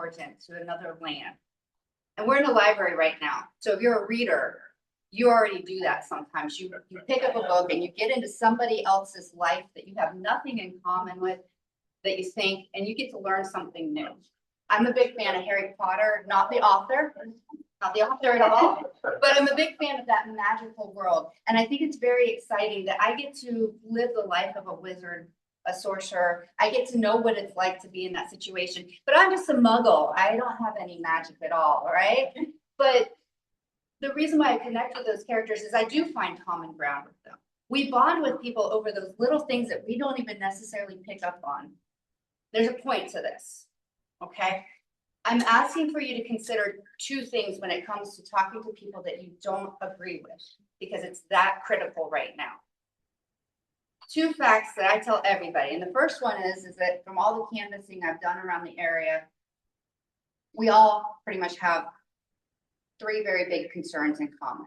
important to another land. And we're in a library right now. So if you're a reader, you already do that sometimes. You pick up a book and you get into somebody else's life that you have nothing in common with, that you think, and you get to learn something new. I'm a big fan of Harry Potter, not the author at all, but I'm a big fan of that magical world. And I think it's very exciting that I get to live the life of a wizard, a sorcerer. I get to know what it's like to be in that situation. But I'm just a muggle. I don't have any magic at all, right? But the reason why I connect with those characters is I do find common ground with them. We bond with people over those little things that we don't even necessarily pick up on. There's a point to this, okay? I'm asking for you to consider two things when it comes to talking to people that you don't agree with, because it's that critical right now. Two facts that I tell everybody. And the first one is that from all the canvassing I've done around the area, we all pretty much have three very big concerns in common.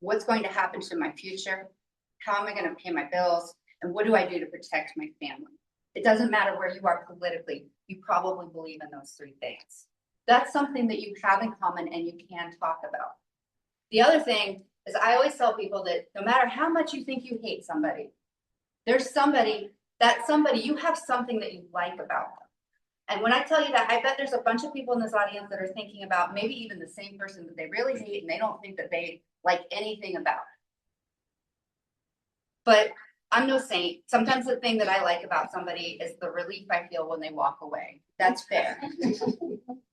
What's going to happen to my future? How am I going to pay my bills? And what do I do to protect my family? It doesn't matter where you are politically, you probably believe in those three things. That's something that you have in common and you can talk about. The other thing is I always tell people that no matter how much you think you hate somebody, there's somebody, you have something that you like about them. And when I tell you that, I bet there's a bunch of people in this audience that are thinking about maybe even the same person that they really hate and they don't think that they like anything about. But I'm no saint. Sometimes the thing that I like about somebody is the relief I feel when they walk away. That's fair.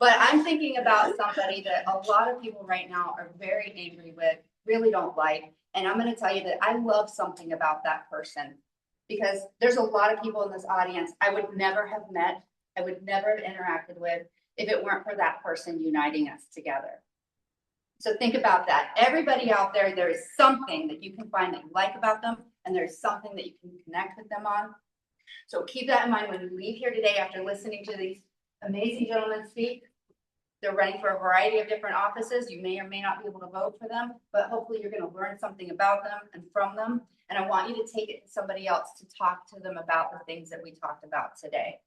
But I'm thinking about somebody that a lot of people right now are very angry with, really don't like. And I'm going to tell you that I love something about that person, because there's a lot of people in this audience I would never have met, I would never have interacted with if it weren't for that person uniting us together. So think about that. Everybody out there, there is something that you can find that you like about them, and there's something that you can connect with them on. So keep that in mind when you leave here today after listening to these amazing gentlemen speak. They're running for a variety of different offices. You may or may not be able to vote for them, but hopefully you're going to learn something about them and from them. And I want you to take it to somebody else to talk to them about the things that we talked about today.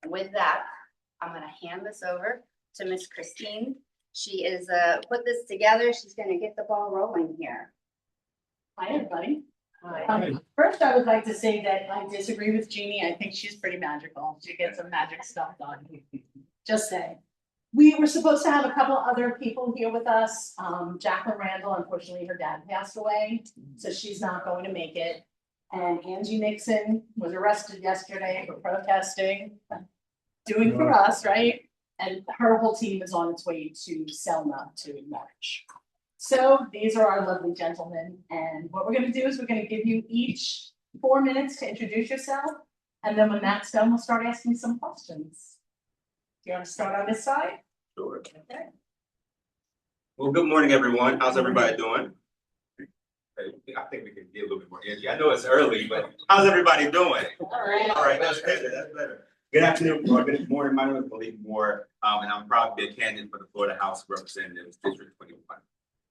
And with that, I'm going to hand this over to Miss Christine. She is put this together. She's going to get the ball rolling here. Hi, everybody. First, I would like to say that I disagree with Jeannie. I think she's pretty magical. She gets some magic stuff done. Just saying. We were supposed to have a couple other people here with us. Jacqueline Randall, unfortunately, her dad passed away, so she's not going to make it. And Angie Nixon was arrested yesterday for protesting, doing for us, right? And her whole team is on its way to Selma to march. So these are our lovely gentlemen. And what we're going to do is we're going to give you each 4 minutes to introduce yourself. And then when that's done, we'll start asking some questions. Do you want to start on this side? Sure. Okay. Well, good morning, everyone. How's everybody doing? I think we can get a little bit more energy. I know it's early, but how's everybody doing? All right. All right, that's better. That's better. Good afternoon, or good morning. My name is Malik Moore, and I'm proud to be a candidate for the Florida House of Representatives, District 21.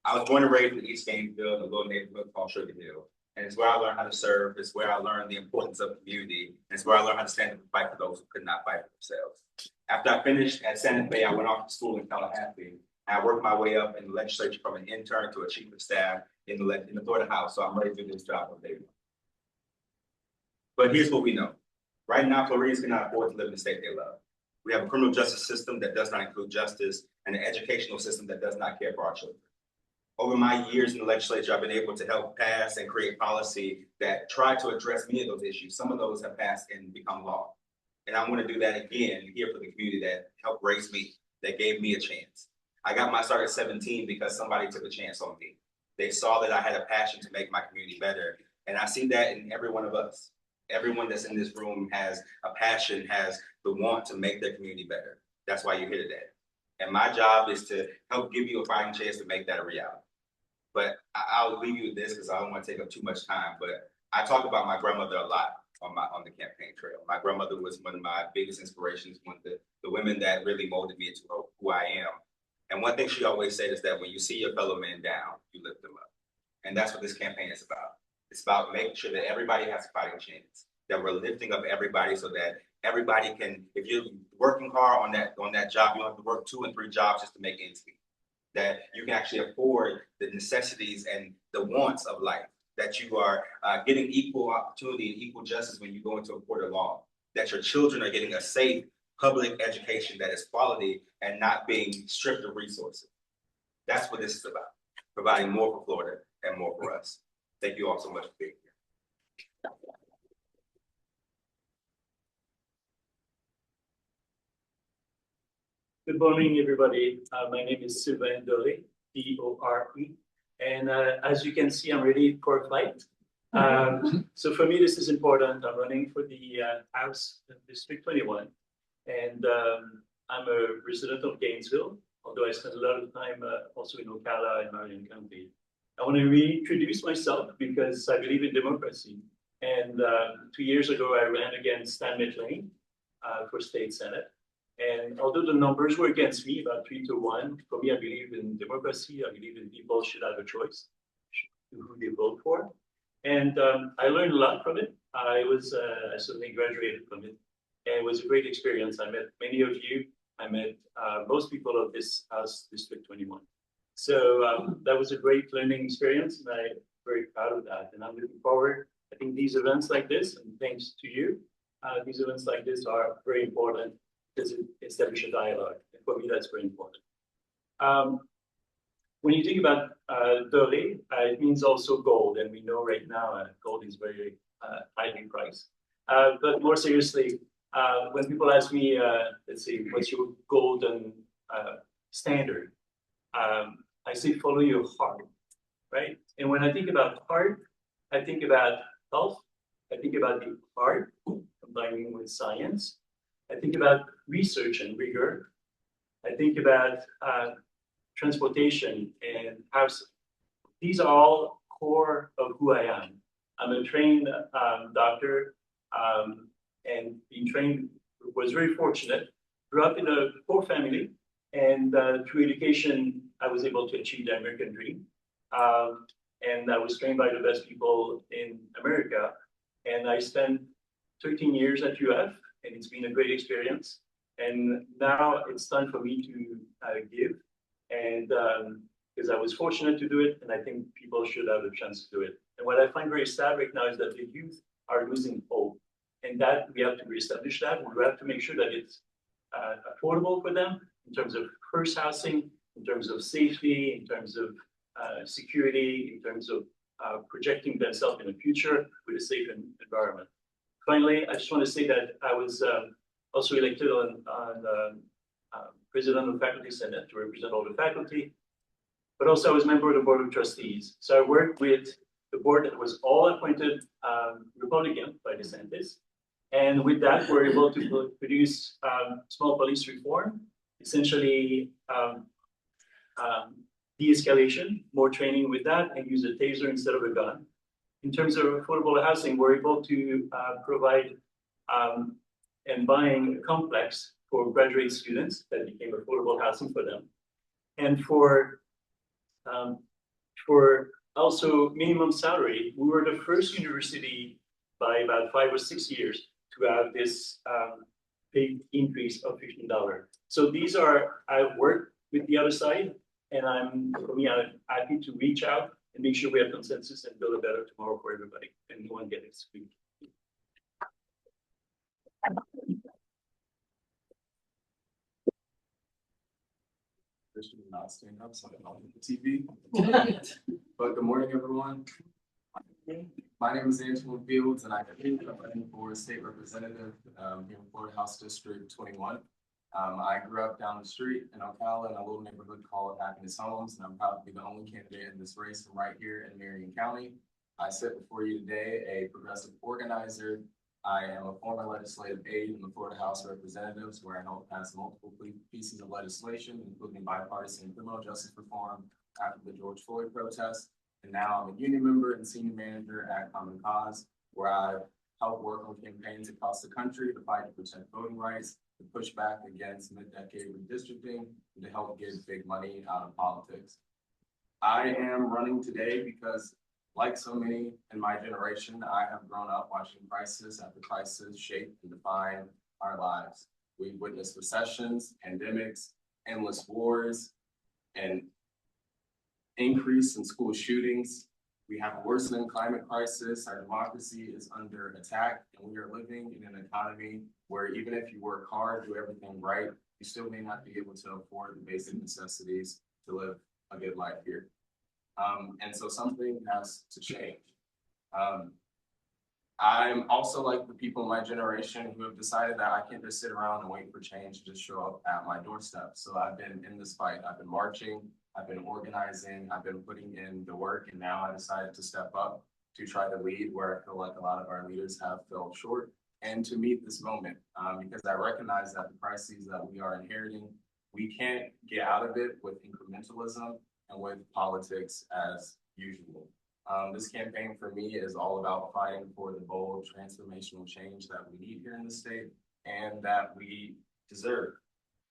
I was born and raised in East Gainesville, in a little neighborhood called Sugar Hill. And it's where I learned how to serve. It's where I learned the importance of community. And it's where I learned how to stand up and fight for those who could not fight for themselves. After I finished at Santa Fe, I went off to school in Tallahassee. And I worked my way up in the legislature from an intern to a chief of staff in the Florida House. So I'm ready to do this job on day one. But here's what we know. Right now, Floridians cannot afford to live in the state they love. We have a criminal justice system that does not include justice and an educational system that does not care for our children. Over my years in the legislature, I've been able to help pass and create policy that try to address many of those issues. Some of those have passed and become law. And I want to do that again here for the community that helped raise me, that gave me a chance. I got my start at 17 because somebody took a chance on me. They saw that I had a passion to make my community better. And I see that in every one of us. Everyone that's in this room has a passion, has the want to make their community better. That's why you're here today. And my job is to help give you a fighting chance to make that a reality. But I'll leave you with this because I don't want to take up too much time. But I talk about my grandmother a lot on the campaign trail. My grandmother was one of my biggest inspirations, one of the women that really molded me into who I am. And one thing she always said is that when you see your fellow man down, you lift them up. And that's what this campaign is about. It's about making sure that everybody has a fighting chance, that we're lifting up everybody so that Everybody can, if you're working hard on that job, you don't have to work 2 and 3 jobs just to make ends meet. That you can actually afford the necessities and the wants of life. That you are getting equal opportunity and equal justice when you go into a court of law. That your children are getting a safe public education that is quality and not being stripped of resources. That's what this is about. Providing more for Florida and more for us. Thank you all so much for being here. Good morning, everybody. My name is Sylvain Dore, D-O-R-E. And as you can see, I'm ready for a flight. So for me, this is important. I'm running for the House District 21. And I'm a resident of Gainesville, although I spent a lot of time also in Ocala and Marion County. I want to reintroduce myself because I believe in democracy. And 2 years ago, I ran against Stan McLean for state senate. And although the numbers were against me, about 3-1, for me, I believe in democracy. I believe in people should have a choice who they vote for. And I learned a lot from it. I certainly graduated from it. And it was a great experience. I met many of you. I met most people of this House District 21. So that was a great learning experience, and I'm very proud of that. And I'm looking forward. I think these events like this, and thanks to you, these events like this are very important because it establishes a dialogue. And for me, that's very important. When you think about Dole, it means also gold. And we know right now gold is very highly priced. But more seriously, when people ask me, let's say, what's your golden standard? I say, follow your heart, right? And when I think about heart, I think about health. I think about the heart combining with science. I think about research and rigor. I think about transportation and housing. These are all core of who I am. I'm a trained doctor, and being trained was very fortunate. Grew up in a poor family, and through education, I was able to achieve the American dream. And I was trained by the best people in America. And I spent 13 years at UF, and it's been a great experience. And now it's time for me to give. And because I was fortunate to do it, and I think people should have a chance to do it. And what I find very sad right now is that the youth are losing hope. And that we have to reestablish that. We have to make sure that it's affordable for them in terms of first housing, in terms of safety, in terms of security, in terms of projecting themselves in the future with a safe environment. Finally, I just want to say that I was also elected on president of the faculty senate to represent all the faculty, but also I was a member of the board of trustees. So I worked with the board that was all appointed Republican by DeSantis. And with that, we're able to produce small police reform, essentially de-escalation, more training with that, and use a taser instead of a gun. In terms of affordable housing, we're able to provide and buying a complex for graduate students that became affordable housing for them. And for also minimum salary, we were the first university by about 5 or 6 years to have this big increase of $15. So these are, I work with the other side, and I'm happy to reach out and make sure we have consensus and build a better tomorrow for everybody, and no one gets excluded. Christian not stand up, so I'm on the TV. But good morning, everyone. My name is Angela Fields, and I'm running for state representative here in Florida House District 21. I grew up down the street in Ocala in a little neighborhood called Happiness Homes, and I'm proud to be the only candidate in this race from right here in Marion County. I sit before you today a progressive organizer. I am a former legislative aide in the Florida House of Representatives, where I helped pass multiple pieces of legislation, including bipartisan criminal justice reform after the George Floyd protests. And now I'm a union member and senior manager at Common Cause, where I help work on campaigns across the country to fight to protect voting rights, to push back against mid-decade redistricting, and to help get big money out of politics. I am running today because, like so many in my generation, I have grown up watching crisis after crisis shape and define our lives. We've witnessed recessions, pandemics, endless wars, and increase in school shootings. We have a worsening climate crisis. Our democracy is under attack, and we are living in an economy where even if you work hard, do everything right, you still may not be able to afford the basic necessities to live a good life here. And so something has to change. I'm also like the people in my generation who have decided that I can't just sit around and wait for change to just show up at my doorstep. So I've been in this fight. I've been marching, I've been organizing, I've been putting in the work, and now I decided to step up to try to lead where I feel like a lot of our leaders have fell short, and to meet this moment because I recognize that the crises that we are inheriting, we can't get out of it with incrementalism and with politics as usual. This campaign for me is all about fighting for the bold transformational change that we need here in the state and that we deserve.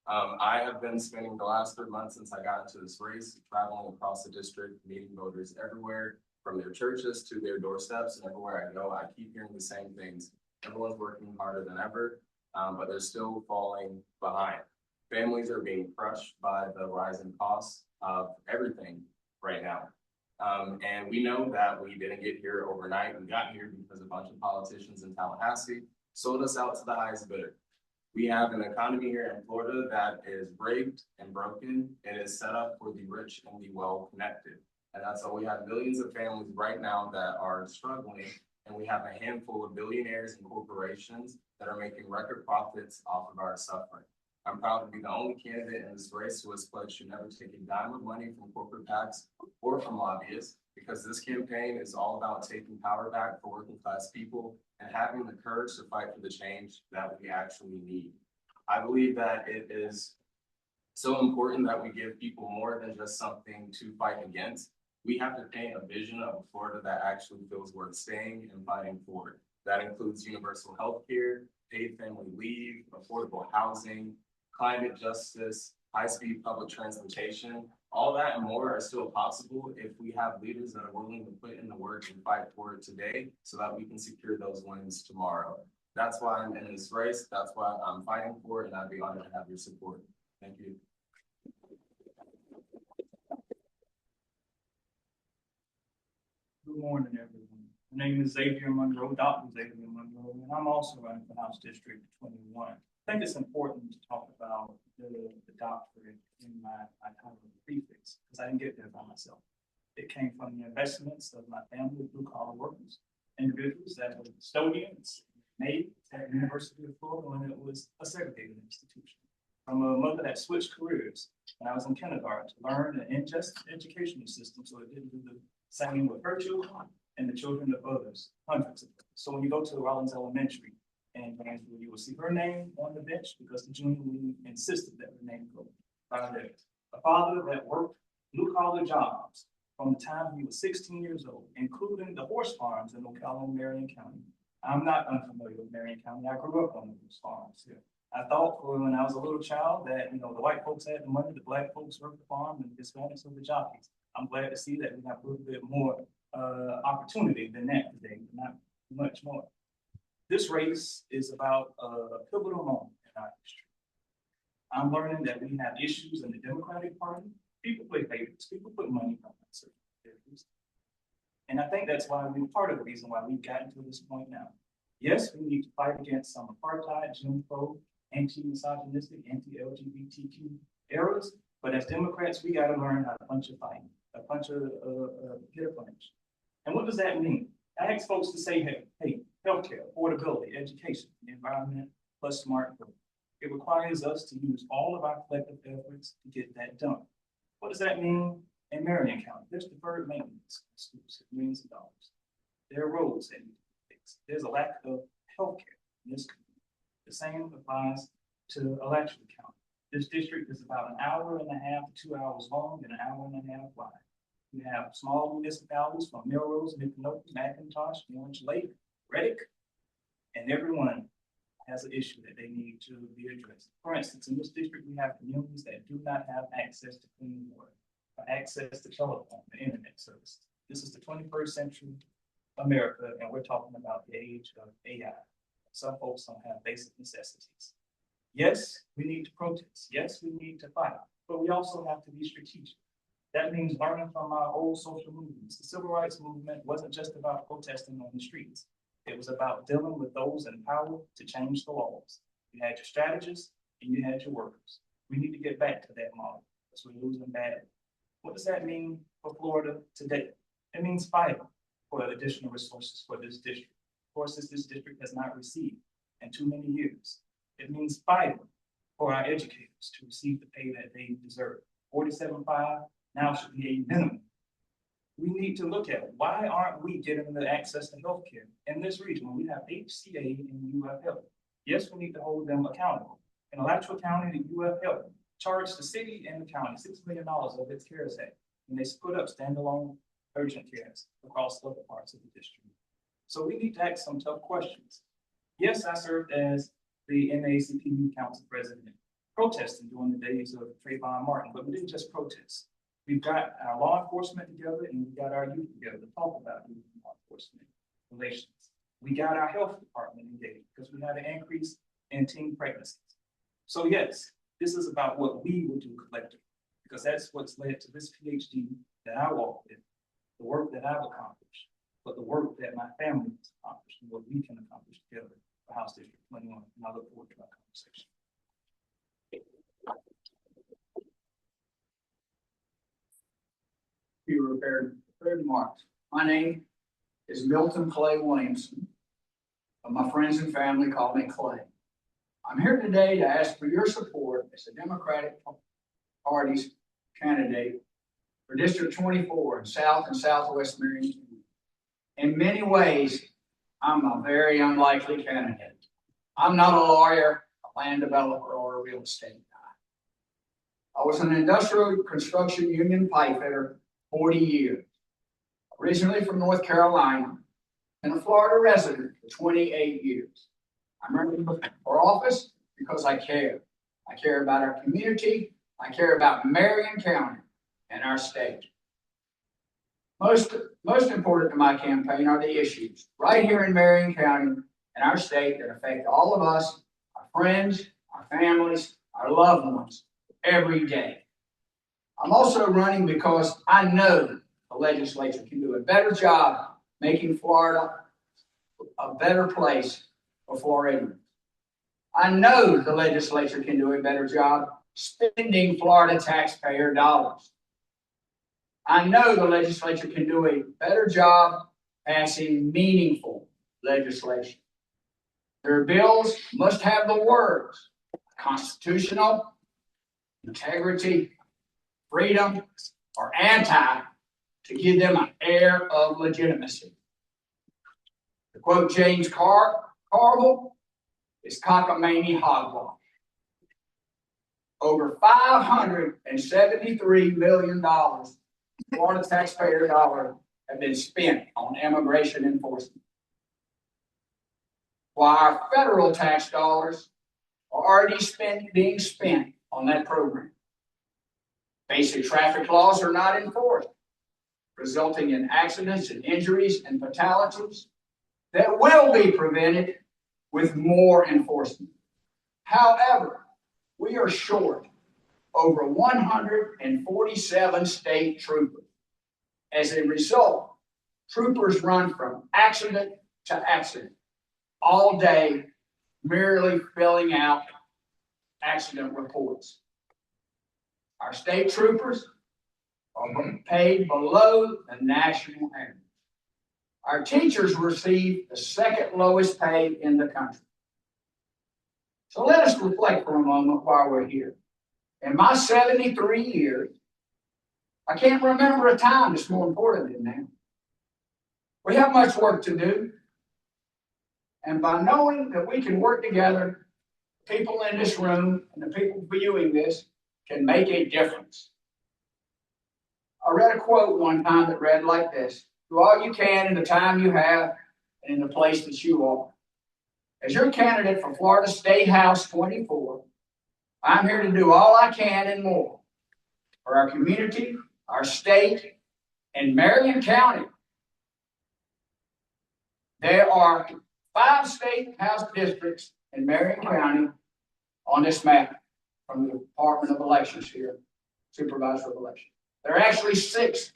I have been spending the last 3 months since I got into this race, traveling across the district, meeting voters everywhere, from their churches to their doorsteps, and everywhere I go, I keep hearing the same things. Everyone's working harder than ever, but they're still falling behind. Families are being crushed by the rising costs of everything right now. And we know that we didn't get here overnight. We got here because a bunch of politicians in Tallahassee sold us out to the highest bidder. We have an economy here in Florida that is rigged and broken. It is set up for the rich and the well-connected. And that's why we have millions of families right now that are struggling. And we have a handful of billionaires and corporations that are making record profits off of our suffering. I'm proud to be the only candidate in this race who has pledged to never take a dime of money from corporate PACs or from lobbyists, because this campaign is all about taking power back for working class people and having the courage to fight for the change that we actually need. I believe that it is so important that we give people more than just something to fight against. We have to paint a vision of a Florida that actually feels worth staying and fighting for. That includes universal health care, paid family leave, affordable housing, climate justice, high-speed public transportation. All that and more are still possible if we have leaders that are willing to put in the work and fight for it today so that we can secure those wins tomorrow. That's why I'm in this race. That's why I'm fighting for it, and I'd be honored to have your support. Thank you. Good morning, everyone. My name is Xavier Monroe, Dr. Xavier Monroe, and I'm also running for House District 21. I think it's important to talk about the doctorate in my title prefix, because I didn't get there by myself. It came from the investments of my family, blue-collar workers, individuals that were custodians, made at the University of Florida when it was a segregated institution. From a mother that switched careers when I was in kindergarten to learn an unjust educational system so it didn't do the same with her children and the children of others, hundreds of them. So when you go to Rollins Elementary in Gainesville, you will see her name on the bench because the junior league insisted that her name go right there. A father that worked blue-collar jobs from the time he was 16 years old, including the horse farms in Ocala and Marion County. I'm not unfamiliar with Marion County. I grew up on those farms here. I thought when I was a little child that, the white folks had the money, the black folks worked the farm, and the Hispanics were the jockeys. I'm glad to see that we have a little bit more opportunity than that today, not much more. This race is about a pivotal moment in our history. I'm learning that we have issues in the Democratic Party. People play favorites. People put money on certain areas. And I think that's why we're part of the reason why we've gotten to this point now. Yes, we need to fight against some apartheid, Jim Crow, anti-misogynistic, anti-LGBTQ eras. But as Democrats, we got to learn how to punch a fight, hit a punch. And what does that mean? I ask folks to say, hey, healthcare, affordability, education, the environment, plus smart growth. It requires us to use all of our collective efforts to get that done. What does that mean in Marion County? There's deferred maintenance schools, millions of dollars. There are roads that need to be fixed. There's a lack of healthcare in this community. The same applies to Alachua County. This district is about an hour and a half to 2 hours long and an hour and a half wide. We have small municipalities from Melrose, Micanopy, McIntosh, Orange Lake, Reddick, and everyone has an issue that they need to be addressed. For instance, in this district, we have communities that do not have access to clean water, or access to telephone and internet services. This is the 21st century America, and we're talking about the age of AI. Some folks don't have basic necessities. Yes, we need to protest. Yes, we need to fight, but we also have to be strategic. That means learning from our old social movements. The civil rights movement wasn't just about protesting on the streets. It was about dealing with those in power to change the laws. You had your strategists and you had your workers. We need to get back to that model because we're losing badly. What does that mean for Florida today? It means fighting for additional resources for this district. Resources this district has not received in too many years. It means fighting for our educators to receive the pay that they deserve. 47.5 now should be a minimum. We need to look at why aren't we getting the access to healthcare in this region when we have HCA and UF Health. Yes, we need to hold them accountable. In Alachua County, the UF Health charged the city and the county $6 million of its CARES Act, and they split up standalone urgent cares across other parts of the district. So we need to ask some tough questions. Yes, I served as the NAACP Youth Council president, protesting during the days of Trayvon Martin, but we didn't just protest. We've got our law enforcement together and we've got our youth together to talk about youth and law enforcement relations. We got our health department engaged because we had an increase in teen pregnancies. So yes, this is about what we will do collectively, because that's what's led to this PhD that I walked in, the work that I've accomplished, but the work that my family has accomplished and what we can accomplish together for House District 21. And I look forward to our conversation. Be prepared remarks. My name is Milton Clay Williamson, but my friends and family call me Clay. I'm here today to ask for your support as the Democratic Party's candidate for District 24 in South and Southwest Marion. In many ways, I'm a very unlikely candidate. I'm not a lawyer, a land developer, or a real estate guy. I was an industrial construction union pipe fitter 40 years, originally from North Carolina, and a Florida resident for 28 years. I'm running for office because I care. I care about our community. I care about Marion County and our state. Most important to my campaign are the issues right here in Marion County and our state that affect all of us, our friends, our families, our loved ones, every day. I'm also running because I know the legislature can do a better job making Florida a better place for Floridians. I know the legislature can do a better job spending Florida taxpayer dollars. I know the legislature can do a better job passing meaningful legislation. Their bills must have the words constitutional, integrity, freedom, or anti to give them an air of legitimacy. To quote James Carville, is cockamamie hogwash. Over $573 million Florida taxpayer dollars have been spent on immigration enforcement, while our federal tax dollars are already being spent on that program. Basic traffic laws are not enforced, resulting in accidents and injuries and fatalities that will be prevented with more enforcement. However, we are short over 147 state troopers. As a result, troopers run from accident to accident all day, merely filling out accident reports. Our state troopers are paid below the national average. Our teachers receive the second lowest pay in the country. So let us reflect for a moment while we're here. In my 73 years, I can't remember a time that's more important than now. We have much work to do. And by knowing that we can work together, people in this room and the people viewing this can make a difference. I read a quote one time that read like this: do all you can in the time you have and in the place that you are. As your candidate for Florida State House 24, I'm here to do all I can and more for our community, our state, and Marion County. There are 5 state house districts in Marion County on this map from the Department of Elections here, Supervisor of Elections. There are actually 6.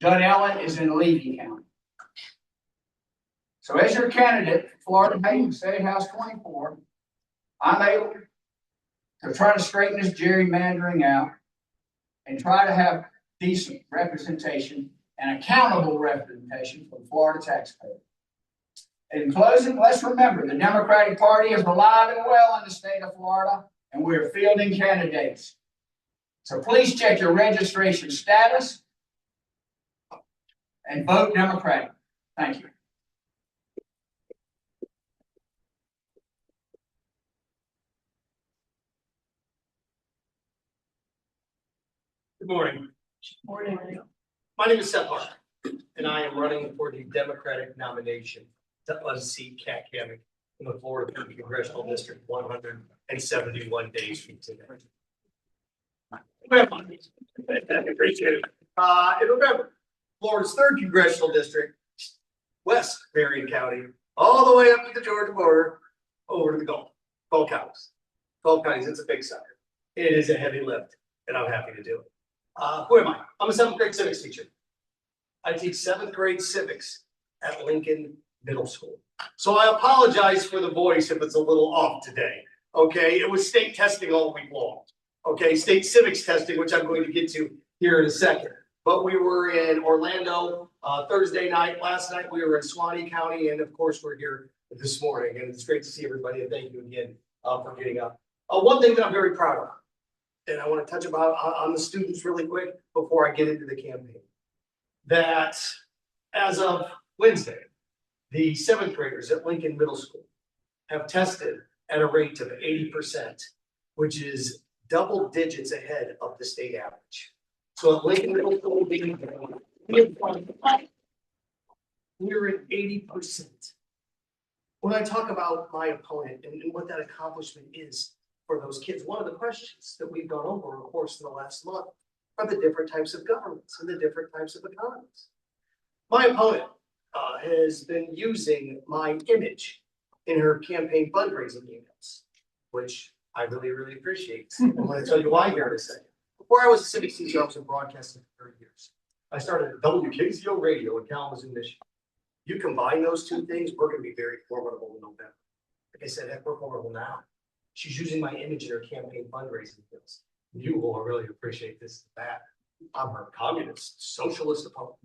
Judd Ellen is in Levy County. So as your candidate, Florida State House 24, I'm able to try to straighten this gerrymandering out and try to have decent representation and accountable representation for the Florida taxpayer. In closing, let's remember the Democratic Party is alive and well in the state of Florida, and we're fielding candidates. So please check your registration status and vote Democratic. Thank you. Good morning. Morning. My name is Seth Hart, and I am running for the Democratic nomination to unseat Kat Hammock in the Florida Congressional District 171 days from today. Appreciate it. And remember, Florida's 3rd Congressional District, West Marion County, all the way up to the Georgia border, over to the Gulf Caucus. 12 counties, it's a big sucker. It is a heavy lift, and I'm happy to do it. Who am I? I'm a 7th grade civics teacher. I teach 7th grade civics at Lincoln Middle School. So I apologize for the voice if it's a little off today. Okay, it was state testing all week long. Okay, state civics testing, which I'm going to get to here in a second. But we were in Orlando Thursday night. Last night we were in Suwannee County, and of course we're here this morning. And it's great to see everybody. And thank you again for getting up. One thing that I'm very proud of, and I want to touch about on the students really quick before I get into the campaign. That as of Wednesday, the 7th graders at Lincoln Middle School have tested at a rate of 80%, which is double digits ahead of the state average. So at Lincoln Middle School, we're at 80%. When I talk about my opponent and what that accomplishment is for those kids, one of the questions that we've gone over, of course, in the last month are the different types of governments and the different types of economies. My opponent has been using my image in her campaign fundraising emails, which I really, really appreciate. I'm going to tell you why here in a second. Before I was a civics teacher, I was in broadcasting for 30 years. I started at WKZO Radio in Kalamazoo, Michigan. You combine those two things, we're going to be very formidable in November. Like I said, heck, we're formidable now. She's using my image in her campaign fundraising bills. You will really appreciate this. That I'm her communist, socialist opponent.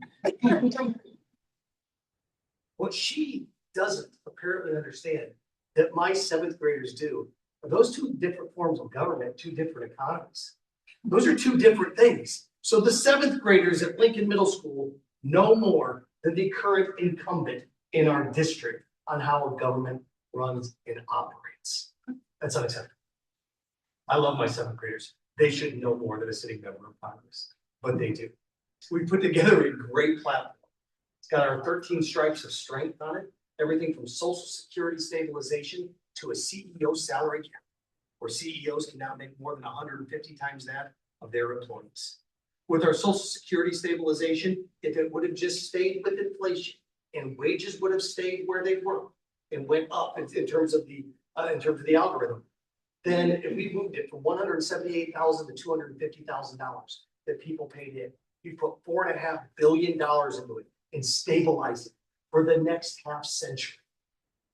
What she doesn't apparently understand that my 7th graders do are those 2 different forms of government, 2 different economies. Those are 2 different things. So the 7th graders at Lincoln Middle School know more than the current incumbent in our district on how a government runs and operates. That's unacceptable. I love my 7th graders. They should know more than a sitting member of Congress, but they do. We put together a great platform. It's got our 13 stripes of strength on it, everything from Social Security stabilization to a CEO salary cap, where CEOs can now make more than 150 times that of their employees. With our Social Security stabilization, if it would have just stayed with inflation and wages would have stayed where they were and went up in terms of the algorithm, then if we moved it from $178,000 to $250,000 that people paid in, you put $4.5 billion into it and stabilize it for the next half century,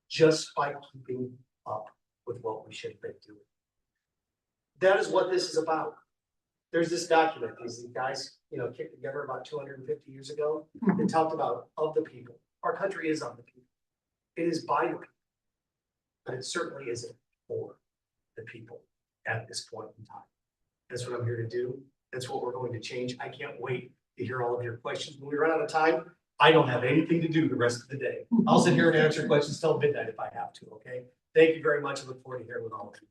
just by keeping up with what we should have been doing. That is what this is about. There's this document these guys, kicked together about 250 years ago that talked about of the people. Our country is of the people. It is by the people, but it certainly isn't for the people at this point in time. That's what I'm here to do. That's what we're going to change. I can't wait to hear all of your questions. When we run out of time, I don't have anything to do the rest of the day. I'll sit here and answer questions till midnight if I have to, okay? Thank you very much. I look forward to hearing with all of you.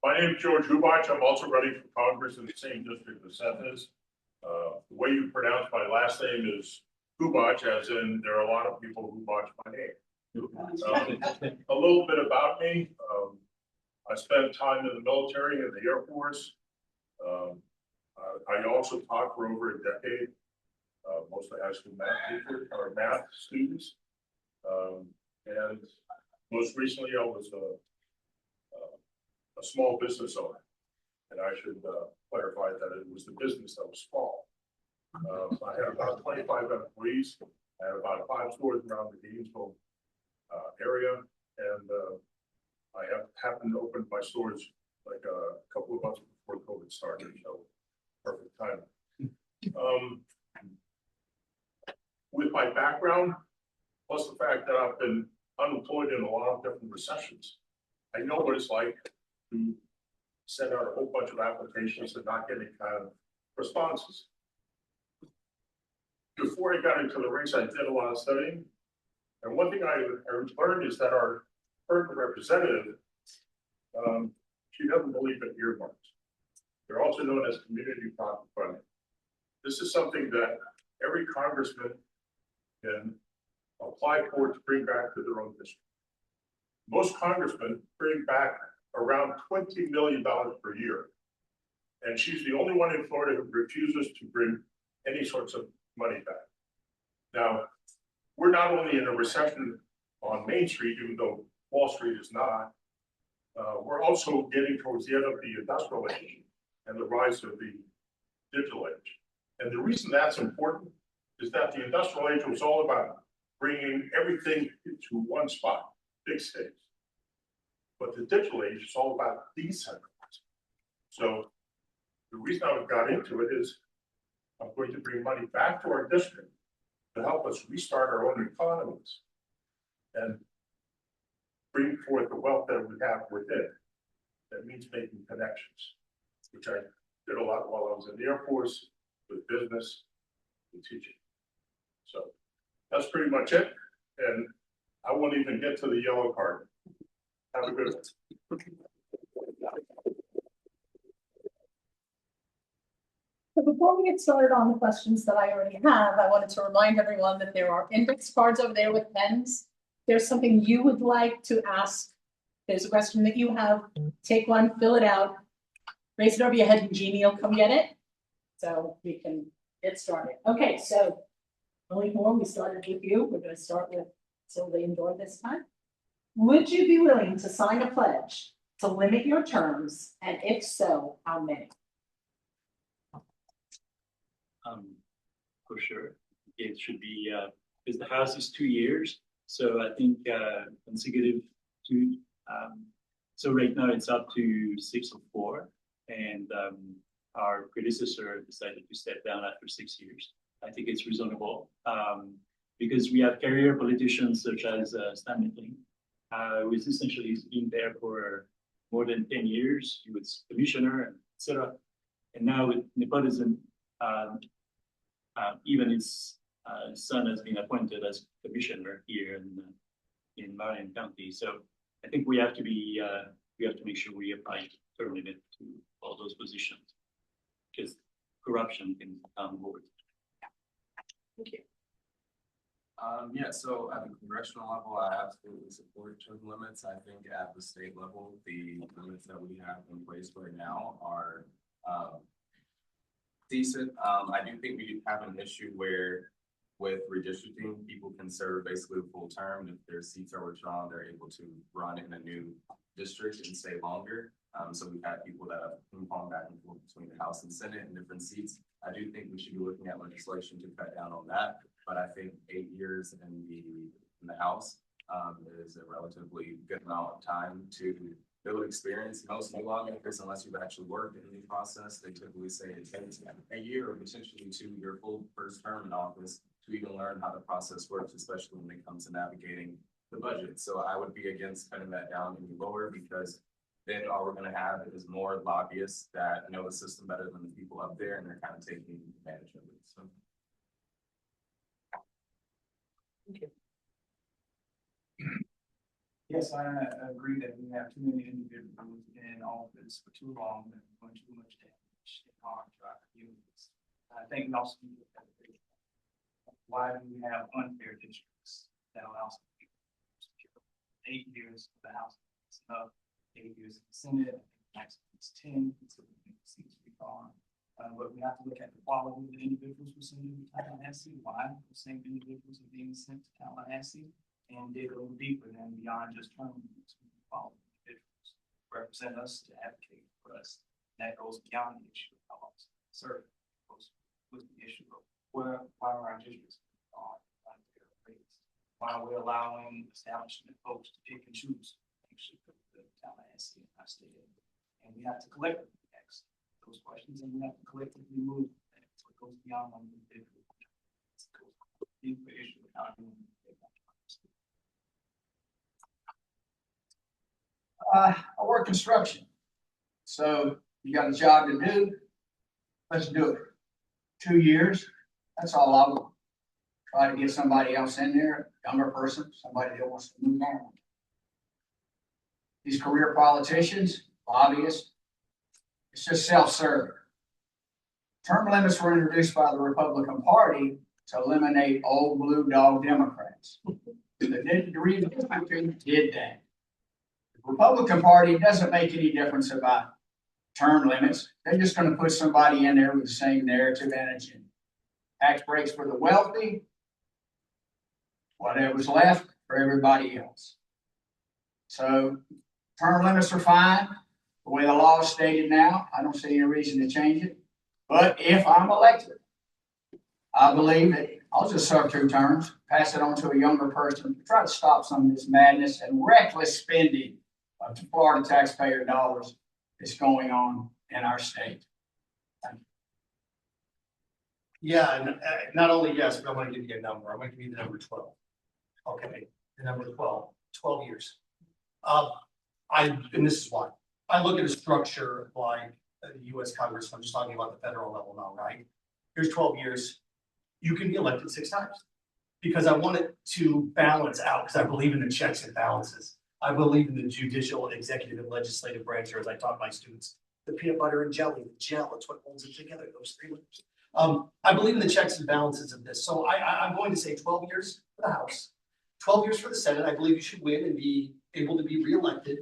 My name is George Hubach. I'm also running for Congress in the same district as Seth is. The way you pronounce my last name is Hubach, as in there are a lot of people who botch my name. A little bit about me. I spent time in the military, in the Air Force. I also taught for over a decade, mostly high school math teacher or math students. And most recently, I was a small business owner. And I should clarify that it was the business that was small. I had about 25 employees. I had about 5 stores around the Gainesville area. And I happened to open my stores like a couple of months before COVID started. So perfect time. With my background, plus the fact that I've been unemployed in a lot of different recessions, I know what it's like to send out a whole bunch of applications and not get any kind of responses. Before I got into the race, I did a lot of studying. And one thing I learned is that our current representative, she doesn't believe in earmarks. They're also known as community profit funding. This is something that every congressman can apply for to bring back to their own district. Most congressmen bring back around $20 million per year. And she's the only one in Florida who refuses to bring any sorts of money back. Now, we're not only in a recession on Main Street, even though Wall Street is not, we're also getting towards the end of the industrial age and the rise of the digital age. And the reason that's important is that the industrial age was all about bringing everything into one spot, big states. But the digital age is all about decentralizing. So the reason I got into it is I'm going to bring money back to our district to help us restart our own economies and bring forth the wealth that we have within. That means making connections, which I did a lot while I was in the Air Force, with business, and teaching. So that's pretty much it. And I won't even get to the yellow card. Have a good one. So before we get started on the questions that I already have, I wanted to remind everyone that there are index cards over there with pens. There's something you would like to ask. There's a question that you have. Take one, fill it out, raise it over your head, and Jeannie will come get it. So we can get started. Okay, so Lily Moore, we started with you. We're going to start with Sylvia and Dora this time. Would you be willing to sign a pledge to limit your terms? And if so, how many? For sure. It should be, because the House is 2 years. So I think consecutive to, so right now it's up to 6 or 4. And our predecessor decided to step down after 6 years. I think it's reasonable because we have career politicians such as Stan McLean, who is essentially been there for more than 10 years. He was commissioner, etc. And now with nepotism, even his son has been appointed as commissioner here in Marion County. So I think we have to be we have to make sure we apply term limit to all those positions because corruption can come forward. Thank you. Yeah, so at the congressional level, I absolutely support term limits. I think at the state level, the limits that we have in place right now are decent. I do think we have an issue where with redistricting, people can serve basically a full term. If their seats are withdrawn, they're able to run in a new district and stay longer. So we've had people that have ping-ponged back and forth between the House and Senate in different seats. I do think we should be looking at legislation to cut down on that. But I think 8 years in the House is a relatively good amount of time to build experience. Most new lawmakers, unless you've actually worked in the process, they typically say it takes a year or potentially 2 your full first term in office to even learn how the process works, especially when it comes to navigating the budget. So I would be against cutting that down any lower because then all we're going to have is more lobbyists that know the system better than the people up there, and they're kind of taking advantage of it. So. Thank you. Yes, I agree that we have too many individuals in office for too long and doing too much damage in harm to our communities. I think we also need to look at why do we have unfair districts that allows 8 years for the House, 8 years in the Senate, maximum is 10, so it seems to be gone. But we have to look at the quality of the individuals we're sending to Tallahassee, why the same individuals are being sent to Tallahassee, and dig a little deeper than beyond just term limits. We follow individuals represent us, to advocate for us. That goes beyond the issue of how long serve. Goes with the issue of why are our districts on their rates? Why are we allowing establishment folks to pick and choose? Actually, the Tallahassee and our state. And we have to collectively ask those questions, and we have to collectively move. So it goes beyond one individual. It goes deeper issue of how you. I work construction. So you got a job to do, let's do it. 2 years, that's all I would try to get somebody else in there, younger person, somebody that wants to move on. These career politicians, lobbyists, it's just self-serving. Term limits were introduced by the Republican Party to eliminate old blue dog Democrats. The redistricting did that. The Republican Party doesn't make any difference about term limits. They're just going to put somebody in there with the same narrative and agenda. Tax breaks for the wealthy, whatever's left for everybody else. So term limits are fine. The way the law is stated now, I don't see any reason to change it. But if I'm elected, I believe that I'll just serve 2 terms, pass it on to a younger person, try to stop some of this madness and reckless spending of Florida taxpayer dollars that's going on in our state. Yeah, and not only yes, but I'm gonna give you a number. I'm gonna give you the number 12. Okay, the number 12, 12 years. And this is why. I look at a structure like the US Congress, I'm just talking about the federal level now, right? Here's 12 years. You can be elected 6 times. Because I want it to balance out, because I believe in the checks and balances. I believe in the judicial, executive, and legislative branch, or as I taught my students, the peanut butter and jelly, the gel, it's what holds it together, those 3 layers. I believe in the checks and balances of this. So I'm going to say 12 years for the House, 12 years for the Senate. I believe you should win and be able to be reelected.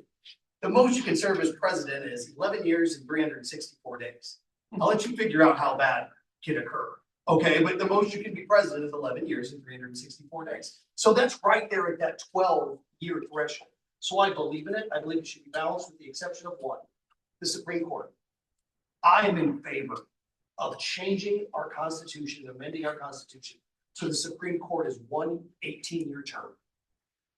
The most you can serve as president is 11 years and 364 days. I'll let you figure out how that can occur. Okay, but the most you can be president is 11 years and 364 days. So that's right there at that 12-year threshold. So I believe in it. I believe it should be balanced with the exception of one, the Supreme Court. I am in favor of changing our Constitution, amending our Constitution, so the Supreme Court is 1 18-year term.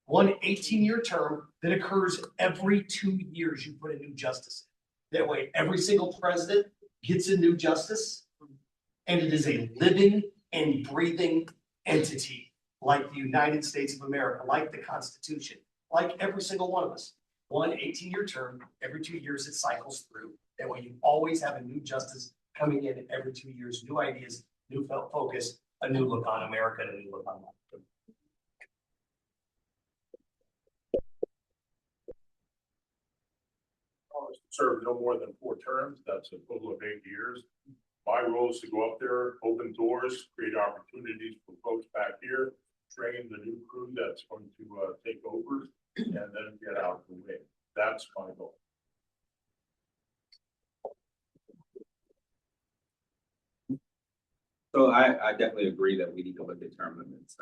1 18-year term that occurs every 2 years. You put a new justice in. That way, every single president gets a new justice, and it is a living and breathing entity like the United States of America, like the Constitution, like every single one of us. 1 18-year term, every 2 years it cycles through. That way, you always have a new justice coming in every 2 years, new ideas, new focus, a new look on America, and a new look on life. Serve no more than 4 terms, that's a total of 8 years. My role is to go up there, open doors, create opportunities for folks back here, train the new crew that's going to take over, and then get out of the way. That's my goal. So I definitely agree that we need to look at term limits.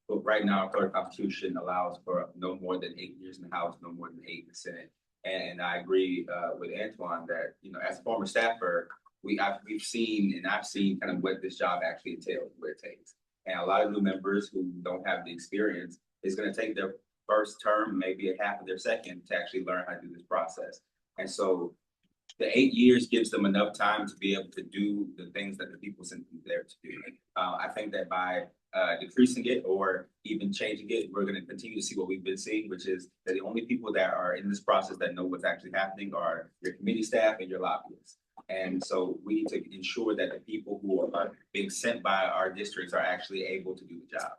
But right now, our Florida Constitution allows for no more than 8 years in the House, no more than 8 in the Senate. And I agree with Antoine that, you know, as a former staffer, we've seen and I've seen kind of what this job actually entails, what it takes. And a lot of new members who don't have the experience, it's going to take their first term, maybe a half of their second, to actually learn how to do this process. And so the 8 years gives them enough time to be able to do the things that the people sent them there to do. I think that by decreasing it or even changing it, we're going to continue to see what we've been seeing, which is that the only people that are in this process that know what's actually happening are your committee staff and your lobbyists. And so we need to ensure that the people who are being sent by our districts are actually able to do the job.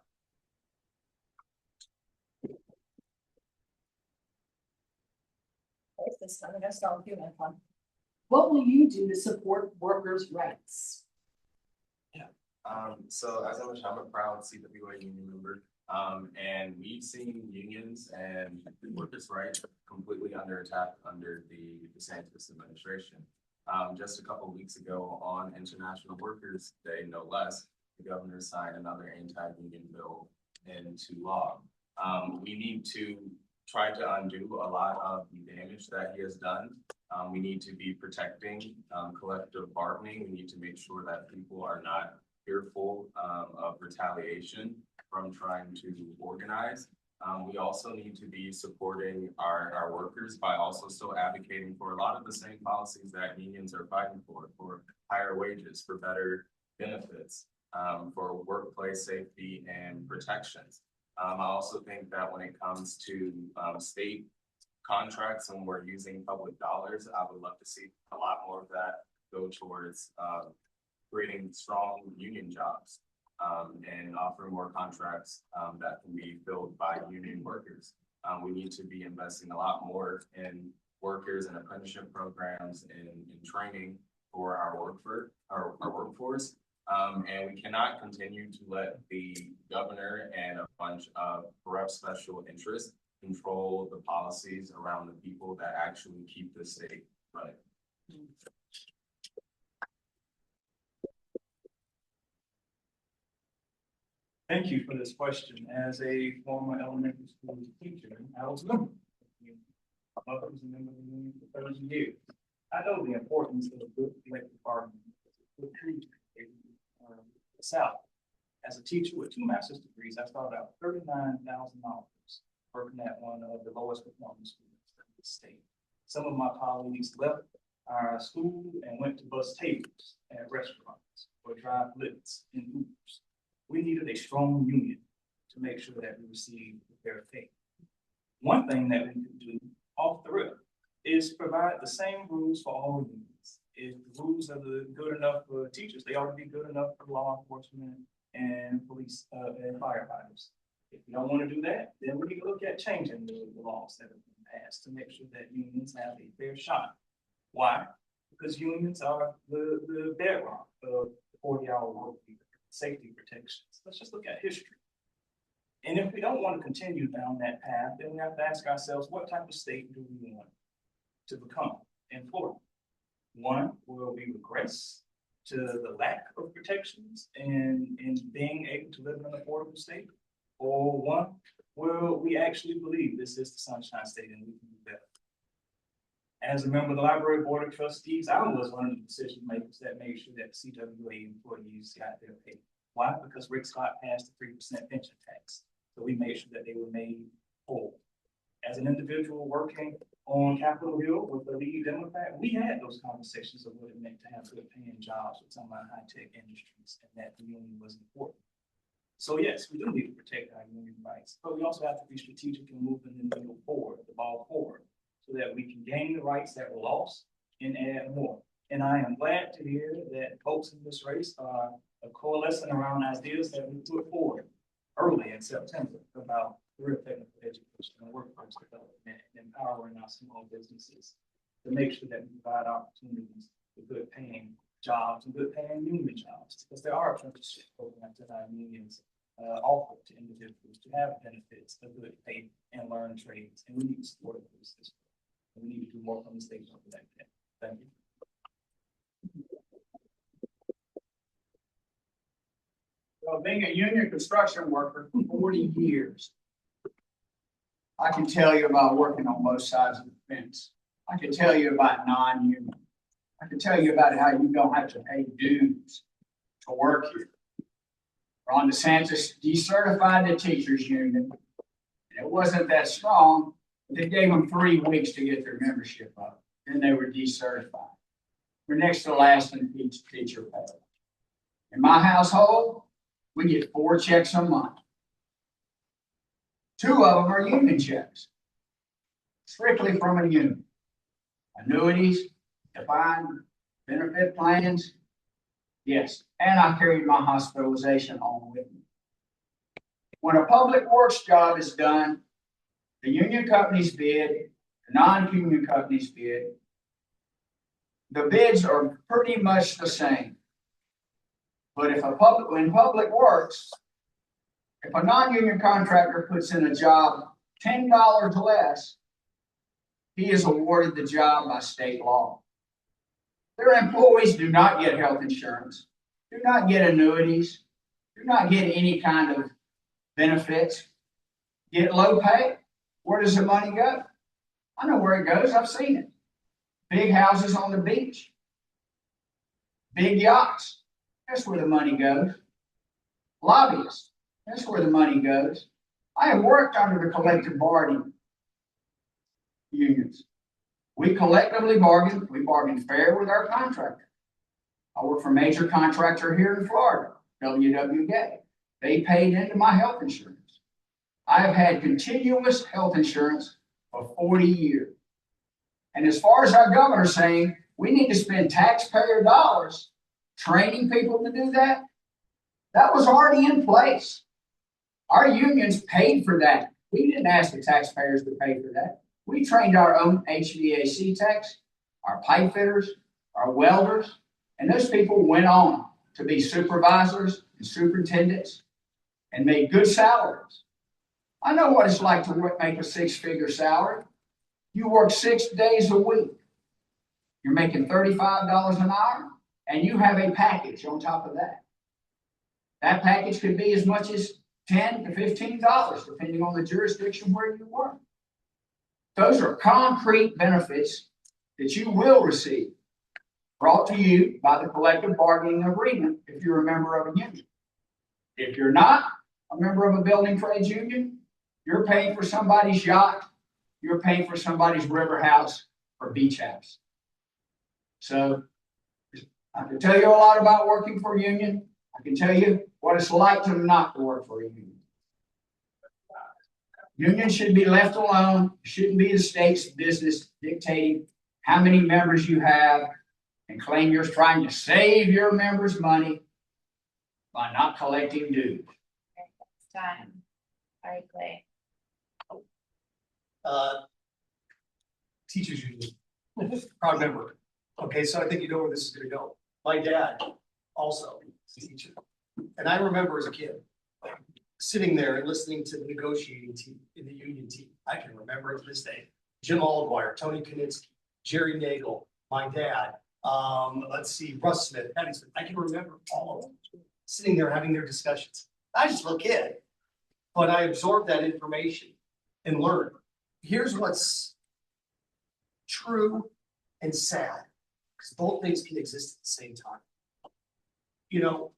This time I'm gonna start with you, Antoine. What will you do to support workers' rights? Yeah, So as I'm a proud CWA union member. And we've seen unions and workers' rights completely under attack under the DeSantis administration. Just a couple of weeks ago on International Workers' Day, no less, the governor signed another anti-union bill into law. We need to try to undo a lot of the damage that he has done. We need to be protecting collective bargaining. We need to make sure that people are not fearful of retaliation from trying to organize. We also need to be supporting our workers by also still advocating for a lot of the same policies that unions are fighting for higher wages, for better benefits, for workplace safety and protections. I also think that when it comes to state contracts and we're using public dollars, I would love to see a lot more of that go towards creating strong union jobs and offering more contracts that can be filled by union workers. We need to be investing a lot more in workers and apprenticeship programs and in training for our workforce. And we cannot continue to let the governor and a bunch of corrupt special interests control the policies around the people that actually keep the state running. Thank you for this question. As a former elementary school teacher, I was a member. My mother was a member of the union for 30 years. I know the importance of good collective bargaining. The South. As a teacher with 2 master's degrees, I started out $39,000 working at one of the lowest performing schools in the state. Some of my colleagues left our school and went to bus tables at restaurants or drive lifts in Ubers. We needed a strong union to make sure that we received fair pay. One thing that we could do off the rip is provide the same rules for all unions. If the rules are good enough for teachers, they ought to be good enough for law enforcement and police and firefighters. If you don't want to do that, then we need to look at changing the laws that have been passed to make sure that unions have a fair shot. Why? Because unions are the bedrock of the 40-hour work week, safety protections. Let's just look at history. And if we don't want to continue down that path, then we have to ask ourselves, what type of state do we want to become in Florida? One, will we regress to the lack of protections and being able to live in an affordable state? Or one, will we actually believe this is the Sunshine State and we can do better? As a member of the Library Board of Trustees, I was one of the decision makers that made sure that CWA employees got their pay. Why? Because Rick Scott passed the 3% pension tax. So we made sure that they were made whole. As an individual working on Capitol Hill with the lead Democrat, we had those conversations of what it meant to have good paying jobs with some of our high-tech industries and that the union was important. So yes, we do need to protect our union rights, but we also have to be strategic in moving the needle forward, the ball forward, so that we can gain the rights that were lost and add more. And I am glad to hear that folks in this race are coalescing around ideas that we put forward early in September about career technical education and workforce development and empowering our small businesses to make sure that we provide opportunities for good paying jobs and good paying union jobs, because there are apprenticeship programs that our unions offer to individuals to have benefits of good pay and learn trades, and we need to support those. We need to do more from the state to that. Thank you. Well, being a union construction worker for 40 years, I can tell you about working on both sides of the fence. I can tell you about non-union. I can tell you about how you don't have to pay dues to work here. Ron DeSantis decertified the teachers union, and it wasn't that strong. They gave them 3 weeks to get their membership up. Then they were decertified. We're next to last in teacher pay. In my household, we get 4 checks a month. 2 of them are union checks, strictly from a union. Annuities, defined benefit plans, yes, and I carried my hospitalization home with me. When a public works job is done, the union companies bid, the non-union companies bid. The bids are pretty much the same. But if when public works, if a non-union contractor puts in a job $10 less, he is awarded the job by state law. Their employees do not get health insurance, do not get annuities, do not get any kind of benefits, get low pay. Where does the money go? I know where it goes. I've seen it. Big houses on the beach, big yachts. That's where the money goes. Lobbyists. That's where the money goes. I have worked under the collective bargaining unions. We collectively bargain. We bargain fair with our contractor. I work for a major contractor here in Florida, WWK. They paid into my health insurance. I have had continuous health insurance for 40 years. And as far as our governor's saying, we need to spend taxpayer dollars training people to do that, that was already in place. Our unions paid for that. We didn't ask the taxpayers to pay for that. We trained our own HVAC techs, our pipe fitters, our welders, and those people went on to be supervisors and superintendents and made good salaries. I know what it's like to make a six-figure salary. You work 6 days a week. You're making $35 an hour, and you have a package on top of that. That package could be as much as $10 to $15, depending on the jurisdiction where you work. Those are concrete benefits that you will receive, brought to you by the collective bargaining agreement if you're a member of a union. If you're not a member of a building trades union, you're paying for somebody's yacht, you're paying for somebody's river house or beach house. So I can tell you a lot about working for a union. I can tell you what it's like to not work for a union. Unions should be left alone. It shouldn't be the state's business dictating how many members you have and claim you're trying to save your members' money by not collecting dues. Time. All right, Clay. Teachers union, proud member. Okay, so I think you know where this is gonna go. My dad also is a teacher. And I remember as a kid, sitting there and listening to the negotiating team in the union team. I can remember it to this day. Jim Aldwire, Tony Kaninsky, Jerry Nagel, my dad, Russ Smith, Patty Smith. I can remember all of them sitting there having their discussions. I was just a little kid, but I absorbed that information and learned. Here's what's true and sad, because both things can exist at the same time. You know,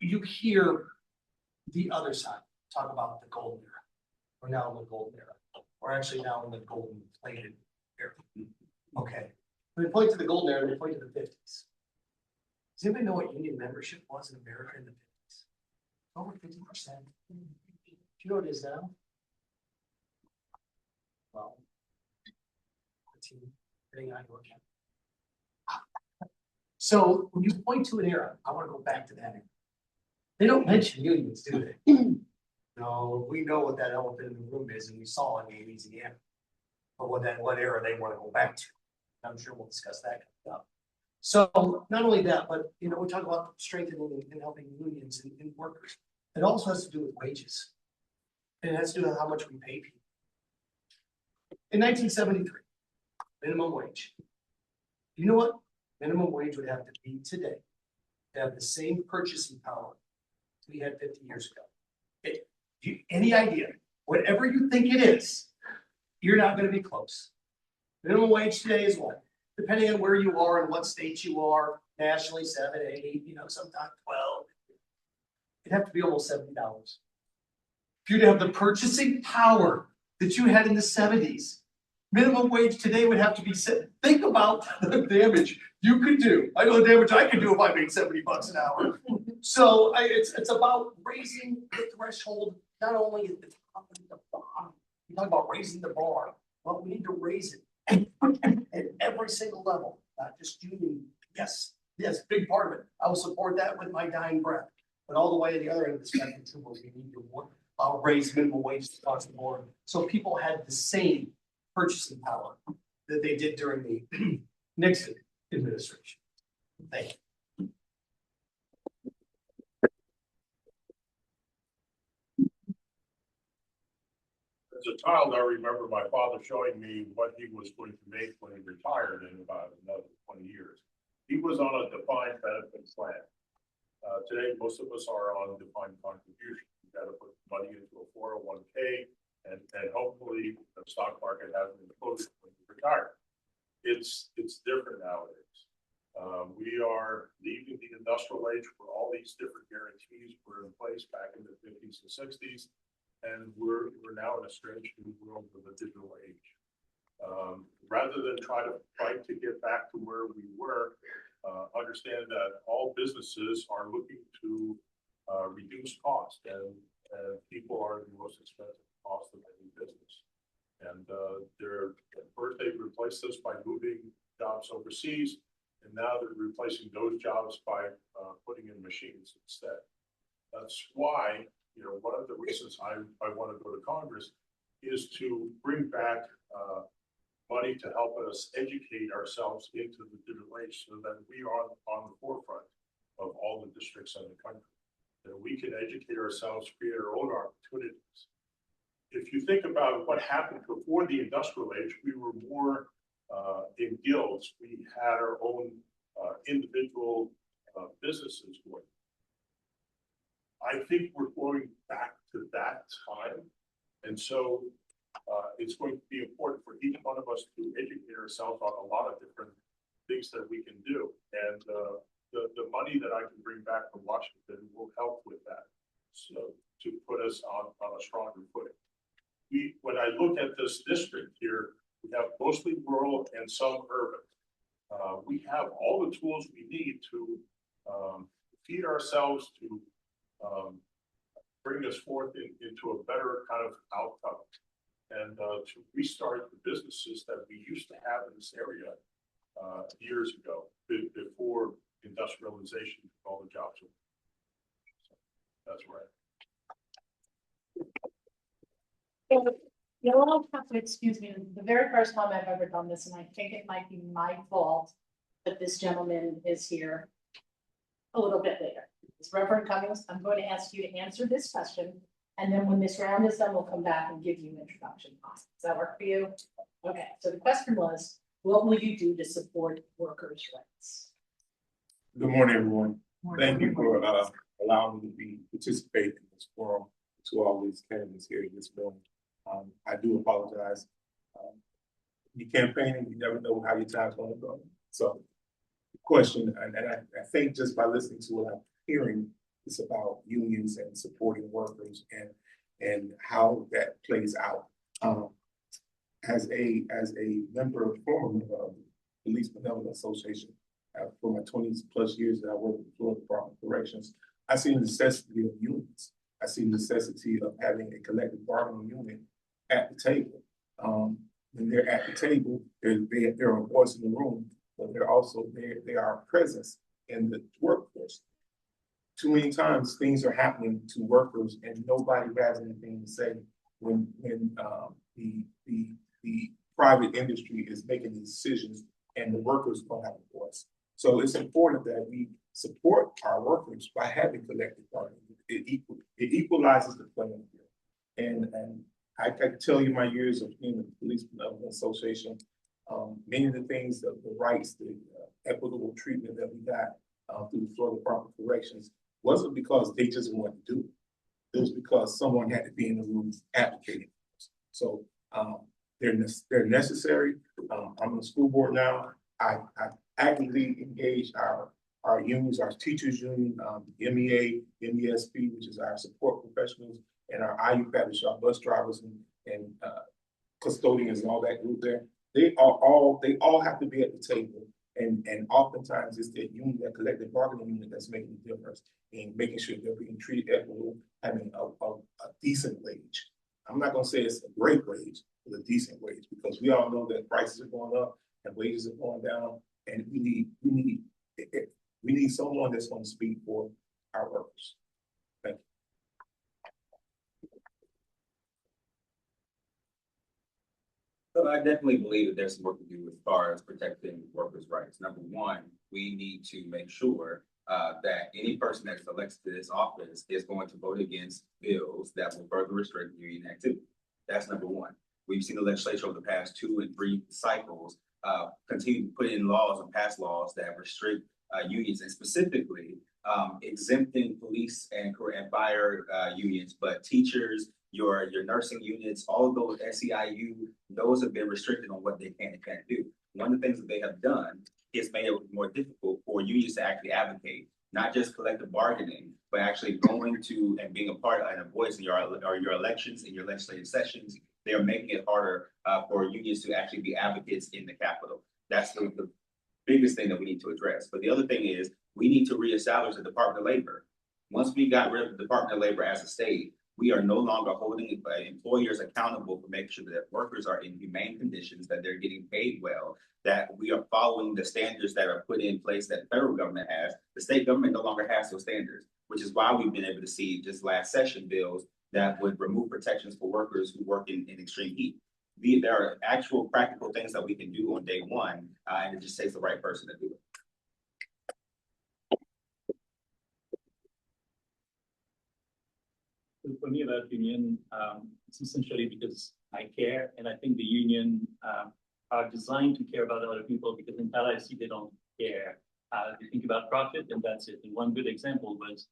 you hear the other side talk about the golden era. We're now in the golden era. We're actually now in the golden plated era. Okay. When they point to the golden era, they point to the 50s. Does anybody know what union membership was in America in the 50s? Over 50%. Do you know what it is now? Well, 15, depending on your account. So when you point to an era, I want to go back to that era. They don't mention unions, do they? No, we know what that elephant in the room is, and we saw it in Louisiana. But what era they want to go back to. I'm sure we'll discuss that coming up. So not only that, but we talk about strengthening and helping unions and workers. It also has to do with wages. And it has to do with how much we pay people. In 1973, minimum wage. You know what minimum wage would have to be today to have the same purchasing power we had 50 years ago? Any idea? Whatever you think it is, you're not going to be close. Minimum wage today is what? Depending on where you are and what state you are, nationally 7, 8, sometimes 12. It'd have to be almost $70. If you'd have the purchasing power that you had in the 70s, minimum wage today would have to be set. Think about the damage you could do. I know the damage I could do if I made $70 an hour. So it's about raising the threshold, not only at the top but at the bottom. You talk about raising the bar. Well, we need to raise it at every single level, not just union. Yes, big part of it. I will support that with my dying breath. But all the way to the other end of the spectrum too, we need to raise minimum wage across the board, so people had the same purchasing power that they did during the Nixon administration. Thank you. As a child, I remember my father showing me what he was going to make when he retired in about another 20 years. He was on a defined benefit plan. Today, most of us are on defined contribution. You got to put money into a 401k, and hopefully the stock market hasn't imploded when you retire. It's different nowadays. We are leaving the industrial age where all these different guarantees were in place back in the 50s and 60s. And we're now in a strange new world of the digital age. Rather than try to fight to get back to where we were, understand that all businesses are looking to reduce cost, and people are the most expensive cost of any business. And first they replaced us by moving jobs overseas, and now they're replacing those jobs by putting in machines instead. That's why, one of the reasons I want to go to Congress is to bring back money to help us educate ourselves into the digital age, so that we are on the forefront of all the districts in the country. That we can educate ourselves, create our own opportunities. If you think about what happened before the industrial age, we were more in guilds. We had our own individual businesses going. I think we're going back to that time. And so it's going to be important for each one of us to educate ourselves on a lot of different things that we can do. And the money that I can bring back from Washington will help with that. So to put us on a stronger footing. When I look at this district here, we have mostly rural and some urban. We have all the tools we need to feed ourselves, to bring us forth into a better kind of outcome, and to restart the businesses that we used to have in this area years ago, before industrialization took all the jobs away. So that's right. You'll all have to excuse me, the very first time I've ever done this, and I think it might be my fault that this gentleman is here a little bit later. It's Reverend Cummings, I'm going to ask you to answer this question, and then when this round is done, we'll come back and give you an introduction. Does that work for you? Okay, so the question was, what will you do to support workers' rights? Good morning, everyone. Thank you for allowing me to participate in this forum, to all these candidates here this morning. I do apologize. You campaigning, you never know how your time's going to go. So the question, and I think just by listening to what I'm hearing, it's about unions and supporting workers and how that plays out. As a member, former member of the Police Benevolent Association, for my 20 plus years that I worked with the Florida Department of Corrections, I see the necessity of unions. I see the necessity of having a collective bargaining unit at the table. When they're at the table, they're a voice in the room, but they're also they are a presence in the workforce. Too many times things are happening to workers and nobody has anything to say when the private industry is making these decisions and the workers don't have a voice. So it's important that we support our workers by having collective bargaining. It equalizes the playing field. And I can tell you my years of being in the Police Benevolent Association, many of the things, the rights, the equitable treatment that we got through the Florida Department of Corrections wasn't because they just wanted to do it. It was because someone had to be in the room advocating for us. So they're necessary. I'm on the school board now. I actively engage our unions, our teachers union, MEA, MESP, which is our support professionals, and our IUPAT, which is our bus drivers and custodians and all that group there. They all have to be at the table. And oftentimes it's the union, that collective bargaining unit, that's making the difference in making sure they're being treated equitably, having a decent wage. I'm not gonna say it's a great wage, but a decent wage, because we all know that prices are going up and wages are going down, and we need someone that's going to speak for our workers. Thank you. So I definitely believe that there's some work to do as far as protecting workers' rights. Number one, we need to make sure that any person that's elected to this office is going to vote against bills that will further restrict union activity. That's number one. We've seen the legislature over the past 2 and 3 cycles continue to put in laws and pass laws that restrict unions, and specifically exempting police and fire unions, but teachers, your nursing units, all of those SEIU, those have been restricted on what they can and can't do. One of the things that they have done is made it more difficult for unions to actually advocate, not just collective bargaining, but actually going to and being a part and a voice in your elections and your legislative sessions. They are making it harder for unions to actually be advocates in the Capitol. That's the biggest thing that we need to address. But the other thing is we need to reestablish the Department of Labor. Once we got rid of the Department of Labor as a state, we are no longer holding employers accountable for making sure that workers are in humane conditions, that they're getting paid well, that we are following the standards that are put in place that the federal government has. The state government no longer has those standards, which is why we've been able to see just last session bills that would remove protections for workers who work in extreme heat. There are actual practical things that we can do on day one, and it just takes the right person to do it. For me, about union, it's essentially because I care, and I think the union are designed to care about other people, because in LIC they don't care. They think about profit, and that's it. And one good example was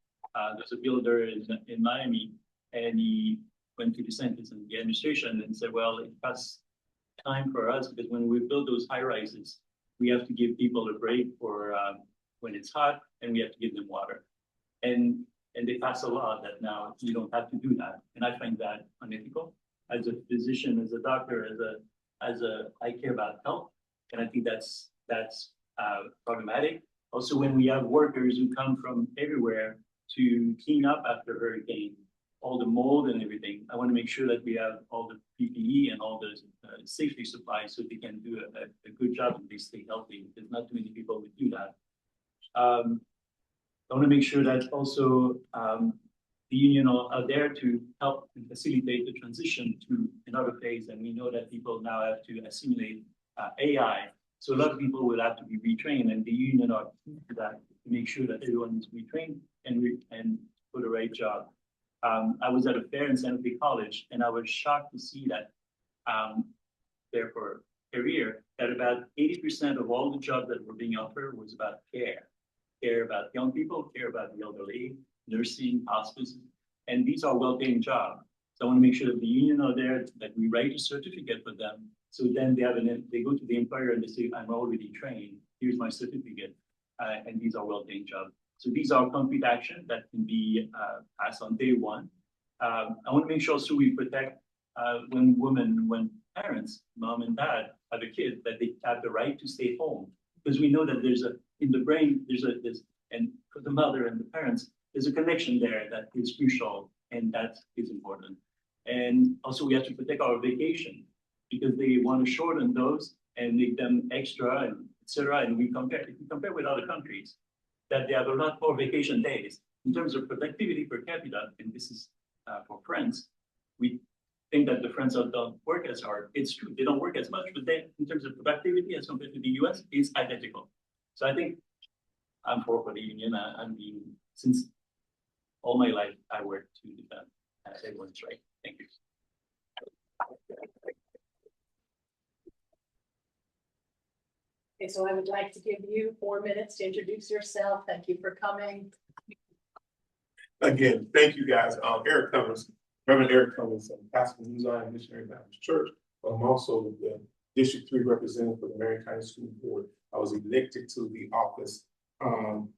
there's a builder in Miami, and he went to the scientists and the administration and said, well, it costs time for us because when we build those high rises, we have to give people a break for when it's hot, and we have to give them water. And they pass a law that now you don't have to do that. And I find that unethical. As a physician, as a doctor, I care about health. And I think that's problematic. Also, when we have workers who come from everywhere to clean up after hurricane, all the mold and everything, I want to make sure that we have all the PPE and all the safety supplies so they can do a good job and they stay healthy, because not too many people would do that. I want to make sure that also the union are there to help and facilitate the transition to another phase. And we know that people now have to assimilate AI. So a lot of people will have to be retrained, and the union are key to that, to make sure that everyone is retrained and for the right job. I was at a fair in San Jose College, and I was shocked to see that there for career, that about 80% of all the jobs that were being offered was about care about young people, care about the elderly, nursing, hospice, and these are well-paying jobs. So I want to make sure that the union are there, that we write a certificate for them. So then they go to the employer and they say, I'm already trained, here's my certificate, and these are well-paying jobs. So these are concrete action that can be passed on day one. I want to make sure so we protect when parents, mom and dad have a kid, that they have the right to stay home. Because we know that in the brain, and for the mother and the parents, there's a connection there that is crucial, and that is important. And also we have to protect our vacation, because they want to shorten those and make them extra, and etc. And if you compare with other countries, that they have a lot more vacation days. In terms of productivity per capita, and this is for France, we think that the French don't work as hard. It's true, they don't work as much, but then in terms of productivity as compared to the US, is identical. So I think I'm for the union. Since all my life, I work to defend everyone's right. Thank you. Okay, so I would like to give you 4 minutes to introduce yourself. Thank you for coming. Again, thank you guys. Eric Cummins, Reverend Eric Cummins, pastor of New Zion Missionary Baptist Church. I'm also the District 3 representative for the Marion County School Board. I was elected to the office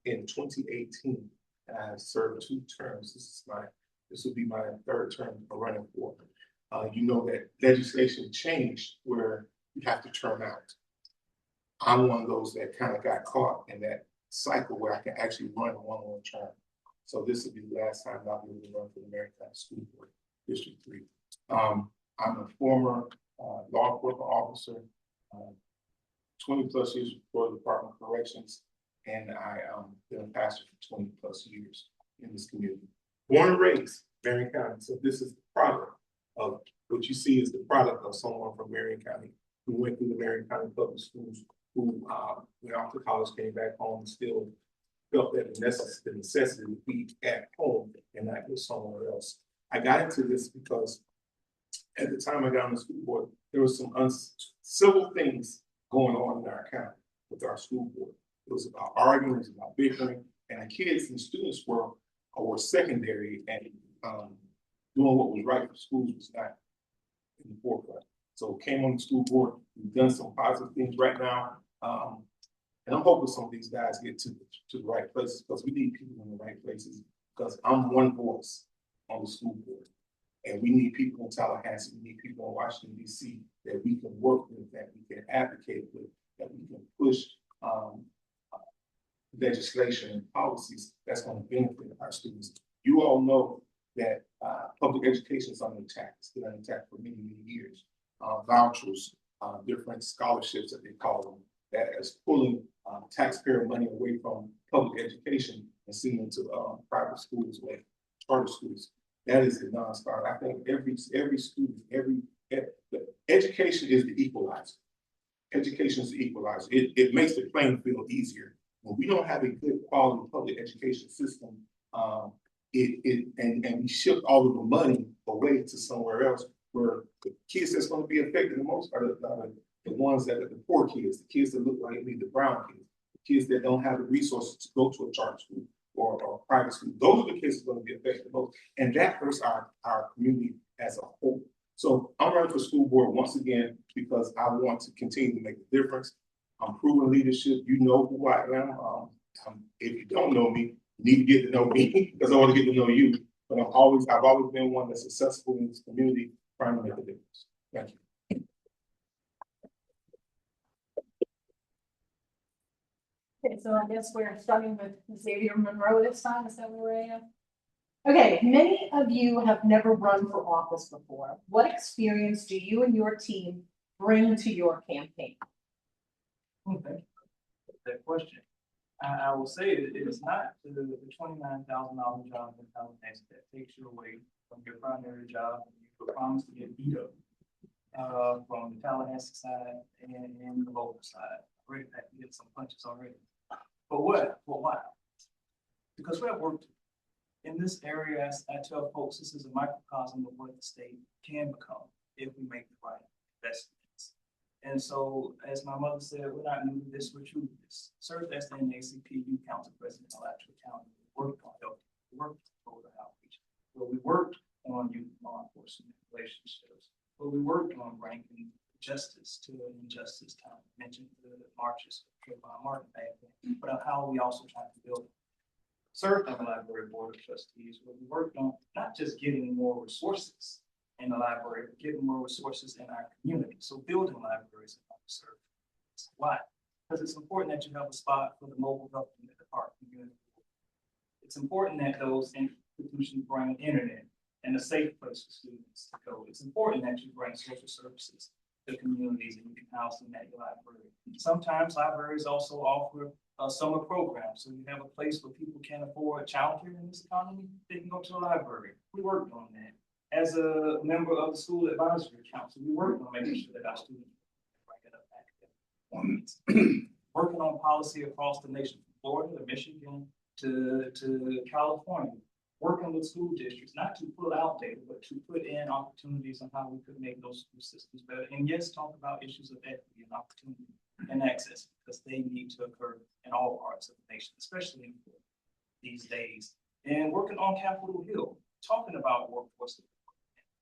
in 2018. I served 2 terms. This will be my 3rd term of running for. You know that legislation changed where you have to term out. I'm one of those that kind of got caught in that cycle where I can actually run one term. So this will be the last time I'll be able to run for the Marion County School Board, District 3. I'm a former law enforcement officer, 20 plus years for the Department of Corrections, and I been a pastor for 20 plus years in this community. Born and raised Marion County. So this is the product of what you see is the product of someone from Marion County who went through the Marion County Public Schools, who went off to college, came back home, and still felt that the necessity to be at home and not go somewhere else. I got into this because at the time I got on the school board, there was some civil things going on in our county with our school board. It was about arguing, it was about bickering, and the kids and students were secondary and doing what was right for schools was not in the forefront. So came on the school board, we've done some positive things right now. And I'm hoping some of these guys get to the right places because we need people in the right places because I'm one voice on the school board. And we need people in Tallahassee, we need people in Washington, D.C. that we can work with, that we can advocate with, that we can push legislation and policies that's going to benefit our students. You all know that public education is under attack. It's been under attack for many, many years. Vouchers, different scholarships that they call them, that is pulling taxpayer money away from public education and sending it to private schools or charter schools. That is a non-starter. I think every student, education is the equalizer. Education is the equalizer. It makes the playing field easier. When we don't have a good quality public education system, and we shift all of the money away to somewhere else, where the kids that's going to be affected the most are the ones that are the poor kids, the kids that look like me, the brown kids, the kids that don't have the resources to go to a charter school or private school. Those are the kids that are going to be affected the most, and that hurts our community as a whole. So I'm running for school board once again because I want to continue to make a difference. I'm proving leadership. You know who I am. If you don't know me, you need to get to know me because I want to get to know you. But I've always been one that's successful in this community, trying to make a difference. Thank you. Okay, so I guess we're starting with Xavier Monroe this time. Is that where we're at? Okay, many of you have never run for office before. What experience do you and your team bring to your campaign? Okay, that question. I will say that it is not the $29,000 job in Tallahassee that takes you away from your primary job. You promise to get beat up from the Tallahassee side and the local side. Already had to get some punches already. But what? Well, why? Because we have work to do. In this area, as I tell folks, this is a microcosm of what the state can become if we make the right investments. And so, as my mother said, we're not new to this, we're true to this. Served as the NAACP Youth Council President of Alachua County, we worked on health, we worked on voter outreach, where we worked on youth law enforcement relationships, where we worked on bringing justice to an injustice time. I mentioned the marches of Trayvon Martin back then, but how we also trying to build served on the library board of trustees, where we worked on not just getting more resources in the library, but getting more resources in our community. So building libraries and underserved. Why? Because it's important that you have a spot for the mobile health department. It's important that those institutions bring internet and a safe place for students to go. It's important that you bring social services to communities and you can house them at your library. Sometimes libraries also offer summer programs. So you have a place where people can't afford childcare in this economy, they can go to the library. We worked on that. As a member of the school advisory council, we worked on making sure that our students working on policy across the nation, from Florida to Michigan to California, working with school districts, not to pull out data, but to put in opportunities on how we could make those school systems better. And yes, talk about issues of equity and opportunity and access, because they need to occur in all parts of the nation, especially in these days. And working on Capitol Hill, talking about workforce.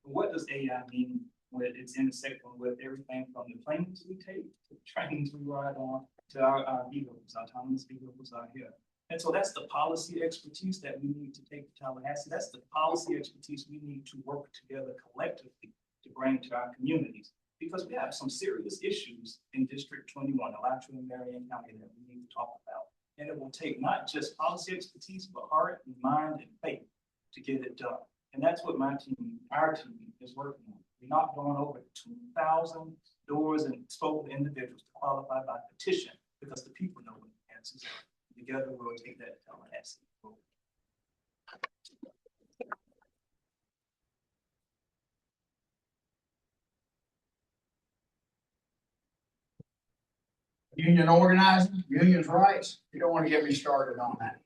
What does AI mean when it's intersecting with everything from the planes we take to the trains we ride on to our vehicles, autonomous vehicles out here? And so that's the policy expertise that we need to take to Tallahassee. That's the policy expertise we need to work together collectively to bring to our communities. Because we have some serious issues in District 21, Alachua and Marion County, that we need to talk about. And it will take not just policy expertise, but heart and mind and faith to get it done. And that's what my team, our team, is working on. We knocked on over 2,000 doors and spoke to individuals to qualify by petition because the people know what the answers are. Together, we'll take that to Tallahassee. Union organizing, unions' rights, you don't want to get me started on that.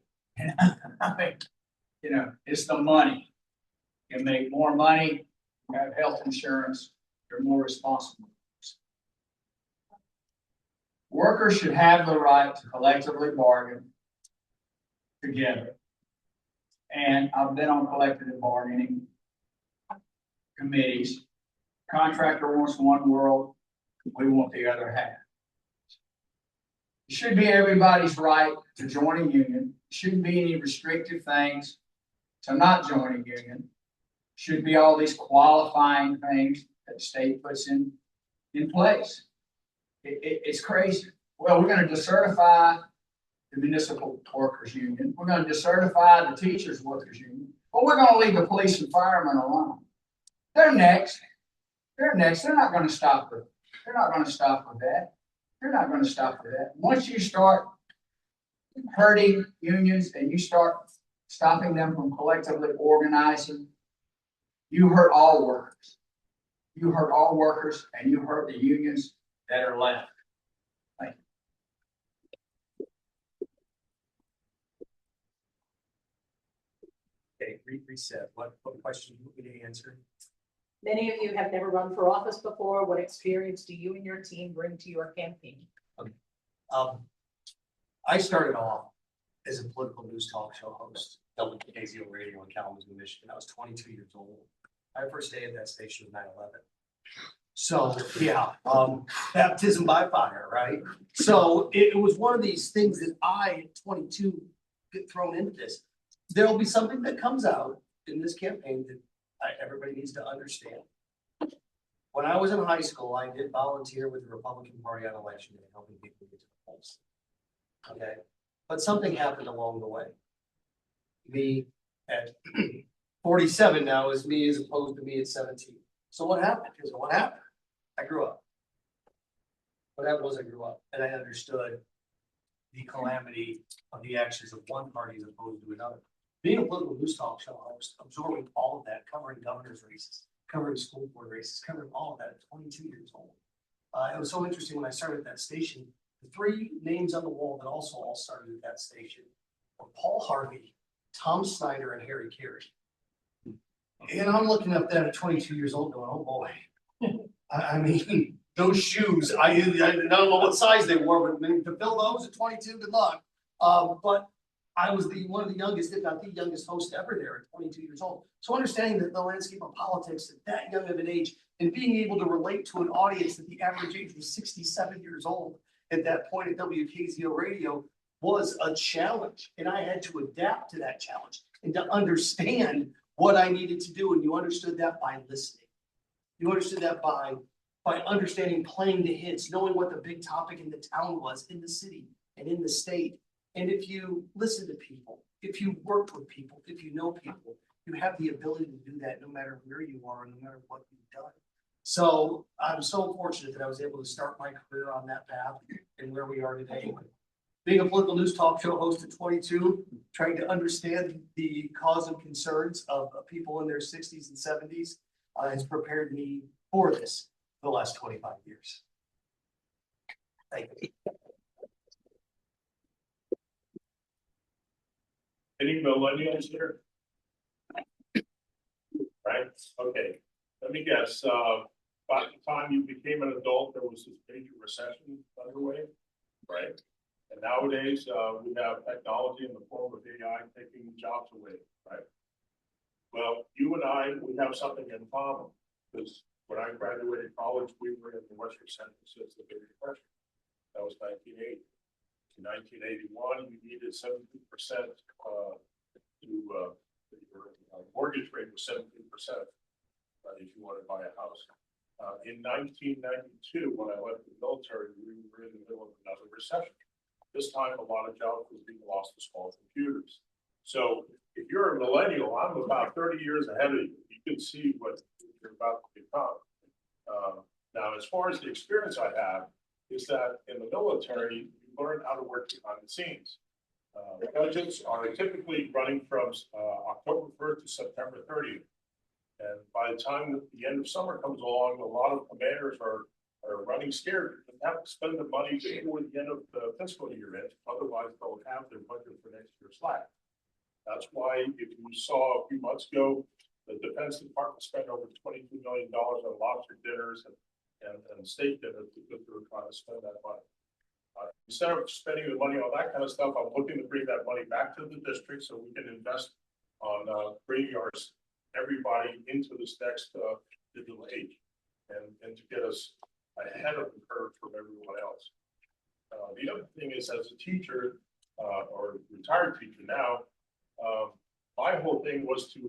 I mean, it's the money. You make more money, have health insurance, they're more responsible. Workers should have the right to collectively bargain together. And I've been on collective bargaining committees. Contractor wants one world, we want the other half. It should be everybody's right to join a union. Shouldn't be any restrictive things to not join a union. Should be all these qualifying things that the state puts in place. It's crazy. Well, we're going to decertify the municipal workers union. We're going to decertify the teachers workers union. But we're going to leave the police and firemen alone. They're next. They're next. They're not going to stop with. They're not going to stop with that. They're not going to stop with that. Once you start hurting unions and you start stopping them from collectively organizing, you hurt all workers. You hurt all workers and you hurt the unions that are left. Thank you. Okay, reset. What question do you want me to answer? Many of you have never run for office before. What experience do you and your team bring to your campaign? I started off as a political news talk show host, WKZO Radio in Kalamazoo, Michigan. I was 22 years old. My first day at that station was 9/11. So yeah, baptism by fire, right? So it was one of these things that I, at 22, get thrown into this. There'll be something that comes out in this campaign that everybody needs to understand. When I was in high school, I did volunteer with the Republican Party on election day, helping people get to the polls. Okay, but something happened along the way. Me at 47 now is me as opposed to me at 17. So what happened? Here's what happened. I grew up. What happened was I grew up and I understood the calamity of the actions of one party as opposed to another. Being a political news talk show host, absorbing all of that, covering governor's races, covering school board races, covering all of that at 22 years old. It was so interesting when I started at that station. The three names on the wall that also all started at that station were Paul Harvey, Tom Snyder, and Harry Carey. And I'm looking up that at 22 years old going, oh boy. I mean, those shoes, I don't know what size they were, but to fill those at 22, good luck. But I was one of the youngest, if not the youngest host ever there at 22 years old. So understanding that the landscape of politics at that young of an age and being able to relate to an audience that the average age was 67 years old at that point at WKZO Radio was a challenge. And I had to adapt to that challenge and to understand what I needed to do. And you understood that by listening. You understood that by understanding, playing the hits, knowing what the big topic in the town was, in the city and in the state. And if you listen to people, if you work with people, if you know people, you have the ability to do that no matter where you are and no matter what you've done. So I'm so fortunate that I was able to start my career on that path and where we are today. Being a political news talk show host at 22, trying to understand the cause and concerns of people in their 60s and 70s has prepared me for this for the last 25 years. Thank you. Any millennials here? Right, okay, let me guess, by the time you became an adult, there was this major recession underway, right? And nowadays, we have technology in the form of AI taking jobs away, right? Well, you and I, we have something in common, because when I graduated college, we were in the Western census of the Depression. That was 1980. In 1981, you needed 17% mortgage rate was 17% if you want to buy a house. In 1992, when I left the military, we were in the middle of another recession. This time, a lot of jobs was being lost to small computers. So if you're a millennial, I'm about 30 years ahead of you. You can see what you're about to become. Now, as far as the experience I have, is that in the military, you learn how to work behind the scenes. Budgets are typically running from October 1st to September 30th. And by the time that the end of summer comes along, a lot of commanders are running scared. They have to spend the money before the end of the fiscal year ends. Otherwise, they'll have their budget for next year slack. That's why if you saw a few months ago, The Defense Department spent over $22 million on lobster dinners and steak dinners because we were trying to spend that money. Instead of spending the money on that kind of stuff, I'm looking to bring that money back to the district so we can invest on bringing everybody into this next digital age and to get us ahead of the curve from everyone else. The other thing is, as a teacher or retired teacher now, my whole thing was to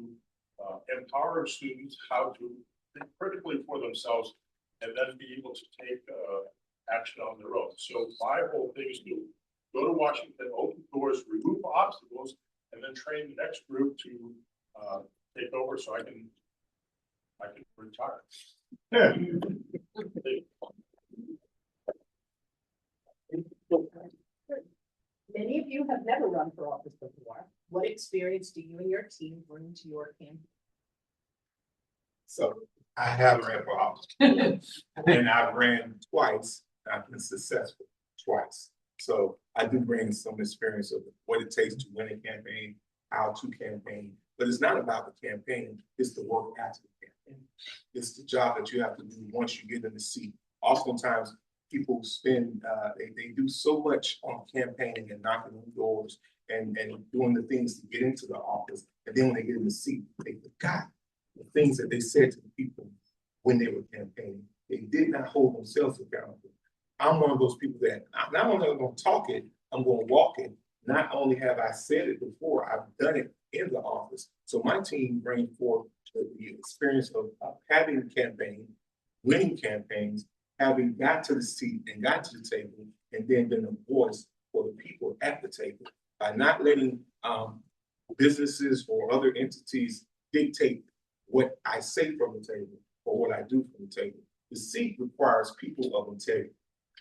empower students how to think critically for themselves and then be able to take action on their own. So my whole thing is to go to Washington, open doors, remove obstacles, and then train the next group to take over so I can retire. Many of you have never run for office before. What experience do you and your team bring to your campaign? So I have ran for office. And I've ran twice. I've been successful twice. So I do bring some experience of what it takes to win a campaign, how to campaign. But it's not about the campaign, it's the work after the campaign. It's the job that you have to do once you get in the seat. Oftentimes, people spend, they do so much on campaigning and knocking on doors and doing the things to get into the office. And then when they get in the seat, they forgot the things that they said to the people when they were campaigning. They did not hold themselves accountable. I'm one of those people that not only am I going to talk it, I'm going to walk it. Not only have I said it before, I've done it in the office. So my team brings forth the experience of having a campaign, winning campaigns, having got to the seat and got to the table, and then been a voice for the people at the table by not letting businesses or other entities dictate what I say from the table or what I do from the table. The seat requires people of integrity.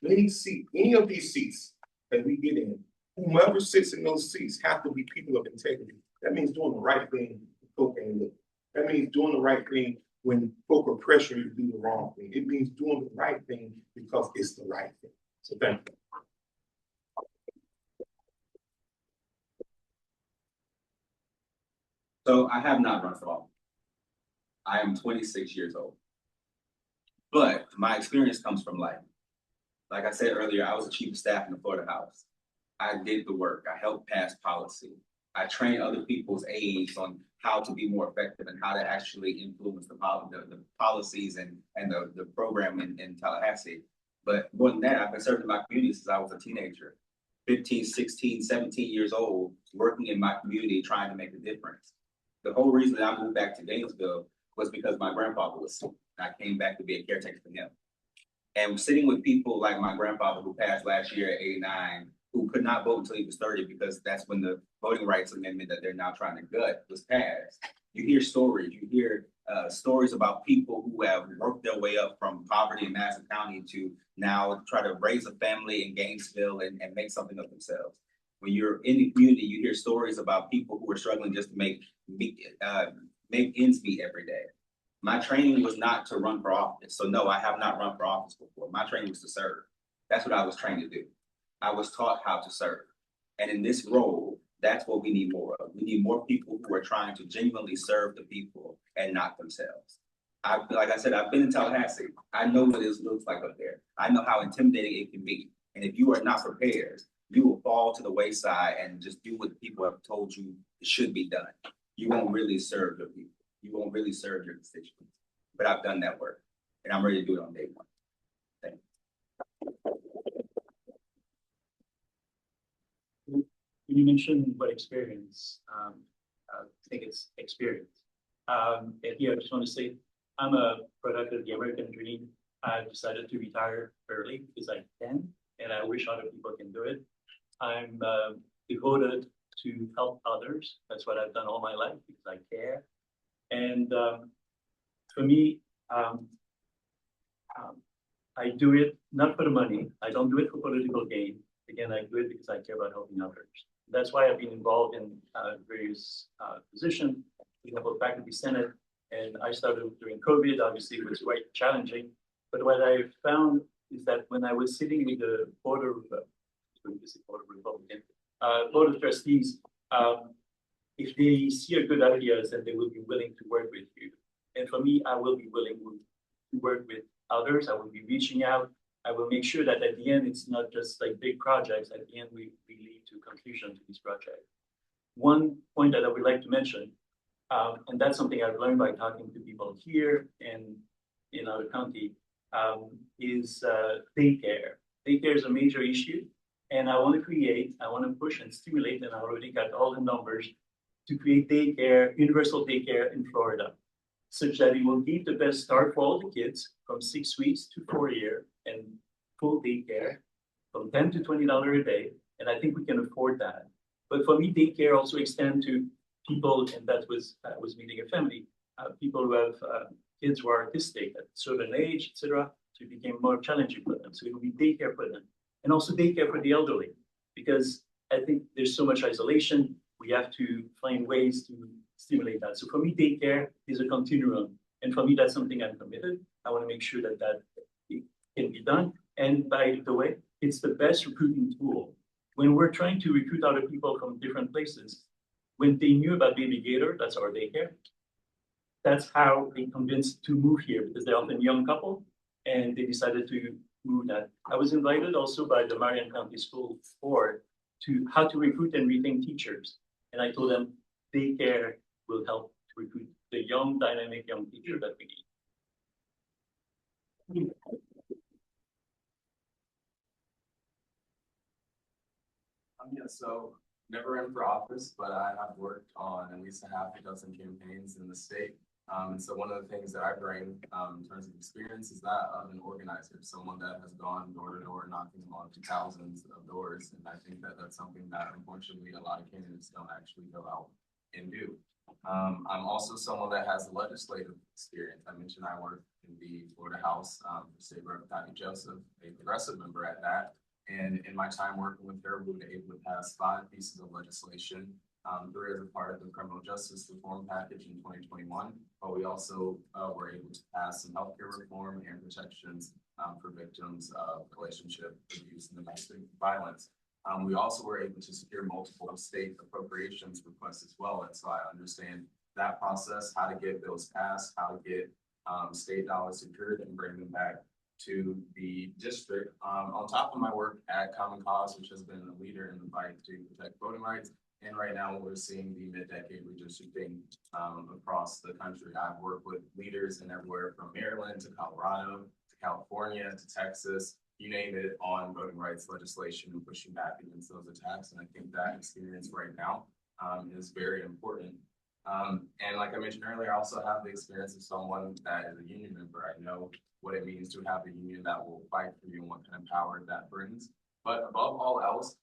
Any of these seats that we get in, whomever sits in those seats have to be people of integrity. That means doing the right thing when folk ain't looking. That means doing the right thing when folk are pressuring you to do the wrong thing. It means doing the right thing because it's the right thing. So thank you. So I have not run for office. I am 26 years old. But my experience comes from life. Like I said earlier, I was the chief of staff in the Florida House. I did the work. I helped pass policy. I trained other people's aides on how to be more effective and how to actually influence the policies and the program in Tallahassee. But more than that, I've been serving my community since I was a teenager, 15, 16, 17 years old, working in my community, trying to make a difference. The whole reason that I moved back to Gainesville was because my grandfather was sick. I came back to be a caretaker for him. And sitting with people like my grandfather who passed last year at 89, who could not vote until he was 30 because that's when the voting rights amendment that they're now trying to gut was passed. You hear stories, stories about people who have worked their way up from poverty in Madison County to now try to raise a family in Gainesville and make something of themselves. When you're in the community, you hear stories about people who are struggling just to make ends meet every day. My training was not to run for office. So no, I have not run for office before. My training was to serve. That's what I was trained to do. I was taught how to serve. And in this role, that's what we need more of. We need more people who are trying to genuinely serve the people and not themselves. Like I said, I've been in Tallahassee. I know what it looks like up there. I know how intimidating it can be. And if you are not prepared, you will fall to the wayside and just do what the people have told you should be done. You won't really serve your people. You won't really serve your constituents. But I've done that work, and I'm ready to do it on day one. Thank you. When you mentioned what experience, I think it's experience. And here, I just want to say, I'm a product of the American dream. I've decided to retire early because I can, and I wish other people can do it. I'm devoted to help others. That's what I've done all my life because I care. And for me, I do it not for the money. I don't do it for political gain. Again, I do it because I care about helping others. That's why I've been involved in various positions. We have a faculty senate, and I started during COVID. Obviously, it was quite challenging. But what I found is that when I was sitting with the board of Republican, board of trustees, if they see a good ideas, then they will be willing to work with you. And for me, I will be willing to work with others. I will be reaching out. I will make sure that at the end, it's not just like big projects. At the end, we lead to conclusion to this project. One point that I would like to mention, and that's something I've learned by talking to people here and in our county, is daycare. Daycare is a major issue, and I want to push and stimulate, and I already got all the numbers to create daycare, universal daycare in Florida, such that it will give the best start for all the kids from 6 weeks to 4 years and full daycare from $10 to $20 a day. And I think we can afford that. But for me, daycare also extend to people, and that was, I was meeting a family, people who have kids who are autistic at a certain age, etc. So it became more challenging for them. So it will be daycare for them. And also daycare for the elderly, because I think there's so much isolation. We have to find ways to stimulate that. So for me, daycare is a continuum. And for me, that's something I'm committed. I want to make sure that that can be done. And by the way, it's the best recruiting tool. When we're trying to recruit other people from different places, when they knew about Baby Gator, that's our daycare, that's how they convinced to move here, because they're often a young couple, and they decided to move that. I was invited also by the Marion County School Board to how to recruit and retain teachers. And I told them daycare will help to recruit the young, dynamic young teacher that we need. Yeah, so never ran for office, but I have worked on at least a half a dozen campaigns in the state. And so one of the things that I bring in terms of experience is that of an organizer, someone that has gone door to door, knocking on to thousands of doors. And I think that that's something that unfortunately a lot of candidates don't actually go out and do. I'm also someone that has legislative experience. I mentioned I work in the Florida House for State Rep. Joseph, a progressive member at that. And in my time working with her, we were able to pass 5 pieces of legislation, 3 as a part of the criminal justice reform package in 2021. But we also were able to pass some healthcare reform and protections for victims of relationship abuse and domestic violence. We also were able to secure multiple state appropriations requests as well. And so I understand that process, how to get bills passed, how to get state dollars secured and bring them back to the district. On top of my work at Common Cause, which has been a leader in the fight to protect voting rights, and right now we're seeing the mid-decade redistricting across the country. I've worked with leaders in everywhere from Maryland to Colorado to California to Texas, you name it, on voting rights legislation and pushing back against those attacks. And I think that experience right now is very important. And like I mentioned earlier, I also have the experience of someone that is a union member. I know what it means to have a union that will fight for you and what kind of power that brings. But above all else,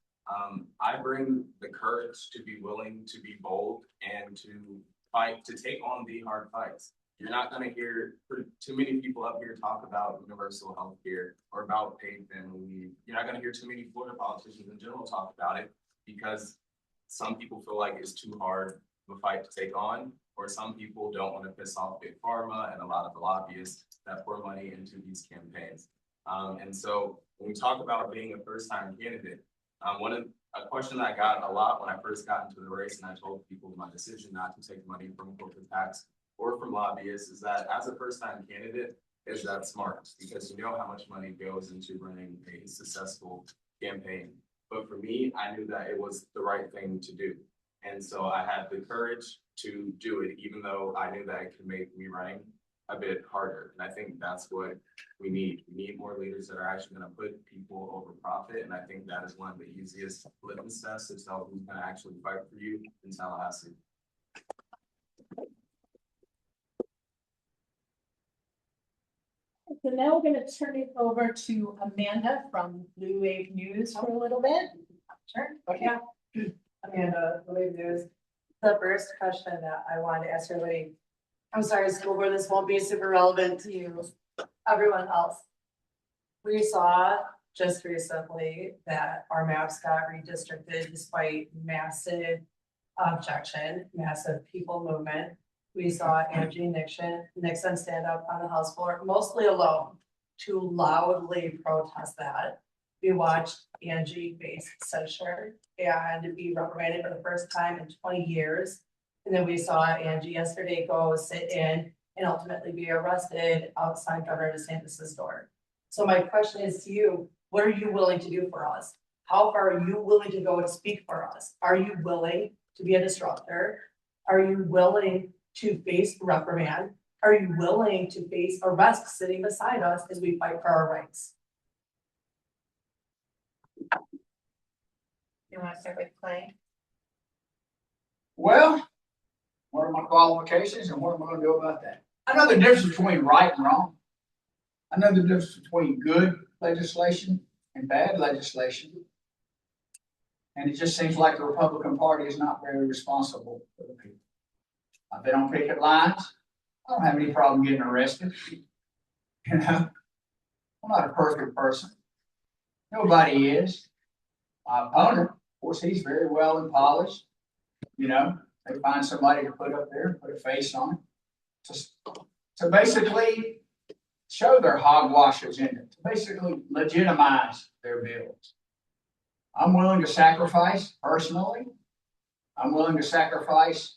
I bring the courage to be willing to be bold and to fight, to take on the hard fights. You're not going to hear too many people up here talk about universal health care or about paid family leave. You're not going to hear too many Florida politicians in general talk about it because some people feel like it's too hard of a fight to take on, or some people don't want to piss off big pharma and a lot of the lobbyists that pour money into these campaigns. And so when we talk about being a first-time candidate, a question I got a lot when I first got into the race, and I told people my decision not to take money from corporate tax or from lobbyists, is that as a first-time candidate, is that smart? Because you know how much money goes into running a successful campaign. But for me, I knew that it was the right thing to do. And so I had the courage to do it, even though I knew that it could make me running a bit harder. And I think that's what we need. We need more leaders that are actually going to put people over profit. And I think that is one of the easiest litmus tests to tell who's going to actually fight for you in Tallahassee. So now we're going to turn it over to Amanda from Blue Wave News for a little bit. Sure. Okay. Amanda, Blue Wave News. The first question that I wanted to ask everybody, I'm sorry, school board, this won't be super relevant to you, everyone else. We saw just recently that our maps got redistricted despite massive objection, massive people movement. We saw Angie Nixon stand up on the House floor, mostly alone, to loudly protest that. we watched Angie face censure and be reprimanded for the first time in 20 years. And then we saw Angie yesterday go sit in and ultimately be arrested outside Governor DeSantis's door. So my question is to you, what are you willing to do for us? How far are you willing to go to speak for us? Are you willing to be a disruptor? Are you willing to face reprimand? Are you willing to face arrest sitting beside us as we fight for our rights? You want to start with Clay? Well, what are my qualifications and what am I gonna do about that? I know the difference between right and wrong. I know the difference between good legislation and bad legislation. And it just seems like the Republican Party is not very responsible for the people. I've been on picket lines. I don't have any problem getting arrested. You know, I'm not a perfect person. Nobody is. My opponent, of course, he's very well and polished. You know, they find somebody to put up there and put a face on it. Just to basically show their hogwash agenda, to basically legitimize their bills. I'm willing to sacrifice personally. I'm willing to sacrifice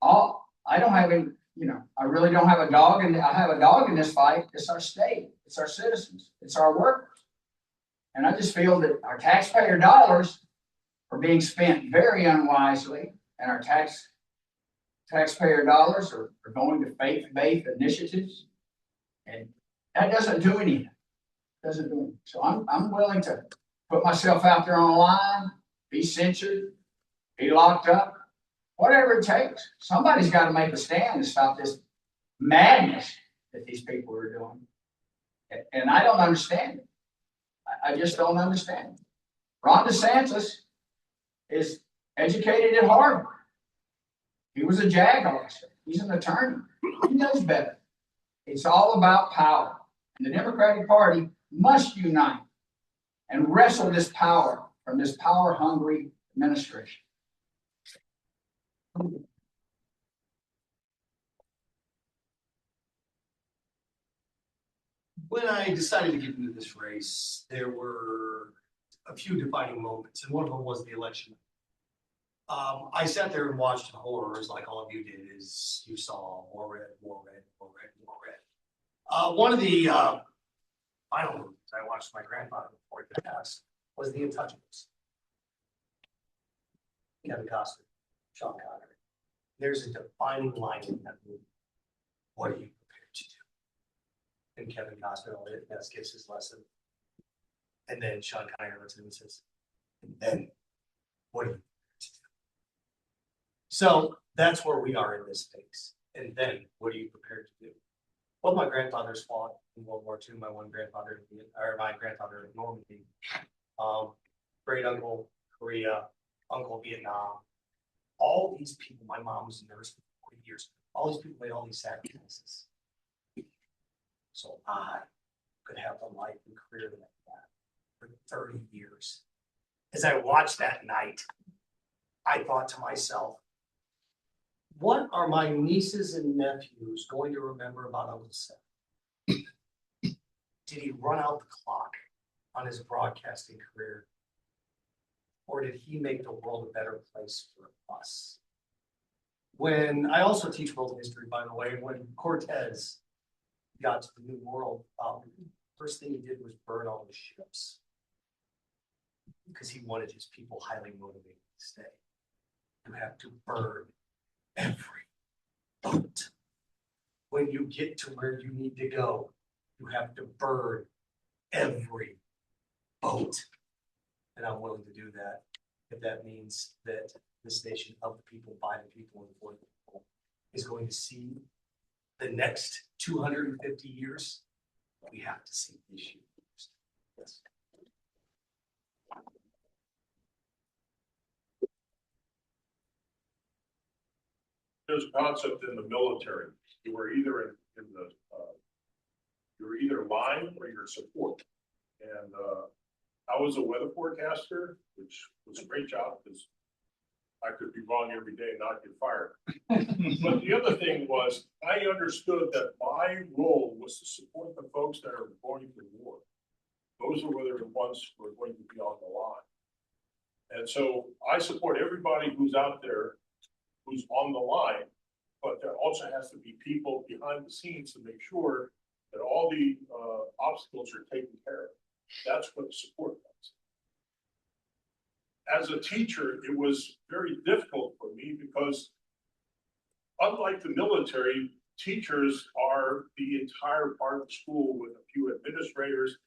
all. I don't have any, you know, I really don't have a dog, and I have a dog in this fight. It's our state, it's our citizens, it's our workers. And I just feel that our taxpayer dollars are being spent very unwisely, and our taxpayer dollars are going to faith-based initiatives, and that doesn't do anything. Doesn't do anything. So I'm willing to put myself out there on the line, be censored, be locked up, whatever it takes. Somebody's got to make a stand and stop this madness that these people are doing. And I don't understand it. I just don't understand it. Ron DeSantis is educated at Harvard. He was a JAG officer. He's an attorney. He knows better. It's all about power. And the Democratic Party must unite and wrestle this power from this power-hungry administration. When I decided to get into this race, there were a few defining moments, and one of them was the election. I sat there and watched in horrors, like all of you did, as you saw more red, more red, more red, more red. One of the final movies I watched my grandfather before he passed was The Untouchables. Kevin Costner, Sean Connery. There's a defining line in that movie. What are you prepared to do? And Kevin Costner gives his lesson. And then Sean Connery looks at him and says, and then what are you prepared to do? So that's where we are in this space. And then what are you prepared to do? Both my grandfathers fought in World War II. My grandfather in Normandy, great uncle Korea, uncle Vietnam. All these people, my mom was a nurse for 40 years. All these people made all these sacrifices. So I could have a life and career like that for 30 years. As I watched that night, I thought to myself, what are my nieces and nephews going to remember about Uncle Seth? Did he run out the clock on his broadcasting career? Or did he make the world a better place for us? When I also teach world history, by the way, when Cortez got to the New World, first thing he did was burn all the ships because he wanted his people highly motivated to stay. You have to burn every boat. When you get to where you need to go, you have to burn every boat. And I'm willing to do that if that means that this nation of the people, by the people, and for the people is going to see the next 250 years. We have to see this year first. Yes. There's a concept in the military. You were either you were either lying or you're support. And I was a weather forecaster, which was a great job because I could be wrong every day and not get fired. But the other thing was, I understood that my role was to support the folks that are going to war. those are whether the ones who are going to be on the line. And so I support everybody who's out there, who's on the line, but there also has to be people behind the scenes to make sure that all the obstacles are taken care of. That's what support does. As a teacher, it was very difficult for me because unlike the military, teachers are the entire part of the school with a few administrators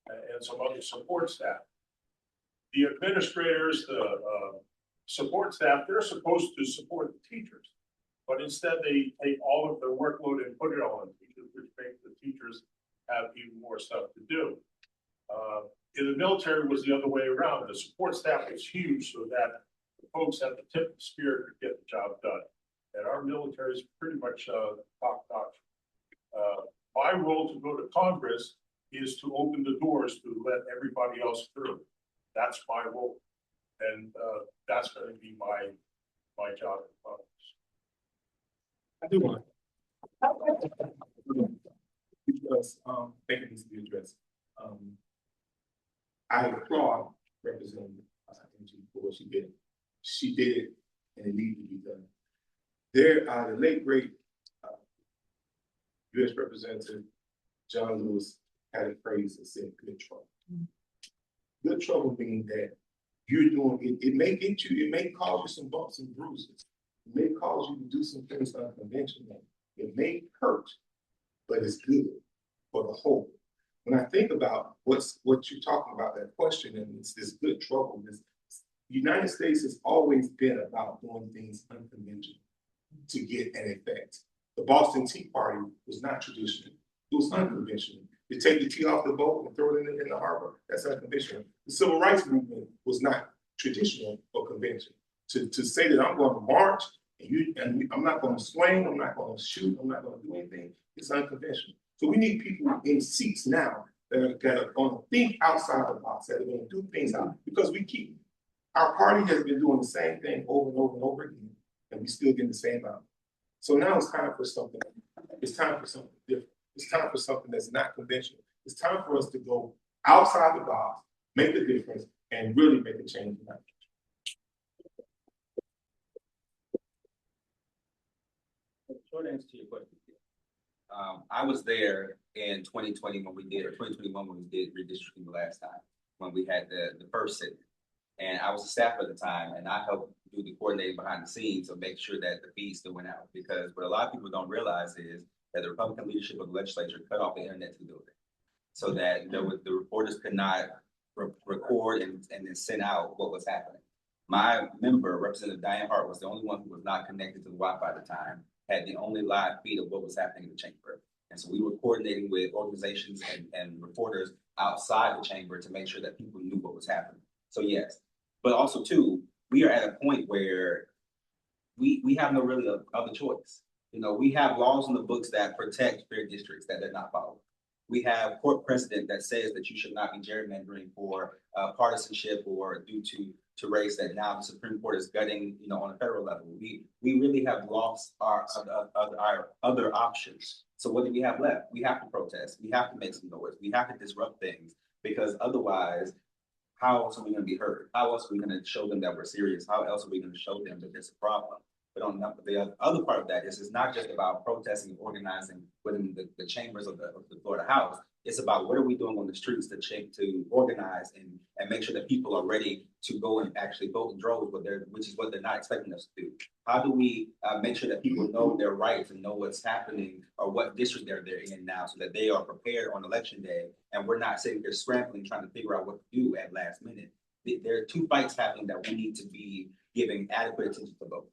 and some other support staff. The administrators, the support staff, they're supposed to support the teachers, but instead they take all of their workload and put it on the teachers, which makes the teachers have even more stuff to do. In the military, it was the other way around. The support staff was huge so that the folks at the tip of the spear could get the job done. And our military is pretty much top notch. My role to go to Congress is to open the doors to let everybody else through. That's my role. And that's going to be my job in Congress. I do want. Because thank you, Mr. Address. I applaud Representative Angie for what she did. She did it, and it needed to be done. There, the late great U.S. Representative John Lewis had a phrase that said "good trouble." Good trouble meaning that you're doing it. It may get you. It may cause you some bumps and bruises. It may cause you to do some things unconventional. It may hurt, but it's good for the whole. When I think about what you're talking about, that question, and it's this good trouble, the United States has always been about doing things unconventional to get an effect. The Boston Tea Party was not traditional. It was unconventional. You take the tea off the boat and throw it in the harbor, that's unconventional. The Civil Rights Movement was not traditional or conventional. To say that I'm going to march and I'm not going to swing, I'm not going to shoot, I'm not going to do anything, it's unconventional. So we need people in seats now that are going to think outside the box, that are going to do things out, because our party has been doing the same thing over and over and over again, and we still get the same out. So now it's time for something. It's time for something different. It's time for something that's not conventional. It's time for us to go outside the box, make a difference, and really make a change in that. Short answer to your question. I was there in 2020 when we did, or 2021 when we did redistricting the last time, when we had the first sit. And I was a staff at the time, and I helped do the coordinating behind the scenes to make sure that the feed still went out. Because what a lot of people don't realize is that the Republican leadership of the legislature cut off the internet to the building, so that the reporters could not record and then send out what was happening. My member, Representative Diane Hart, was the only one who was not connected to the Wi-Fi at the time, had the only live feed of what was happening in the chamber. And so we were coordinating with organizations and reporters outside the chamber to make sure that people knew what was happening. So yes, but also too, we are at a point where we have no really other choice. You know, we have laws in the books that protect fair districts that they're not followed. We have court precedent that says that you should not be gerrymandering for partisanship or due to race, that now the Supreme Court is gutting, you know, on a federal level. We really have lost our other options. So what do we have left? We have to protest. We have to make some noise. We have to disrupt things, because otherwise, how else are we going to be heard? How else are we going to show them that we're serious? How else are we going to show them that there's a problem? But on the other part of that is, it's not just about protesting and organizing within the chambers of the Florida House. It's about what are we doing on the streets to organize and make sure that people are ready to go and actually vote in droves, which is what they're not expecting us to do. How do we make sure that people know their rights and know what's happening or what district they're in now, so that they are prepared on election day, and we're not sitting there scrambling trying to figure out what to do at last minute. There are two fights happening that we need to be giving adequate attention to both.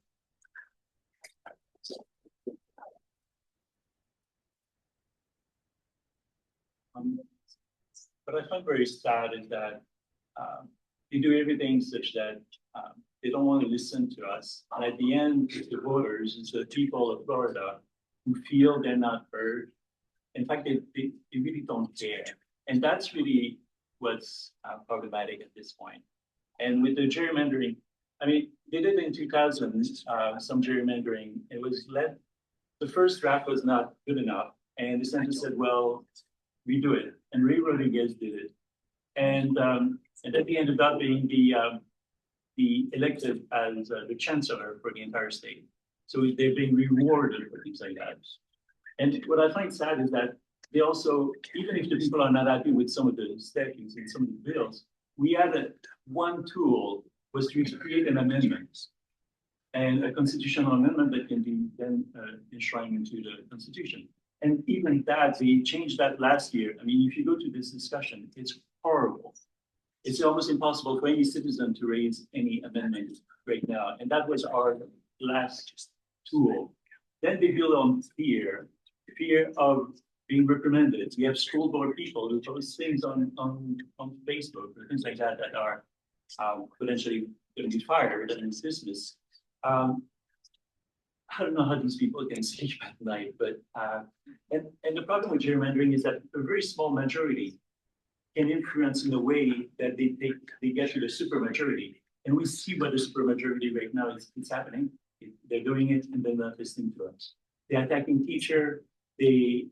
What I find very sad is that they do everything such that they don't want to listen to us. And at the end, it's the voters, it's the people of Florida who feel they're not heard. In fact, they really don't care. And that's really what's problematic at this point. And with the gerrymandering, I mean, they did in 2000, some gerrymandering. It was the first draft was not good enough. And the Senate said, well, we do it. And Ray Rodriguez did it. And then he ended up being the elected as the chancellor for the entire state. So they're being rewarded for things like that. And what I find sad is that they also, even if the people are not happy with some of the statutes and some of the bills, we had one tool was to create an amendment and a constitutional amendment that can be then enshrined into the Constitution. And even that, they changed that last year. I mean, if you go to this discussion, it's horrible. It's almost impossible for any citizen to raise any amendment right now. And that was our last tool. Then they build on fear of being reprimanded. We have school board people who post things on Facebook or things like that that are potentially going to be fired and dismissed. I don't know how these people can sleep at night, but and the problem with gerrymandering is that a very small majority can influence in a way that they get to the supermajority. And we see what the supermajority right now is happening. They're doing it and they're not listening to us. They're attacking teacher, they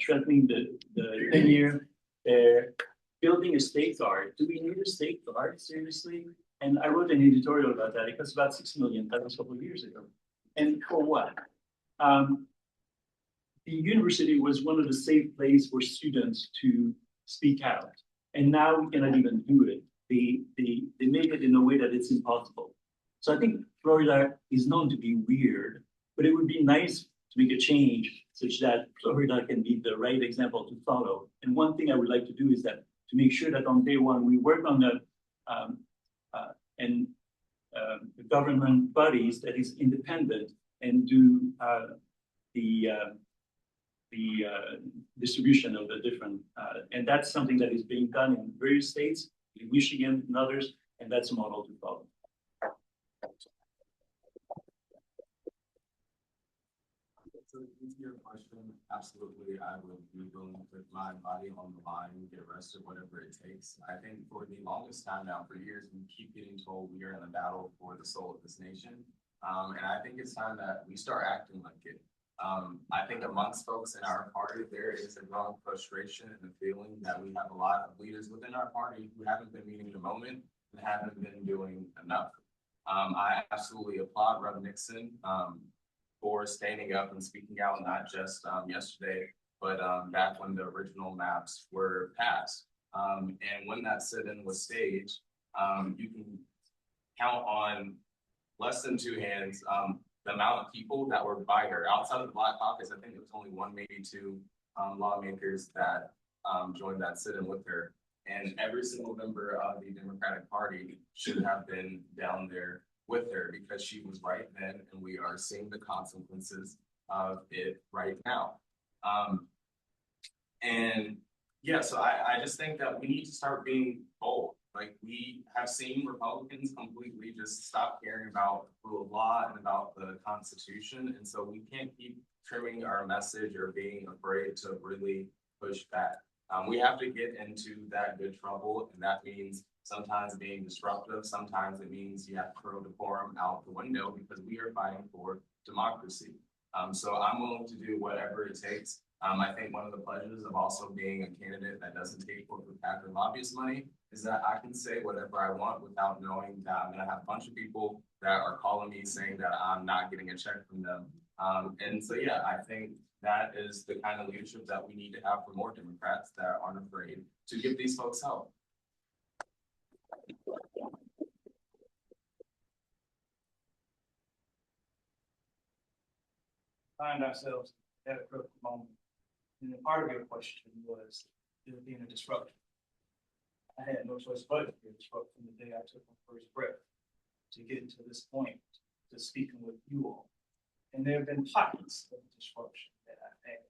threatening the tenure, they're building a state guard. Do we need a state guard, seriously? And I wrote an editorial about that. It cost about $6 million. That was a couple of years ago. And for what? The university was one of the safe places for students to speak out. And now we cannot even do it. They make it in a way that it's impossible. So I think Florida is known to be weird, but it would be nice to make a change such that Florida can be the right example to follow. And one thing I would like to do is that to make sure that on day one, we work on the government bodies that is independent and do the distribution of the different, and that's something that is being done in various states, in Michigan and others, and that's a model to follow. So to answer your question, absolutely, I would be willing to put my body on the line, get arrested, whatever it takes. I think for the longest time now, for years, we keep getting told we are in a battle for the soul of this nation. And I think it's time that we start acting like it. I think amongst folks in our party, there is a growing frustration and the feeling that we have a lot of leaders within our party who haven't been meeting the moment and haven't been doing enough. I absolutely applaud Rev. Nixon for standing up and speaking out, not just yesterday, but back when the original maps were passed. And when that sit-in was staged, you can count on less than two hands the amount of people that were by her. Outside of the Black Caucus, I think there was only one, maybe two lawmakers that joined that sit-in with her. And every single member of the Democratic Party should have been down there with her because she was right then, and we are seeing the consequences of it right now. And yeah, so I just think that we need to start being bold. Like, we have seen Republicans completely just stop caring about the rule of law and about the Constitution. And so we can't keep trimming our message or being afraid to really push back. We have to get into that good trouble, and that means sometimes being disruptive. Sometimes it means you have to throw decorum out the window because we are fighting for democracy. So I'm willing to do whatever it takes. I think one of the pleasures of also being a candidate that doesn't take corporate PAC or lobbyist money is that I can say whatever I want without knowing that I'm going to have a bunch of people that are calling me saying that I'm not getting a check from them. And so, yeah, I think that is the kind of leadership that we need to have for more Democrats that aren't afraid to give these folks help. Find ourselves at a critical moment. And part of your question was, is it being a disruption? I had no choice but to be a disruption from the day I took my first breath to get to this point, to speaking with you all. And there have been pockets of disruption that I've had.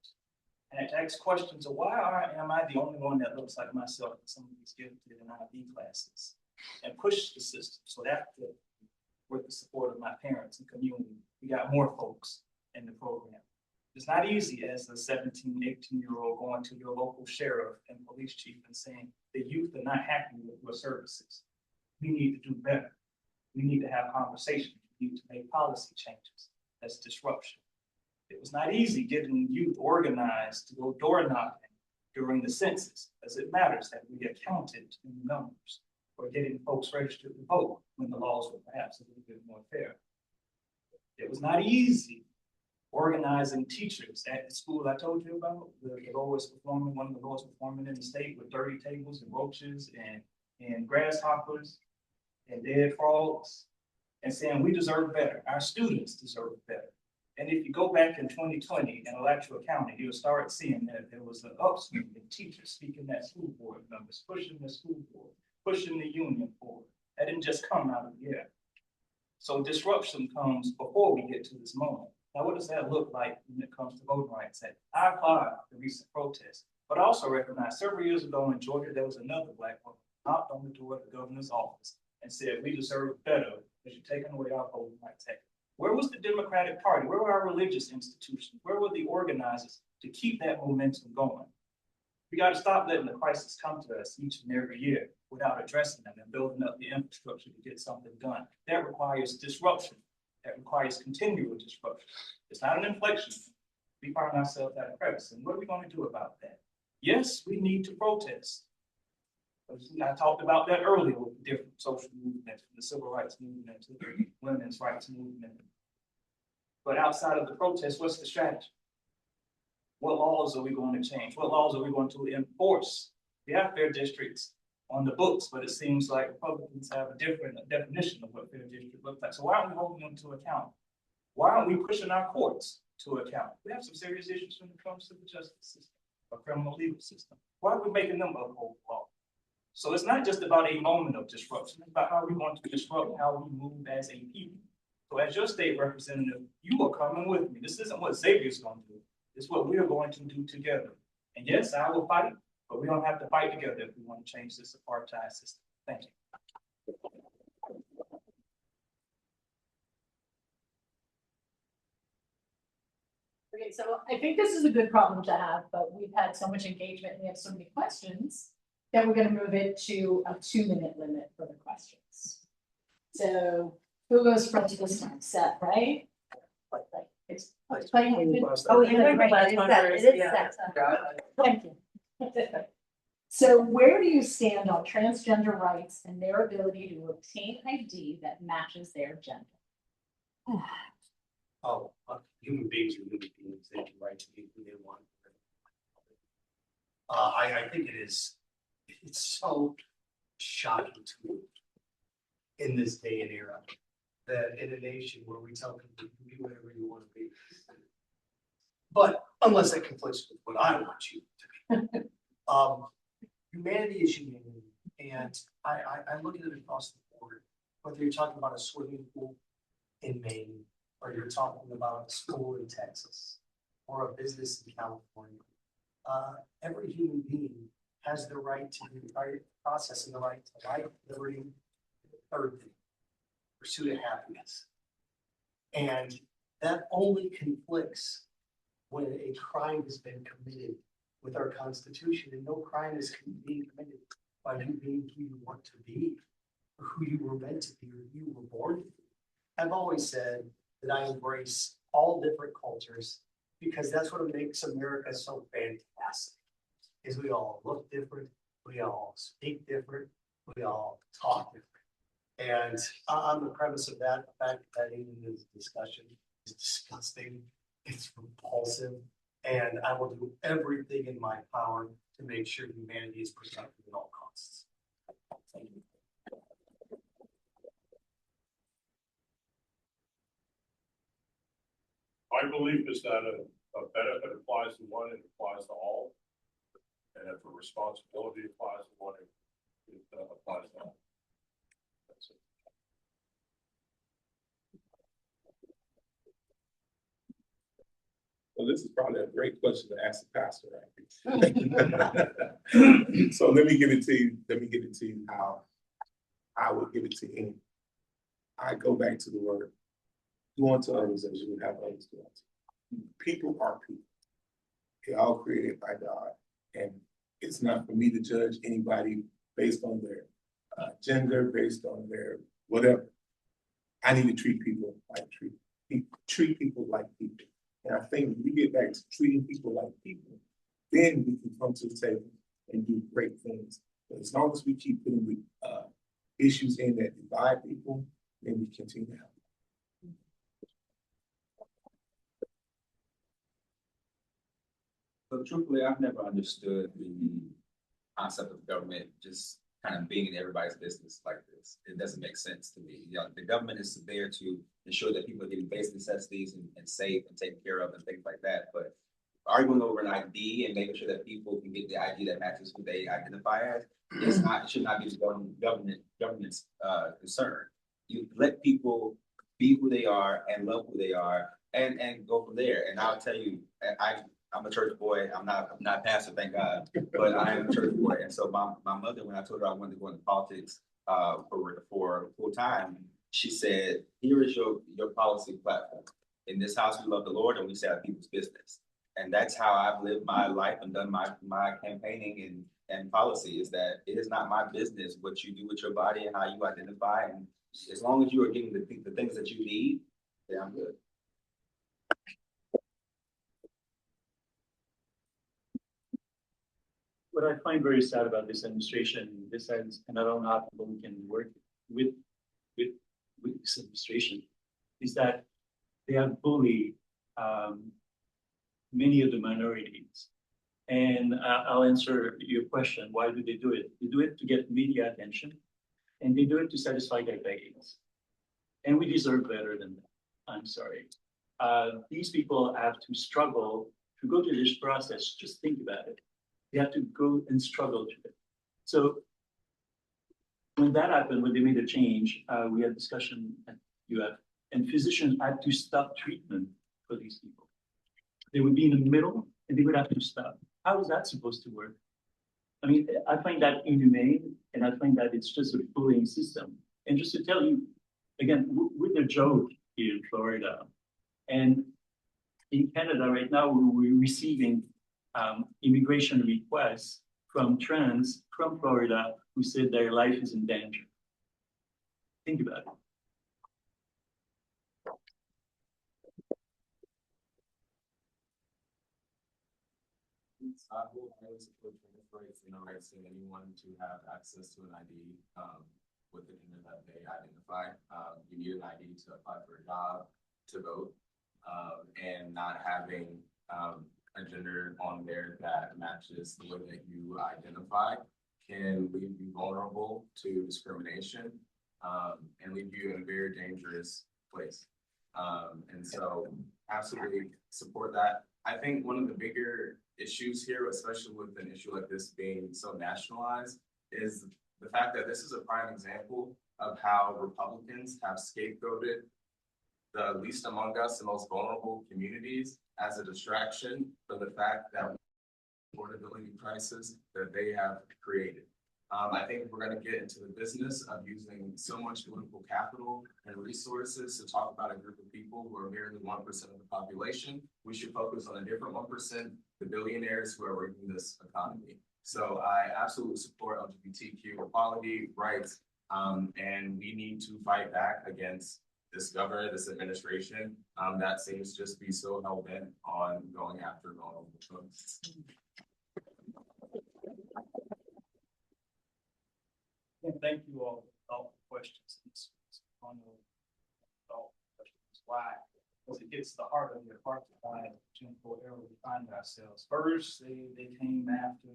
And to ask questions of am I the only one that looks like myself in some of these gifted and IB classes, and push the system. So that with the support of my parents and community, we got more folks in the program. It's not easy as a 17, 18-year-old going to your local sheriff and police chief and saying the youth are not happy with your services. We need to do better. We need to have conversations. We need to make policy changes. That's disruption. It was not easy getting youth organized to go door knocking during the census, as it matters that we get counted in the numbers or getting folks registered to vote when the laws were perhaps a little bit more fair. It was not easy organizing teachers at the school I told you about, the lowest performing, one of the lowest performing in the state with dirty tables and roaches and grasshoppers and dead frogs, and saying we deserve better, our students deserve better. And if you go back in 2020 in Alachua County, you'll start seeing that there was an upswing in teachers speaking at school board members, pushing the school board, pushing the union forward. That didn't just come out of the air. So disruption comes before we get to this moment. Now, what does that look like when it comes to voting rights? I applaud the recent protests, but I also recognize several years ago in Georgia, there was another Black woman knocked on the door of the governor's office and said, we deserve better because you're taking away our voting rights. Where was the Democratic Party? Where were our religious institutions? Where were the organizers to keep that momentum going? We got to stop letting the crisis come to us each and every year without addressing them and building up the infrastructure to get something done. That requires disruption. That requires continual disruption. It's not an inflection. We find ourselves at a crevice. And what are we going to do about that? Yes, we need to protest. I talked about that earlier with the different social movements, from the civil rights movement to the women's rights movement. But outside of the protest, what's the strategy? What laws are we going to change? What laws are we going to enforce? We have fair districts on the books, but it seems like Republicans have a different definition of what fair district looks like. So why aren't we holding them to account? Why aren't we pushing our courts to account? We have some serious issues when it comes to the justice system or criminal legal system. Why are we making them uphold law? So it's not just about a moment of disruption, it's about how we want to disrupt how we move as a people. So as your state representative, you are coming with me. This isn't what Xavier's going to do. It's what we are going to do together. And yes, I will fight, but we don't have to fight together if we want to change this apartheid system. Thank you. Okay, so I think this is a good problem to have, but we've had so much engagement and we have so many questions that we're gonna move it to a 2-minute limit for the questions. So who goes first this time? Seth, right? It's playing. Oh, yeah, right, it is set. Thank you. So where do you stand on transgender rights and their ability to obtain ID that matches their gender? Oh, human beings are human beings, they have the right to be who they want. I think it's so shocking to me in this day and era that in a nation where we tell people you can be whatever you want to be. But unless that conflicts with what I want you to be. Humanity is humanity, and I look at it across the board, whether you're talking about a swimming pool in Maine, or you're talking about a school in Texas, or a business in California. Every human being has the right to be processed and the right to life, liberty, third thing, pursuit of happiness. And that only conflicts when a crime has been committed with our Constitution, and no crime is being committed by you being who you want to be, or who you were meant to be, or who you were born to be. I've always said that I embrace all different cultures because that's what makes America so fantastic, is we all look different, we all speak different, we all talk different. And on the premise of that, the fact that even this discussion is disgusting, it's repulsive, and I will do everything in my power to make sure humanity is protected at all costs. Thank you. My belief is that a benefit applies to one, it applies to all. And if a responsibility applies to one, it applies to all. That's it. Well, this is probably a great question to ask the pastor, right? So let me give it to you. Let me give it to you how I would give it to him. I go back to the word. Do unto others as you would have others do unto you. People are people. They're all created by God. And it's not for me to judge anybody based on their gender, based on their whatever. I need to treat people like treat people like people. And I think when we get back to treating people like people, then we can come to the table and do great things. But as long as we keep putting the issues in that divide people, then we continue to have. So truthfully, I've never understood the concept of government just kind of being in everybody's business like this. It doesn't make sense to me. You know, the government is there to ensure that people are getting basic necessities and safe and taken care of and things like that. But arguing over an ID and making sure that people can get the ID that matches who they identify as, it should not be the government's concern. You let people be who they are and love who they are and go from there. And I'll tell you, I'm a church boy. I'm not a pastor, thank God, but I am a church boy. And so my mother, when I told her I wanted to go into politics for full time, she said, "Here is your policy platform. In this house, we love the Lord and we say our people's business." And that's how I've lived my life and done my campaigning and policy, is that it is not my business what you do with your body and how you identify. And as long as you are getting the things that you need, then I'm good. What I find very sad about this administration, and I don't know how people can work with this administration, is that they have bullied many of the minorities. And I'll answer your question, why do they do it? They do it to get media attention, and they do it to satisfy their base. And we deserve better than that, I'm sorry. These people have to struggle to go through this process. Just think about it. They have to go and struggle to it. So when that happened, when they made a change, we had discussion at UF, and physicians had to stop treatment for these people. They would be in the middle and they would have to stop. How is that supposed to work? I mean, I find that inhumane, and I find that it's just a bullying system. And just to tell you, again, we're the joke here in Florida. And in Canada right now, we're receiving immigration requests from trans from Florida who said their life is in danger. Think about it. I will highly support trans rights and the rights of anyone to have access to an ID with the gender that they identify. You need an ID to apply for a job, to vote, and not having a gender on there that matches the way that you identify can leave you vulnerable to discrimination and leave you in a very dangerous place. And so absolutely support that. I think one of the bigger issues here, especially with an issue like this being so nationalized, is the fact that this is a prime example of how Republicans have scapegoated the least among us, the most vulnerable communities, as a distraction for the fact that affordability crisis that they have created. I think we're going to get into the business of using so much political capital and resources to talk about a group of people who are merely 1% of the population. We should focus on a different 1%, the billionaires who are working this economy. So I absolutely support LGBTQ equality, rights, and we need to fight back against this governor, this administration, that seems just to be so hell-bent on going after vulnerable folks. Thank you all for all the questions. On all questions. Why? Because it gets to the heart of your heart to find where we find ourselves. First, they came after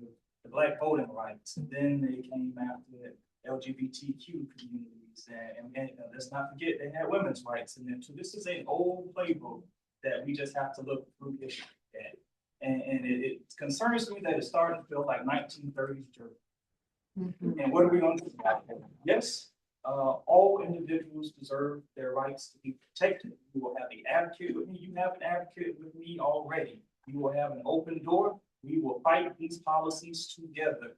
the Black voting rights, and then they came after the LGBTQ communities, and let's not forget they had women's rights in there too. This is an old playbook that we just have to look through history at. And it concerns me that it's starting to feel like 1930s Germany. And what are we going to do about it? Yes, all individuals deserve their rights to be protected. You will have the advocate with me. You have an advocate with me already. You will have an open door. We will fight these policies together.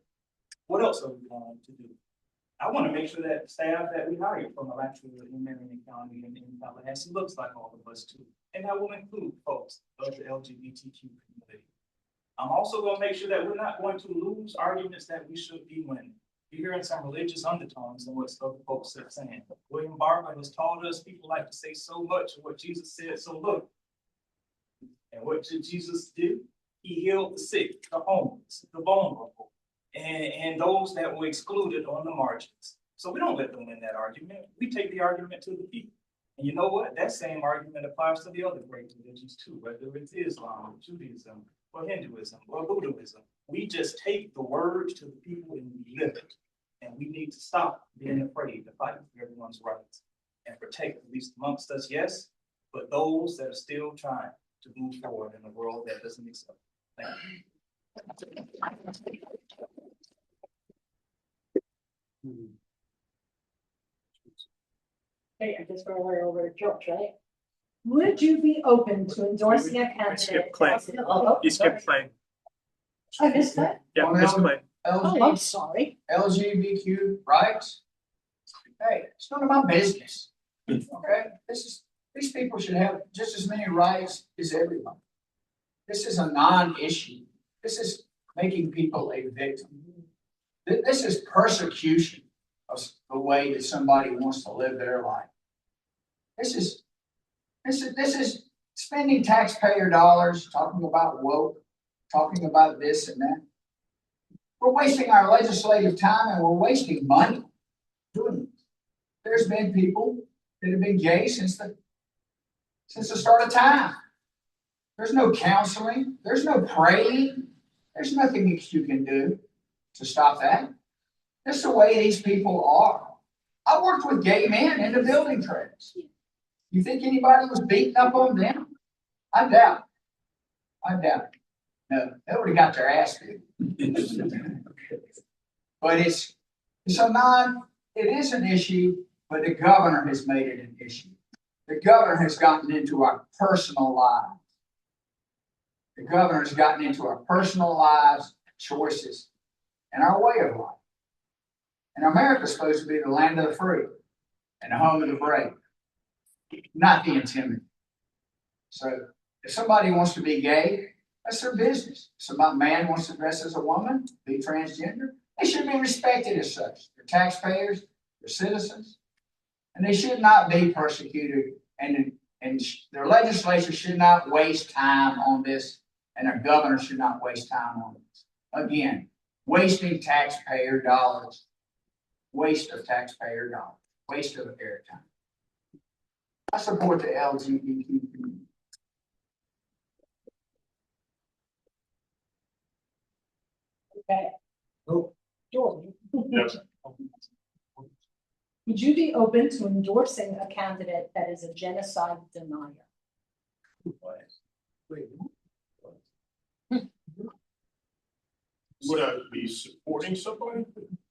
What else are we going to do? I want to make sure that staff that we hire from Alachua in Marion County and in Tallahassee looks like all of us too. And that will include folks of the LGBTQ community. I'm also going to make sure that we're not going to lose arguments that we should be winning. You're hearing some religious undertones in what other folks are saying. William Barber has taught us people like to say so much of what Jesus said, so look. And what did Jesus do? He healed the sick, the homeless, the vulnerable, and those that were excluded on the margins. So we don't let them win that argument. We take the argument to the people. And you know what? That same argument applies to the other great religions too, whether it's Islam, Judaism, or Hinduism, or Buddhism. We just take the word to the people and we live it. And we need to stop being afraid to fight for everyone's rights and protect, at least amongst us, yes, but those that are still trying to move forward in a world that doesn't accept. Thank you. Hey, I guess we're over to George, right? Would you be open to endorsing a candidate? Skip Clay. Oh, You skipped Clay. I missed that. Yeah, Miss Clay. Oh, I'm sorry. LGBTQ rights. Hey, it's none of my business. Okay, these people should have just as many rights as everyone. This is a non-issue. This is making people a victim. This is persecution of the way that somebody wants to live their life. This is spending taxpayer dollars, talking about woke, talking about this and that. We're wasting our legislative time and we're wasting money doing it. There's been people that have been gay since the start of time. There's no counseling. There's no praying. There's nothing that you can do to stop that. That's the way these people are. I worked with gay men in the building trades. You think anybody was beating up on them? I doubt it. I doubt it. No, they would have got their ass beat. But it is an issue, but the governor has made it an issue. The governor has gotten into our personal lives. The governor has gotten into our personal lives, choices, and our way of life. And America's supposed to be the land of the free and the home of the brave, not the intimidated. So if somebody wants to be gay, that's their business. If some man wants to dress as a woman, be transgender, they should be respected as such. They're taxpayers, they're citizens, and they should not be persecuted. And their legislature should not waste time on this, and their governor should not waste time on this. Again, wasting taxpayer dollars, waste of taxpayer dollars, waste of airtime. I support the LGBT community. Okay. Oh. Jordan. Yes. Would you be open to endorsing a candidate that is a genocide denier? Would I be supporting somebody?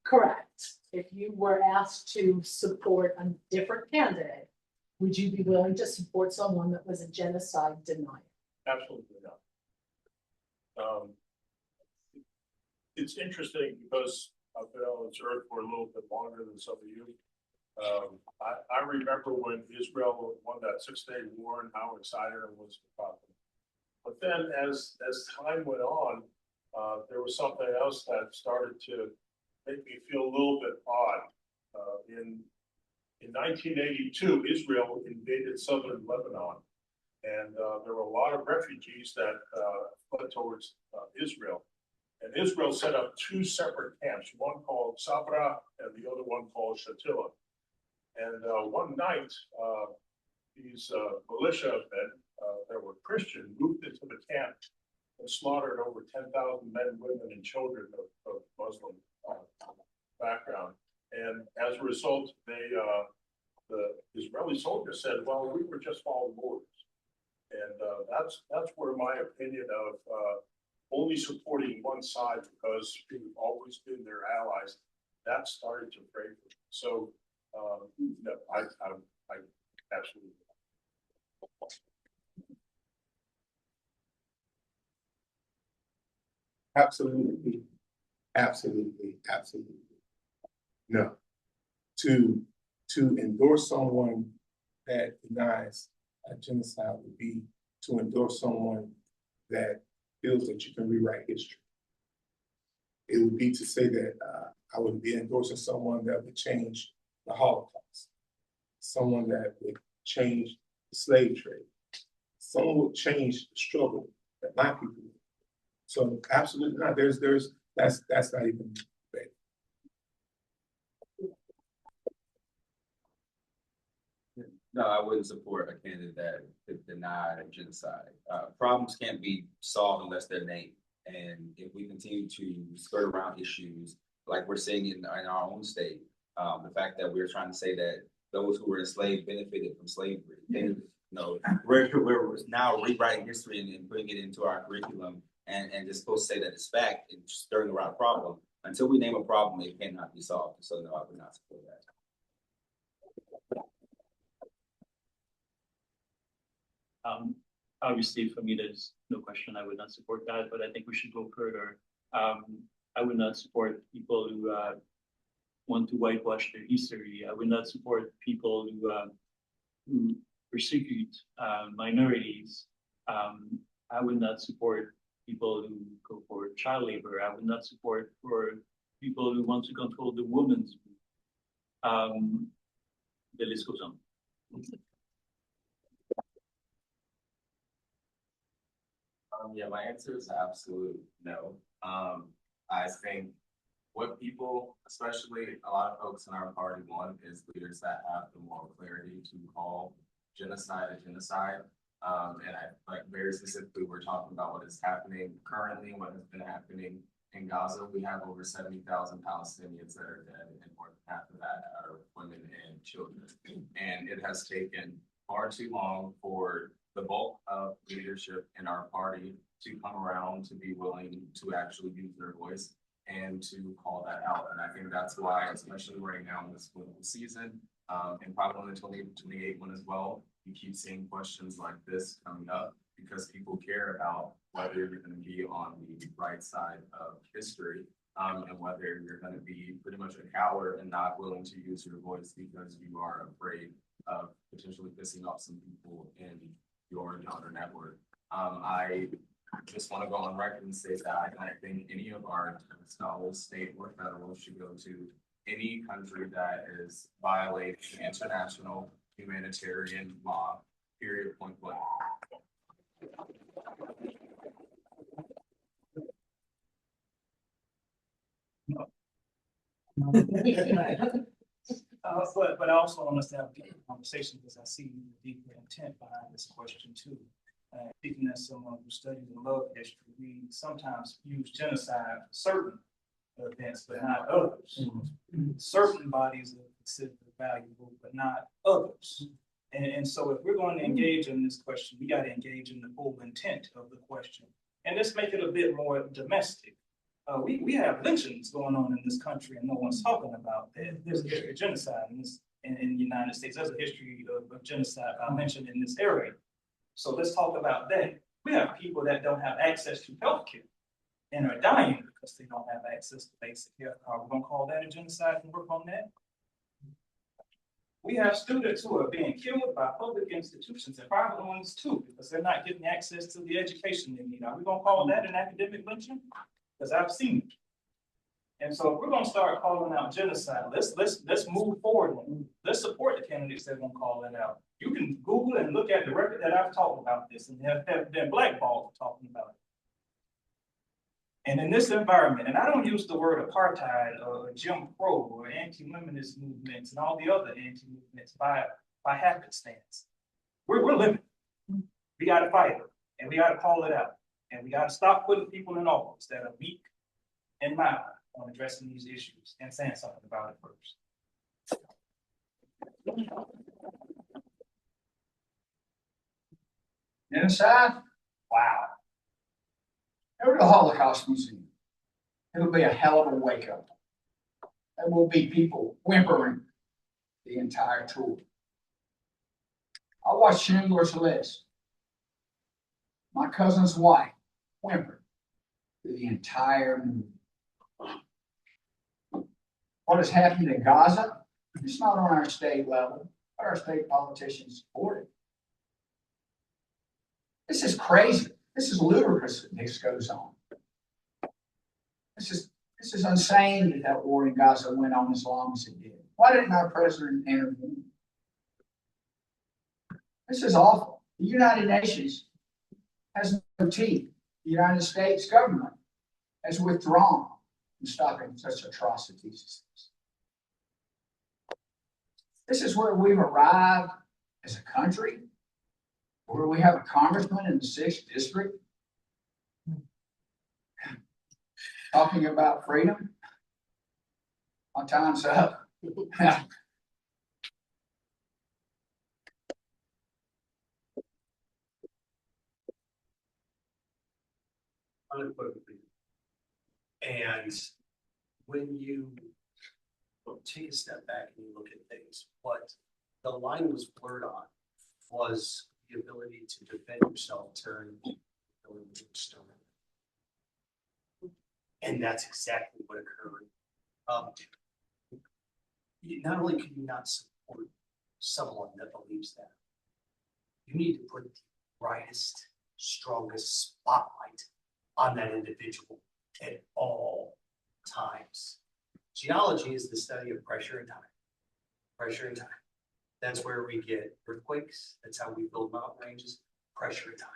Correct. If you were asked to support a different candidate, would you be willing to support someone that was a genocide denier? Absolutely not. It's interesting because I've been on this earth for a little bit longer than some of you. I remember when Israel won that 6-day war and how excited I was about them. But then as time went on, there was something else that started to make me feel a little bit odd. In 1982, Israel invaded southern Lebanon, and there were a lot of refugees that fled towards Israel. And Israel set up two separate camps, one called Sabra and the other one called Shatila. And one night, these militia men that were Christian moved into the camp and slaughtered over 10,000 men, women, and children of Muslim background. And as a result, the Israeli soldiers said, well, we were just following orders. And that's where my opinion of only supporting one side because we've always been their allies, that started to break me. So no, I absolutely. Absolutely, absolutely, absolutely. No. To endorse someone that denies a genocide would be to endorse someone that feels that you can rewrite history. It would be to say that I would be endorsing someone that would change the Holocaust, someone that would change the slave trade, someone would change the struggle that my people So absolutely not. That's not even. No, I wouldn't support a candidate that denied genocide. Problems can't be solved unless they're named. And if we continue to skirt around issues like we're seeing in our own state, the fact that we're trying to say that those who were enslaved benefited from slavery, we're now rewriting history and putting it into our curriculum and just supposed to say that it's fact and stirring around a problem. Until we name a problem, it cannot be solved. So no, I would not support that. Obviously, for me, there's no question I would not support that, but I think we should go further. I would not support people who want to whitewash their history. I would not support people who persecute minorities. I would not support people who go for child labor. I would not support for people who want to control the women's. The list goes on. Yeah, my answer is absolute no. I think what people, especially a lot of folks in our party, want is leaders that have the moral clarity to call genocide a genocide. And I like very specifically, we're talking about what is happening currently, what has been happening in Gaza. We have over 70,000 Palestinians that are dead, and more than half of that are women and children. And it has taken far too long for the bulk of leadership in our party to come around to be willing to actually use their voice and to call that out. And I think that's why, especially right now in this political season, and probably in the 2028 one as well, you keep seeing questions like this coming up because people care about whether you're going to be on the right side of history, and whether you're going to be pretty much a coward and not willing to use your voice because you are afraid of potentially pissing off some people in your younger network. I just want to go on record and say that I don't think any of our scholars, state or federal, should go to any country that is violating international humanitarian law, period, point blank. But I also want us to have a deeper conversation because I see the deeper intent behind this question too. Speaking as someone who studies and loves history, we sometimes use genocide for certain events, but not others. Certain bodies are considered valuable, but not others. And so if we're going to engage in this question, we got to engage in the full intent of the question. And let's make it a bit more domestic. We have lynchings going on in this country and no one's talking about that. There's a history of genocide in the United States. There's a history of genocide I mentioned in this area. So let's talk about that. We have people that don't have access to healthcare and are dying because they don't have access to basic health care. We're gonna call that a genocide and work on that. We have students who are being killed by public institutions and private ones too, because they're not getting access to the education they need. Are we gonna call that an academic lynching? Because I've seen it. And so if we're gonna start calling out genocide, let's move forward. Let's support the candidates that are gonna call it out. You can Google and look at the record that I've talked about this and have been blackballed for talking about it. And in this environment, and I don't use the word apartheid or Jim Crow or anti-womenist movements and all the other anti-movements by happenstance. We're living. We gotta fight it and we gotta call it out. And we gotta stop putting people in office that are weak and mild on addressing these issues and saying something about it first. Inside? Wow. Go to the Holocaust Museum. It'll be a hell of a wake up. There will be people whimpering the entire tour. I watched Schindler's List. My cousin's wife whimpered through the entire movie. What has happened in Gaza? It's not on our state level, but our state politicians support it. This is crazy. This is ludicrous that this goes on. This is insane that war in Gaza went on as long as it did. Why didn't our president intervene? This is awful. The United Nations has no teeth. the United States government has withdrawn from stopping such atrocities as this. This is where we've arrived as a country, where we have a congressman in the 6th district talking about freedom. My time's up. Unequivocally. And when you take a step back and you look at things, what the line was blurred on was the ability to defend yourself, turn stone. And that's exactly what occurred. Not only can you not support someone that believes that, you need to put the brightest, strongest spotlight on that individual at all times. Geology is the study of pressure and time. Pressure and time. That's where we get earthquakes. That's how we build mountain ranges. Pressure and time.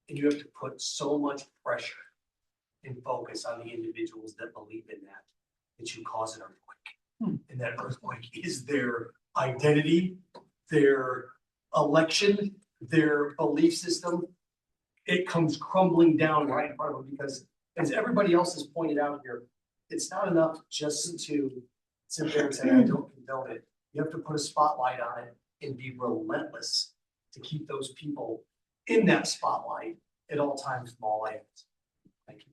And you have to put so much pressure and focus on the individuals that believe in that, that you cause an earthquake. And that earthquake is their identity, their election, their belief system. It comes crumbling down right in front of them because, as everybody else has pointed out here, it's not enough just to sit there and say, I don't condone it. You have to put a spotlight on it and be relentless to keep those people in that spotlight at all times from all angles. Thank you.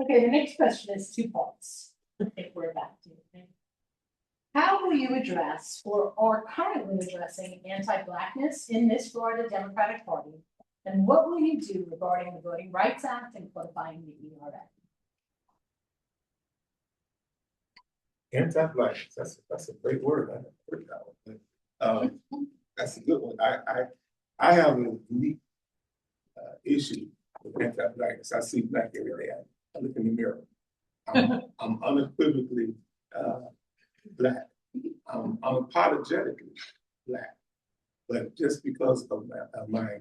Okay, the next question is 2 points. If we're back to it. How will you address or are currently addressing anti-Blackness in this Florida Democratic Party? And what will you do regarding the Voting Rights Act and codifying the ERA? Anti-Blackness, that's a great word. I haven't heard that one. That's a good one. I have a unique issue with anti-Blackness. I see Black every day. I look in the mirror. I'm unequivocally Black. I'm unapologetically Black. But just because of my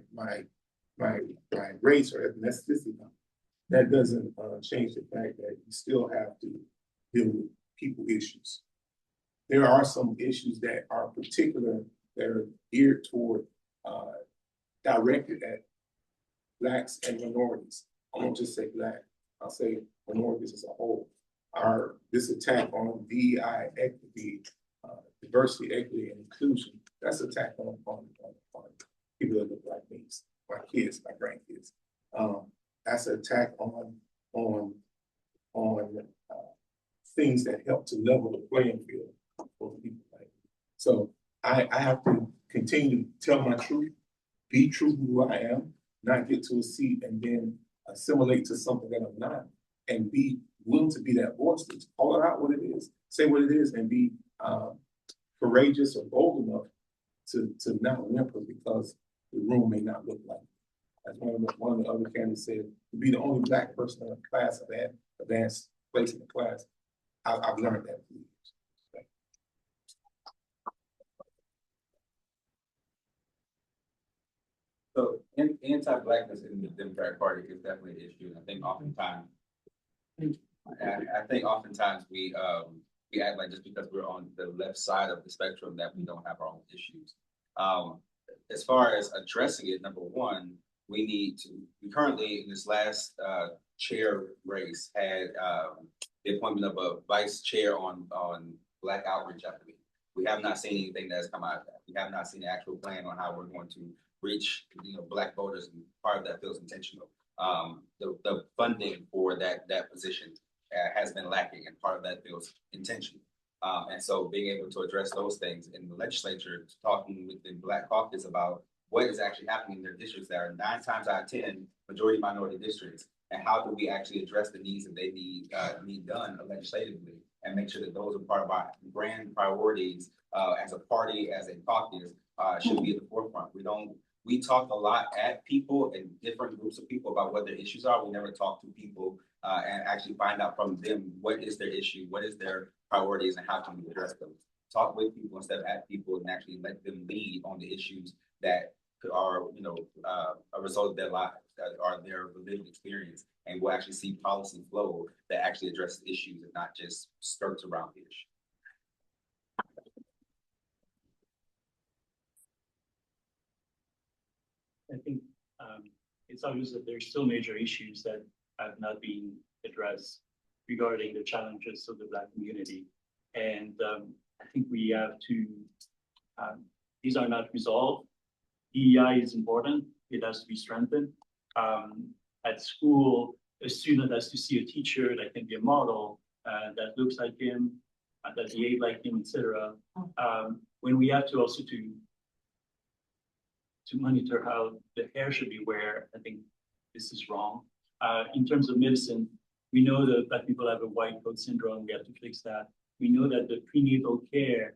race or ethnicity, that doesn't change the fact that you still have to deal with people issues. There are some issues that are particular, that are geared toward, directed at Blacks and minorities. I won't just say Black, I'll say minorities as a whole. This attack on DEI, equity, diversity, equity, and inclusion, that's an attack on people that look like me, my kids, my grandkids. That's an attack on things that help to level the playing field for people like me. So I have to continue to tell my truth, be true to who I am, not get to a seat and then assimilate to something that I'm not, and be willing to be that voice, to call it out what it is, say what it is, and be courageous or bold enough to not whimper because the room may not look like it. As one of the other candidates said, to be the only Black person in a class of that advanced place in the class. I've learned that for years. So anti-Blackness in the Democratic Party is definitely an issue. And I think oftentimes we act like just because we're on the left side of the spectrum that we don't have our own issues. As far as addressing it, number one, we currently in this last chair race had the appointment of a vice chair on Black outreach, I believe. We have not seen anything that has come out of that. We have not seen the actual plan on how we're going to reach, Black voters, and part of that feels intentional. The funding for that position has been lacking, and part of that feels intentional. And so being able to address those things in the legislature, talking with the Black Caucus about what is actually happening in their districts that are 9 times out of 10 majority minority districts, and how do we actually address the needs that they need done legislatively, and make sure that those are part of our grand priorities as a party, as a caucus, should be at the forefront. We talk a lot at people and different groups of people about what their issues are. We never talk to people and actually find out from them what is their issue, what is their priorities, and how can we address them. talk with people instead of at people and actually let them lead on the issues that are, a result of their lives, that are their lived experience, and we'll actually see policy flow that actually addresses issues and not just skirts around the issue. I think it's obvious that there's still major issues that have not been addressed regarding the challenges of the Black community. And I think we have to, these are not resolved. DEI is important, it has to be strengthened. At school, a student has to see a teacher that can be a model, that looks like him, that behave like him, etc. When we have to also to monitor how the hair should be wear, I think this is wrong. In terms of medicine, we know that Black people have a white coat syndrome, we have to fix that. We know that the prenatal care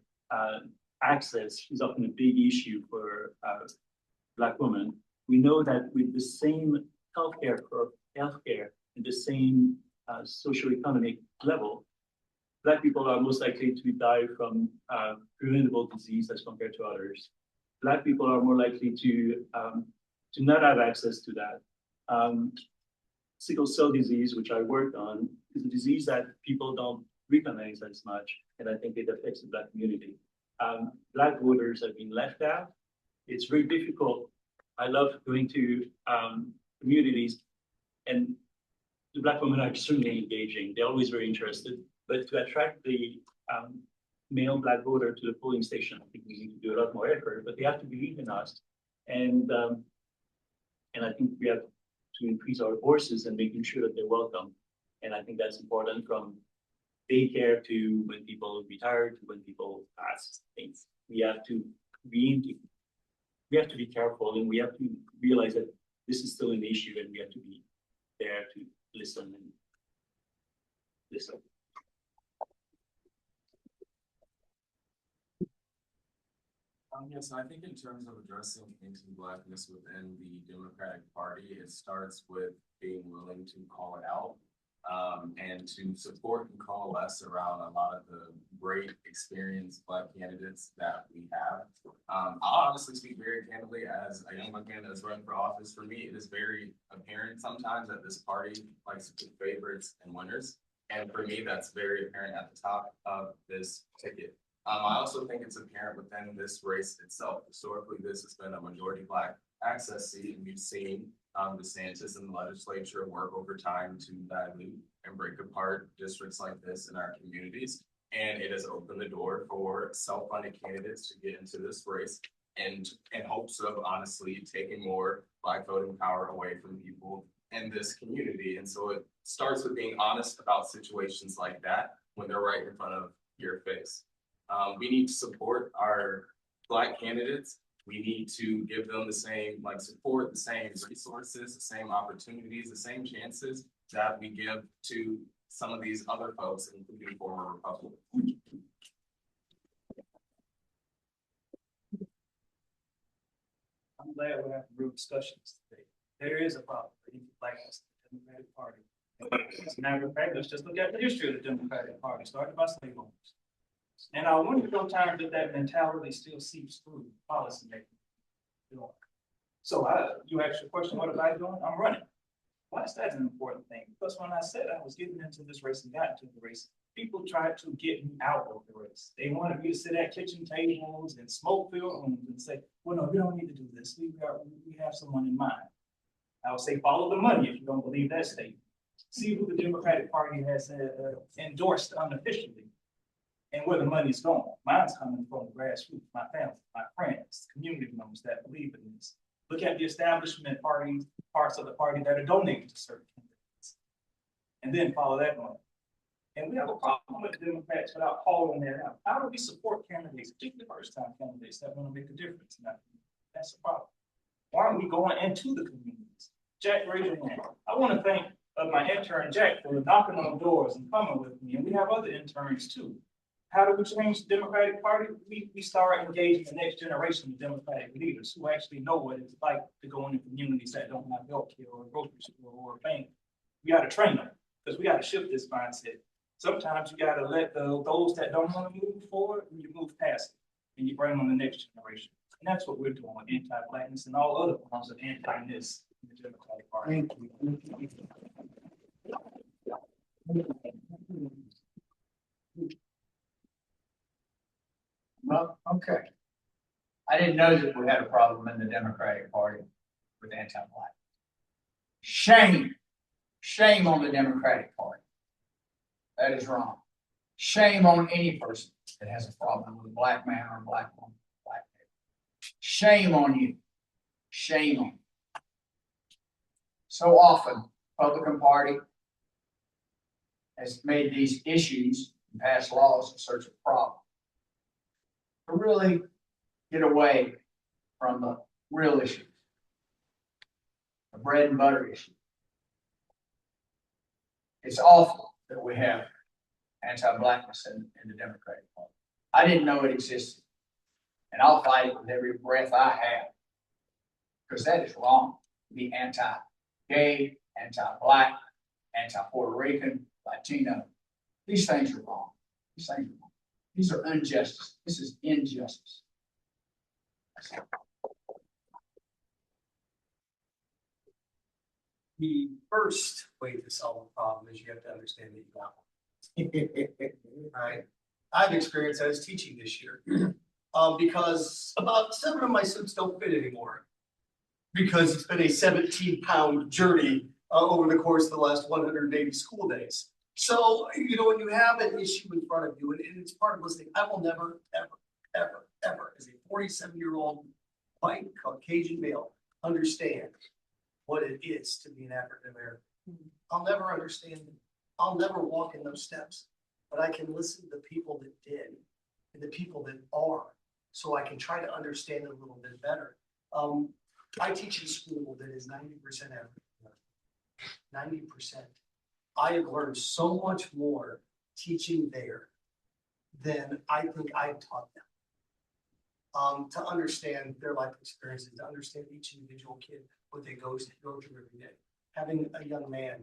access is often a big issue for Black women. We know that with the same healthcare and the same socioeconomic level, Black people are most likely to die from preventable disease as compared to others. Black people are more likely to not have access to that. Sickle cell disease, which I worked on, is a disease that people don't recognize as much, and I think it affects the Black community. Black voters have been left out. It's very difficult. I love going to communities, and the Black women are extremely engaging. They're always very interested, but to attract the male Black voter to the polling station, I think we need to do a lot more effort, but they have to believe in us. And I think we have to increase our voices and making sure that they're welcome. And I think that's important, from daycare to when people retire to when people pass things. We have to be careful, and we have to realize that this is still an issue, and we have to be there to listen and listen. Yes, and I think in terms of addressing anti-Blackness within the Democratic Party, it starts with being willing to call it out, and to support and coalesce around a lot of the great experienced Black candidates that we have. I'll honestly speak very candidly, as a young Black man that's running for office. For me, it is very apparent sometimes that this party likes to pick favorites and winners. And for me, that's very apparent at the top of this ticket. I also think it's apparent within this race itself. Historically, this has been a majority Black access seat, and we've seen DeSantis and the legislature work over time to dilute and break apart districts like this in our communities. And it has opened the door for self-funded candidates to get into this race, and in hopes of honestly taking more Black voting power away from people in this community. And so it starts with being honest about situations like that when they're right in front of your face. We need to support our Black candidates. We need to give them the same support, the same resources, the same opportunities, the same chances that we give to some of these other folks, including former Republicans. I'm glad we're having real discussions today. There is a problem for Blackness in the Democratic Party. As a matter of fact, let's just look at the history of the Democratic Party, started by slave owners. And I wonder sometimes if that mentality still seeps through policy making. So you asked your question, what am I doing? I'm running. Why is that an important thing? Because when I said I was getting into this race and got into the race, people tried to get me out of the race. They wanted me to sit at kitchen tables and smoke filled rooms and say, well, no, we don't need to do this. We have someone in mind. I would say follow the money if you don't believe that statement. See who the Democratic Party has endorsed unofficially and where the money's going. Mine's coming from the grassroots, my family, my friends, community members that believe in this. Look at the establishment parties, parts of the party that are donating to certain candidates, and then follow that money. And we have a problem with Democrats without calling that out. How do we support candidates, particularly first-time candidates that want to make a difference? That's the problem. Why aren't we going into the communities? Jack, raise your hand. I want to thank my intern Jack for knocking on doors and coming with me, and we have other interns too. How do we change the Democratic Party? We start engaging the next generation of Democratic leaders who actually know what it's like to go into communities that don't have healthcare or a grocery store or a bank. We got to train them, because we got to shift this mindset. Sometimes you gotta let those that don't wanna move forward, and you move past it, and you bring on the next generation. And that's what we're doing with anti-blackness and all other forms of anti-ness in the Democratic Party. Well, okay. I didn't know that we had a problem in the Democratic Party with anti-black. Shame, shame on the Democratic Party. That is wrong. Shame on any person that has a problem with a black man or a black woman, black man. Shame on you. Shame on you. So often, Republican Party has made these issues and passed laws in search of problems. To really get away from the real issues, the bread and butter issue. It's awful that we have anti-blackness in the Democratic Party. I didn't know it existed. And I'll fight it with every breath I have. Because that is wrong. To be anti-gay, anti-black, anti-Puerto Rican, Latino. These things are wrong. These things are wrong. These are injustice. This is injustice. The first way to solve a problem is you have to understand that you got one. Right? I've experienced that as teaching this year. Because about 7 of my suits don't fit anymore. Because it's been a 17-pound journey over the course of the last 180 school days. So, you know, when you have an issue in front of you, and it's part of listening, I will never, ever, as a 47-year-old white Caucasian male, understand what it is to be an African American. I'll never understand it. I'll never walk in those steps, but I can listen to the people that did and the people that are, so I can try to understand it a little bit better. I teach in school that is 90% African American, 90%. I have learned so much more teaching there than I think I've taught them. To understand their life experiences, to understand each individual kid, what they go through every day. Having a young man,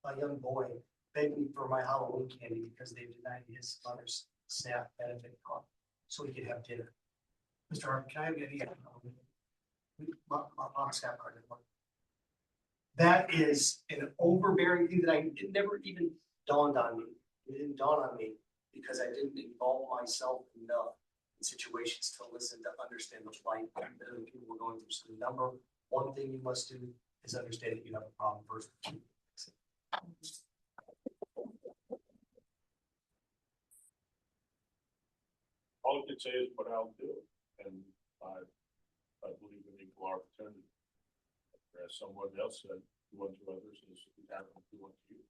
a young boy, beg me for my Halloween candy because they denied his mother's SNAP benefit card so he could have dinner. Mr. Harvey, can I have any? My SNAP card. That is an overbearing thing that it never even dawned on me. It didn't dawn on me because I didn't involve myself enough in situations to listen, to understand the plight that other people were going through. So the number one thing you must do is understand that you have a problem first. All I can say is what I'll do, and I believe in equal opportunity. As someone else said, do unto others as you have them do unto you.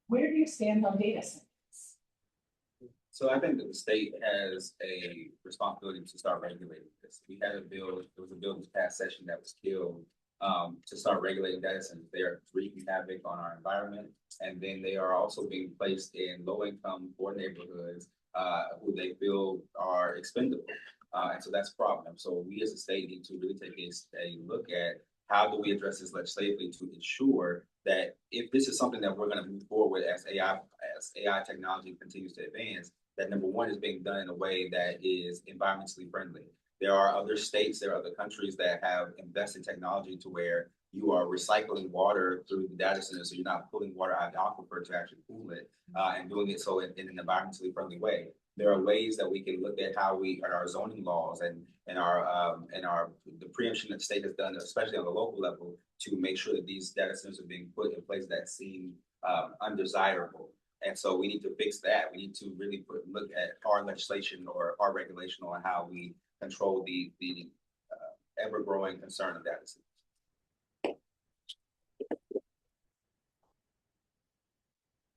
Where do you stand on data centers? So I think that the state has a responsibility to start regulating this. We had a bill, there was a bill this past session that was killed to start regulating data centers. They are wreaking havoc on our environment, and then they are also being placed in low-income poor neighborhoods who they feel are expendable. And so that's a problem. So we as a state need to really take a look at how do we address this legislatively to ensure that if this is something that we're going to move forward with as AI technology continues to advance, that number one is being done in a way that is environmentally friendly. There are other states, there are other countries that have invested in technology to where you are recycling water through the data center, so you're not pulling water out of the aquifer to actually cool it, and doing it so in an environmentally friendly way. There are ways that we can look at how we at our zoning laws and the preemption that the state has done, especially on the local level, to make sure that these data centers are being put in places that seem undesirable. And so we need to fix that. We need to really look at our legislation or our regulation on how we control the ever-growing concern of data centers.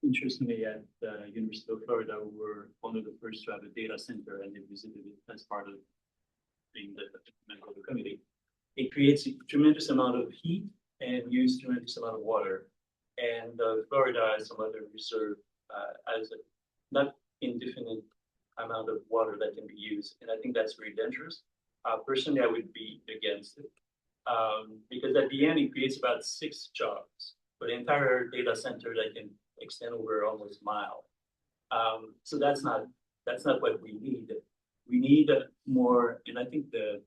Interestingly, at the University of Florida, we were one of the first to have a data center, and they visited it as part of being the member of the committee. It creates a tremendous amount of heat and uses tremendous amount of water. And Florida has some other reserve as a not indefinite amount of water that can be used. And I think that's very dangerous. Personally, I would be against it. Because at the end, it creates about 6 jobs for the entire data center that can extend over almost a mile. So that's not what we need. We need more, and I think the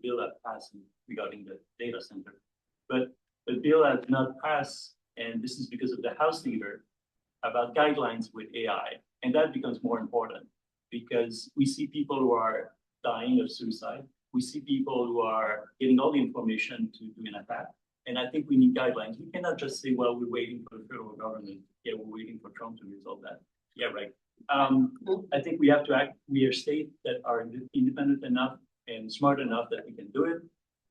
bill that passed regarding the data center, but the bill has not passed, and this is because of the House leader about guidelines with AI, and that becomes more important because we see people who are dying of suicide. We see people who are getting all the information to do an attack. And I think we need guidelines. We cannot just say, well, we're waiting for the federal government. Yeah, we're waiting for Trump to resolve that. Yeah, right. I think we have to act. We are states that are independent enough and smart enough that we can do it.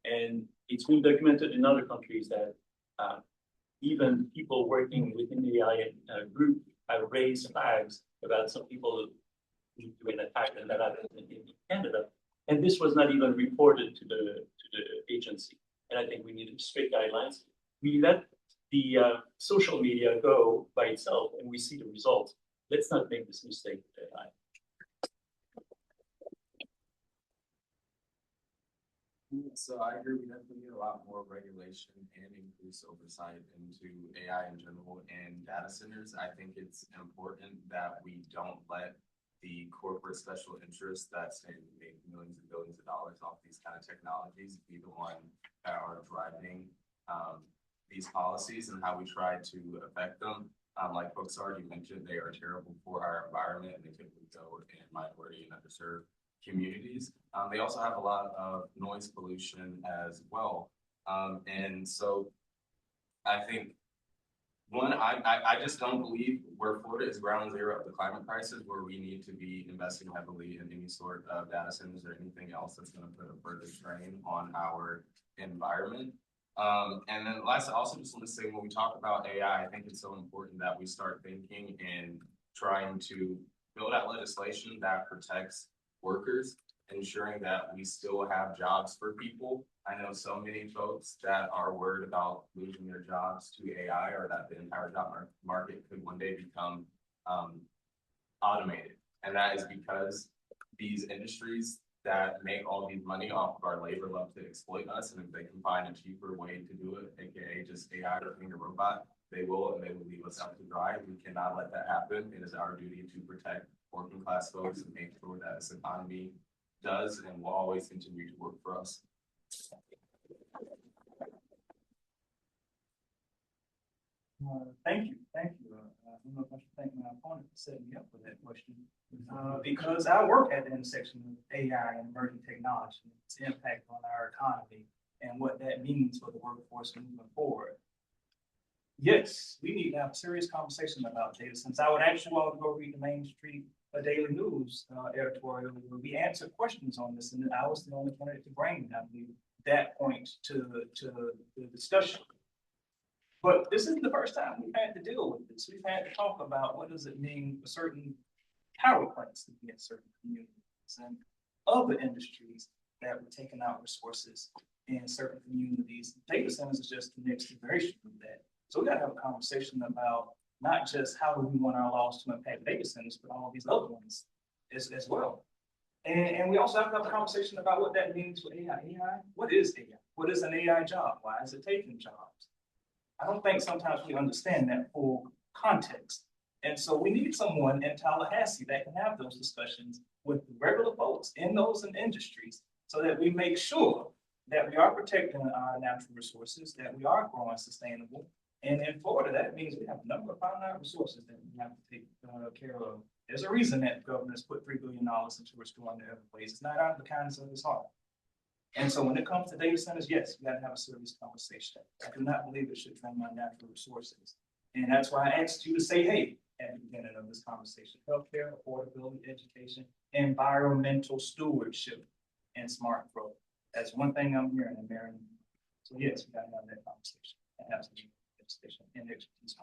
And it's been documented in other countries that even people working within the AI group have raised flags about some people doing an attack, and that happened in Canada. And this was not even reported to the agency. And I think we need strict guidelines. We let the social media go by itself, and we see the results. Let's not make this mistake with AI. So I agree, we definitely need a lot more regulation and increased oversight into AI in general and data centers. I think it's important that we don't let the corporate special interests that say make millions and billions of dollars off these kind of technologies be the one that are driving these policies and how we try to affect them. Like folks already mentioned, they are terrible for our environment and they typically go in minority and underserved communities. They also have a lot of noise pollution as well. And so I think I just don't believe where Florida is ground zero of the climate crisis, where we need to be investing heavily in any sort of data centers or anything else that's going to put a further strain on our environment. And then last, I also just want to say, when we talk about AI, I think it's so important that we start thinking and trying to build out legislation that protects workers, ensuring that we still have jobs for people. I know so many folks that are worried about losing their jobs to AI, or that the entire job market could one day become automated. And that is because these industries that make all these money off of our labor love to exploit us. And if they can find a cheaper way to do it, aka just AI or being a robot, they will, and they will leave us out to dry. We cannot let that happen. It is our duty to protect working class folks and make sure that this economy does and will always continue to work for us. Thank you. I don't know if I should thank my opponent for setting me up for that question. Because I work at the intersection of AI and emerging technology, its impact on our economy, and what that means for the workforce moving forward. Yes, we need to have a serious conversation about data centers. I would actually want to go read the Main Street Daily News editorial where we answered questions on this, and I was the only candidate to bring, I believe, that point to the discussion. But this isn't the first time we've had to deal with this. We've had to talk about what does it mean for certain power plants to be in certain communities and other industries that were taking out resources in certain communities. Data centers is just the next iteration of that. So we got to have a conversation about not just how do we want our laws to impact data centers, but all these other ones as well. And we also have to have a conversation about what that means for AI. What is AI? What is an AI job? Why is it taking jobs? I don't think sometimes we understand that full context. And so we need someone in Tallahassee that can have those discussions with regular folks in those industries so that we make sure that we are protecting our natural resources, that we are growing sustainable. And in Florida, that means we have a number of finite resources that we have to take care of. There's a reason that the government has put $3 billion into restoring the Everglades. It's not out of the kindness of his heart. And so when it comes to data centers, yes, we got to have a serious conversation. I do not believe it should drain our natural resources. And that's why I asked you to say, hey, at the beginning of this conversation, healthcare, affordability, education, environmental stewardship, and smart growth. That's one thing I'm hearing in Marion. So yes, we got to have that conversation and have some education and expertise.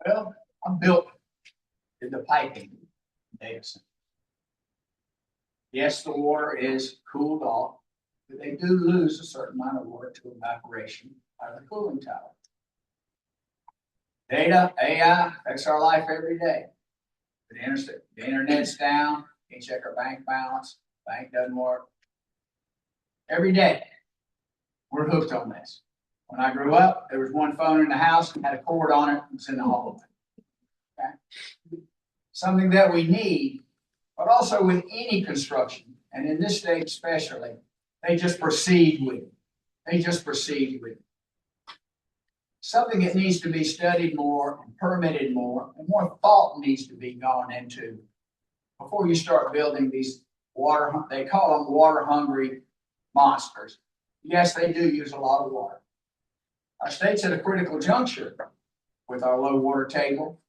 Well, I'm built in the piping data center. Yes, the water is cooled off, but they do lose a certain amount of water to evaporation out of the cooling tower. Data, AI, affects our life every day. The internet's down, Can't check our bank balance, bank doesn't work. Every day, we're hooked on this. When I grew up, there was one phone in the house, had a cord on it, it was in the hallway. Okay? Something that we need, but also with any construction, and in this state especially, they just proceed with it. They just proceed with it. Something that needs to be studied more and permitted more, and more thought needs to be gone into before you start building these they call them water hungry monsters. Yes, they do use a lot of water. Our state's at a critical juncture with our low water table.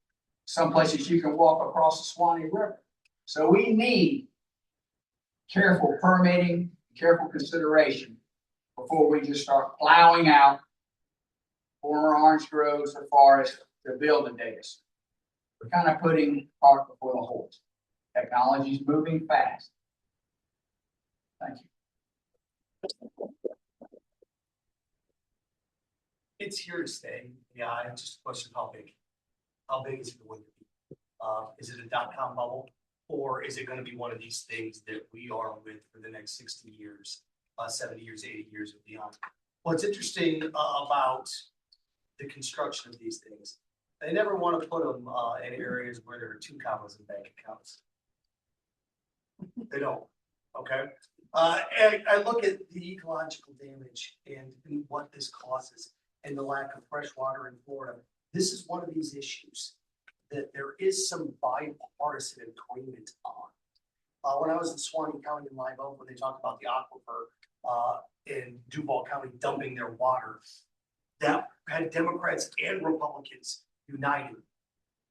Some places you can walk across the Swanee River. So we need careful permitting, careful consideration before we just start plowing out former orange groves or forests to build a data center. We're kind of putting the cart before the horse. Technology is moving fast. Thank you. It's here to stay. Yeah, it's just a question of how big. How big is it going to be? Is it a .com bubble? Or is it going to be one of these things that we are with for the next 60 years, 70 years, 80 years and beyond? What's interesting about the construction of these things, they never want to put them in areas where there are 2 commas in bank accounts. They don't, okay? And I look at the ecological damage and what this causes and the lack of fresh water in Florida. This is one of these issues that there is some bipartisan agreement on. When I was in Suwannee County in Live Oak, when they talked about the aquifer in Duval County dumping their water, that had Democrats and Republicans united.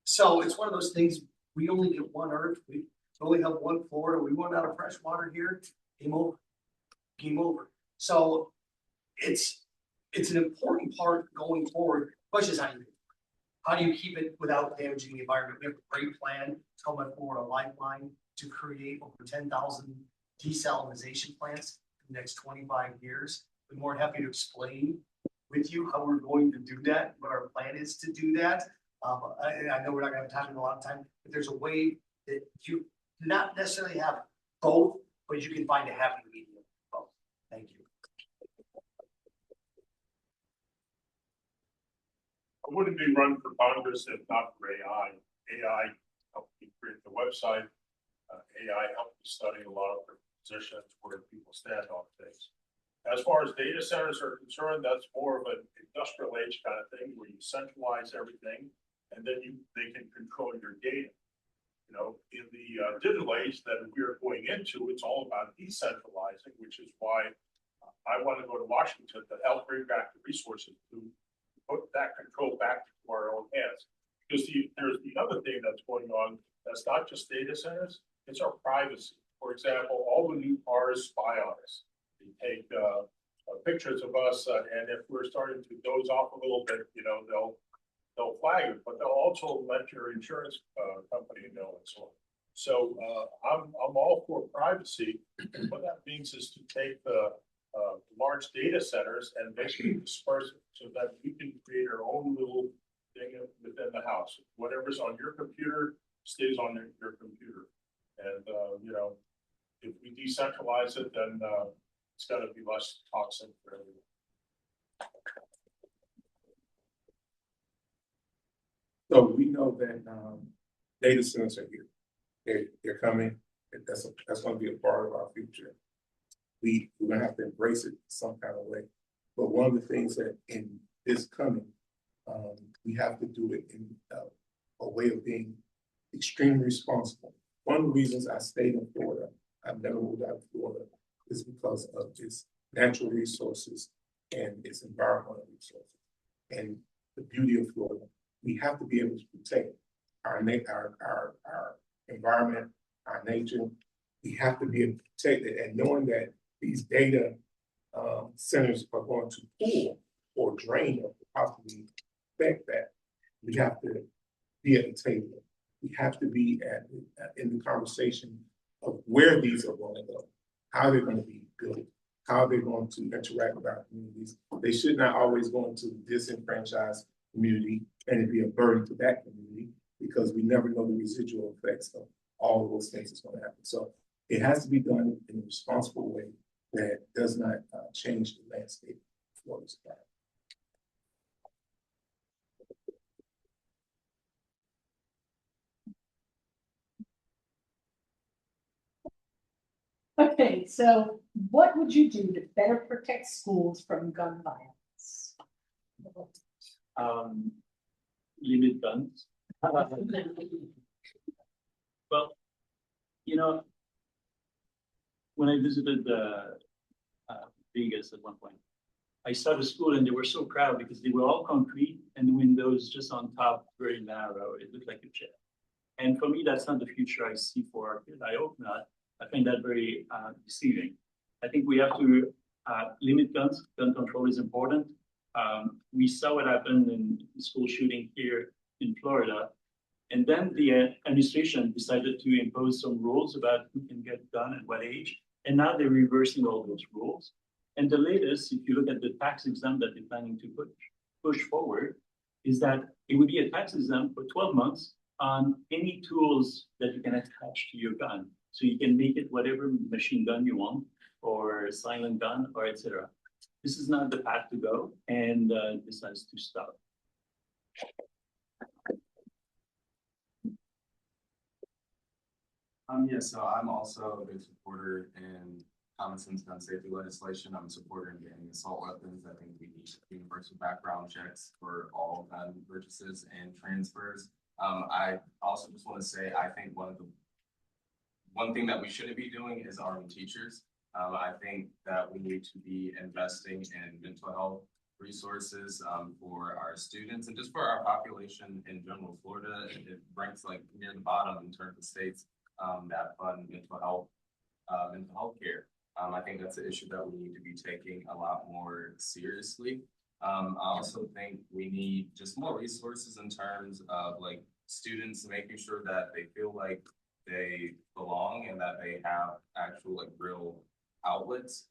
So it's one of those things, we only get one earth, we only have one Florida, we run out of fresh water here, game over, game over. So it's an important part going forward. Question is how do you keep it without damaging the environment? We have a great plan. It's called my Florida Lifeline to create over 10,000 desalinization plants in the next 25 years. I'm more than happy to explain with you how we're going to do that, what our plan is to do that. I know we're not going to have time in a lot of time, but there's a way that you not necessarily have both, but you can find a happy medium of both. Thank you. I wouldn't be running for Congress if not for AI. AI helped me create the website. AI helped me study a lot of the positions where people stand on things. As far as data centers are concerned, that's more of an industrial age kind of thing where you centralize everything and then they can control your data. You know, in the digital age that we're going into, it's all about decentralizing, which is why I want to go to Washington to help bring back the resources to put that control back to our own hands. Because there's the other thing that's going on that's not just data centers, it's our privacy. For example, all the new cars spy on us. They take pictures of us, and if we're starting to doze off a little bit, you know, they'll flag it, but they'll also let your insurance company know and so on. So I'm all for privacy. What that means is to take the large data centers and basically disperse it so that we can create our own little thing within the house. Whatever's on your computer stays on your computer. And, you know, if we decentralize it, then it's got to be less toxic for everyone. So we know that data centers are here. They're coming. That's going to be a part of our future. We're going to have to embrace it some kind of way. But one of the things that is coming, we have to do it in a way of being extremely responsible. One of the reasons I stayed in Florida, I've never moved out of Florida, is because of its natural resources and its environmental resources. And the beauty of Florida, we have to be able to protect our environment, our nature. We have to be able to protect it, and knowing that these data centers are going to pool or drain or possibly affect that, we have to be at the table. We have to be in the conversation of where these are going to go, how they're going to be built, how they're going to interact with our communities. They should not always go into the disenfranchised community and it be a burden to that community, because we never know the residual effects of all of those things is gonna happen. So it has to be done in a responsible way that does not change the landscape of Florida's environment. Okay, so what would you do to better protect schools from gun violence? Limit guns. Well, you know, when I visited Vegas at one point, I saw the school and they were so proud because they were all concrete and the windows just on top, very narrow. It looked like a chair. And for me, that's not the future I see for our kids. I hope not. I find that very deceiving. I think we have to limit guns. Gun control is important. We saw what happened in the school shooting here in Florida. And then the administration decided to impose some rules about who can get gun at what age. And now they're reversing all those rules. And the latest, if you look at the tax exempt that they're planning to push forward, is that it would be a tax exempt for 12 months on any tools that you can attach to your gun. So you can make it whatever machine gun you want, or silent gun, or etc. This is not the path to go, and this has to stop. Yeah, so I'm also a big supporter in common sense gun safety legislation. I'm a supporter in banning assault weapons. I think we need universal background checks for all gun purchases and transfers. I also just want to say, I think one thing that we shouldn't be doing is arming teachers. I think that we need to be investing in mental health resources for our students and just for our population in general. Florida, it ranks like near the bottom in terms of states that fund mental health care. I think that's an issue that we need to be taking a lot more seriously. I also think we need just more resources in terms of like students making sure that they feel like they belong and that they have actual like real outlets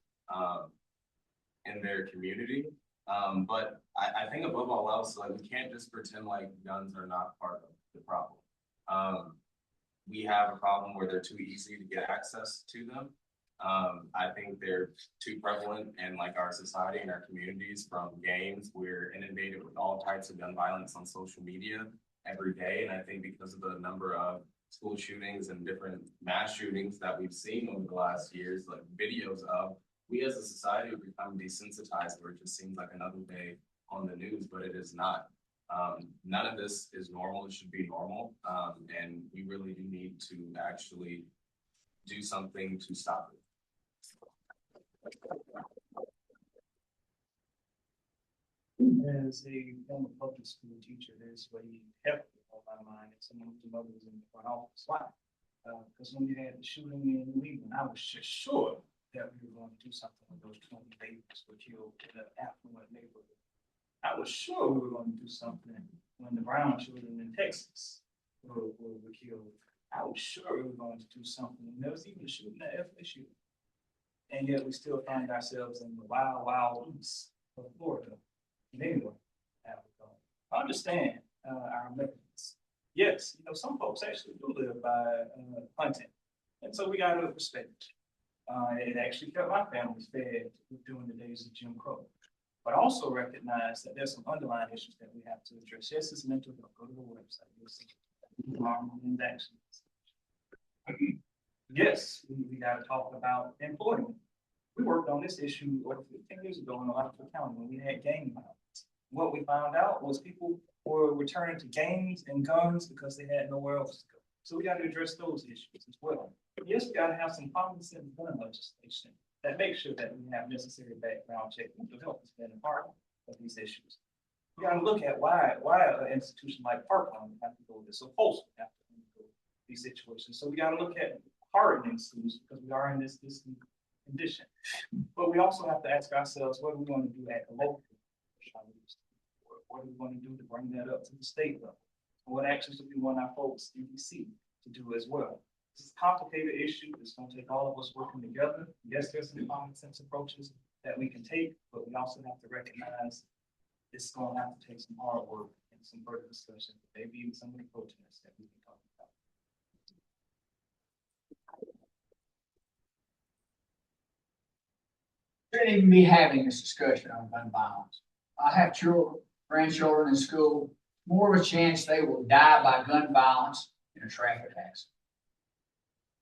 in their community. But I think above all else, like we can't just pretend like guns are not part of the problem. We have a problem where they're too easy to get access to them. I think they're too prevalent in like our society and our communities from games. We're inundated with all types of gun violence on social media every day. And I think because of the number of school shootings and different mass shootings that we've seen over the last years, like videos of, we as a society have become desensitized where it just seems like another day on the news, but it is not. None of this is normal. It should be normal. And we really do need to actually do something to stop it. As a former public school teacher, there's way heavily on my mind and some of the mothers in the front office. Why? Because when you had the shooting in New England, I was just sure that we were going to do something with those 20 babies were killed in an affluent neighborhood. I was sure we were going to do something when the brown children in Texas were killed. I was sure we were going to do something. And there was even a shooting at FSU. And yet we still find ourselves in the wild, wild east of Florida. Anyway, I understand our methods. Yes, you know, some folks actually do live by hunting. And so we got to respect. It actually kept my family fed during the days of Jim Crow. But also recognize that there's some underlying issues that we have to address. Yes, it's mental health. Go to the website. You'll see actions. Yes, we got to talk about employment. We worked on this issue over 15 years ago in Ocala County when we had gang violence. What we found out was people were returning to gangs and guns because they had nowhere else to go. So we got to address those issues as well. Yes, we got to have some common sense gun legislation that makes sure that we have necessary background check. Mental health has been a part of these issues. We got to look at why an institution like Parkland have to go with this, so Postal have to go with these situations. So we got to look at hardening schools because we are in this condition. But we also have to ask ourselves, what do we want to do at the local? What do we want to do to bring that up to the state level? And what actions do we want our folks in DC to do as well? This is a complicated issue. It's going to take all of us working together. Yes, there's some common sense approaches that we can take, but we also have to recognize it's going to have to take some hard work and some further discussion, maybe even some of the protests that we can talk about. shouldn't even be having this discussion on gun violence. I have children, grandchildren in school, more of a chance they will die by gun violence in a traffic accident.